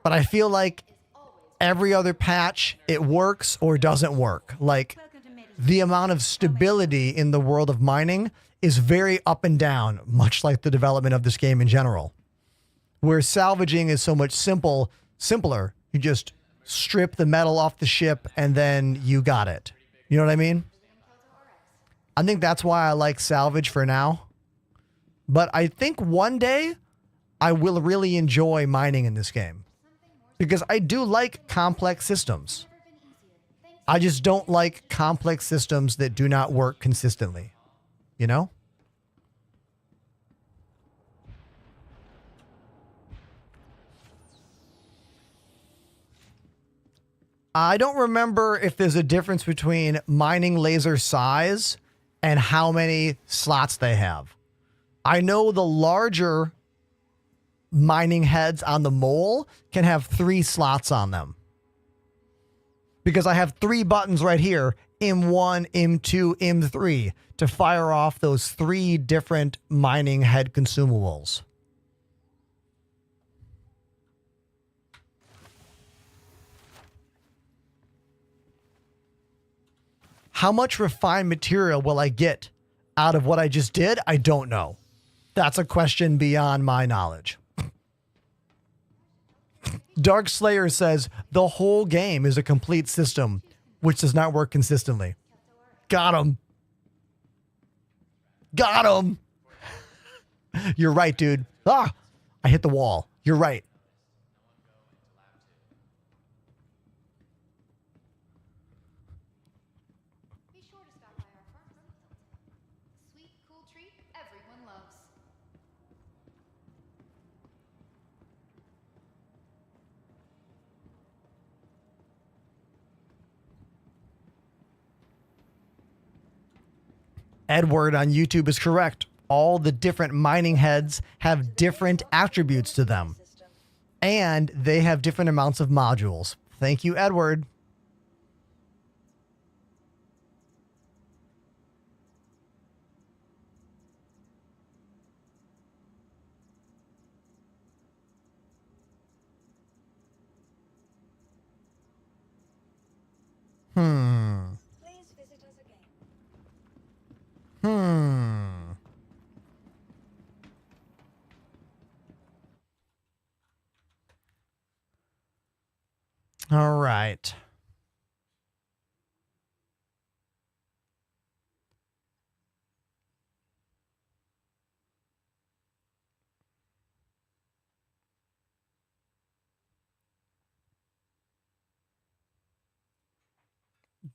But I feel like every other patch, it works or doesn't work. Like the amount of stability in the world of mining is very up and down, much like the development of this game in general. Where salvaging is so much simpler. You just strip the metal off the ship and then you got it. You know what I mean? I think that's why I like salvage for now. But I think one day I will really enjoy mining in this game. Because I do like complex systems. I just don't like complex systems that do not work consistently. You know? I don't remember if there's a difference between mining laser size and how many slots they have. I know the larger mining heads on the mole can have 3 slots on them. Because I have 3 buttons right here, M1, M2, M3, to fire off those 3 different mining head consumables. How much refined material will I get out of what I just did? I don't know. That's a question beyond my knowledge. Dark Slayer says the whole game is a complete system, which does not work consistently. Got him. Got him. You're right, dude. Ah, I hit the wall. You're right. Be sure to stop by our pharmacy. Sweet, cool treat everyone loves. Edward on YouTube is correct. All the different mining heads have different attributes to them. And they have different amounts of modules. Thank you, Edward. All right.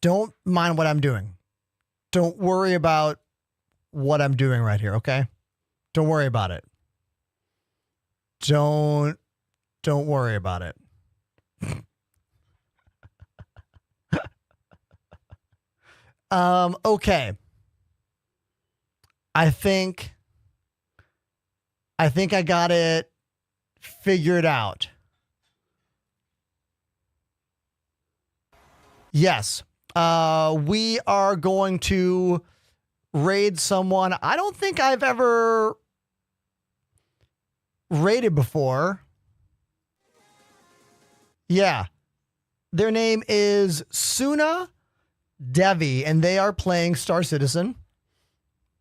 Don't mind what I'm doing. Don't worry about what I'm doing right here, okay? Don't worry about it. Don't worry about it. Okay. I think I got it figured out. Yes. We are going to raid someone I don't think I've ever raided before. Yeah. Their name is Suna Devi, and they are playing Star Citizen.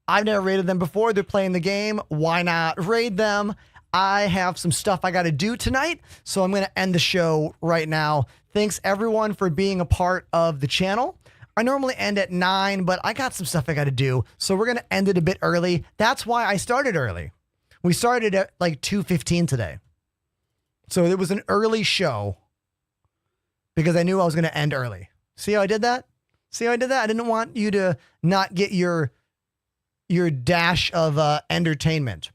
I've never raided them before. They're playing the game. Why not raid them? I have some stuff I got to do tonight, so I'm going to end the show right now. Thanks, everyone, for being a part of the channel. I normally end at 9, but I got some stuff I got to do, so we're going to end it a bit early. That's why I started early. We started at like 2:15 today. So it was an early show because I knew I was going to end early. See how I did that? See how I did that? I didn't want you to not get your dash of entertainment.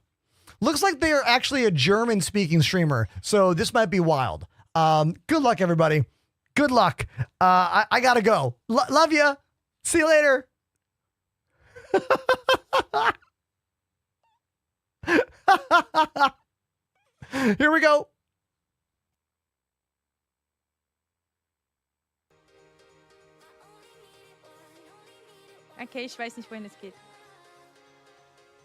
Looks like they are actually a German-speaking streamer, so this might be wild. Good luck, everybody. Good luck. I gotta go. Love ya. See you later. Here we go. Okay, ich weiß nicht, wohin es geht.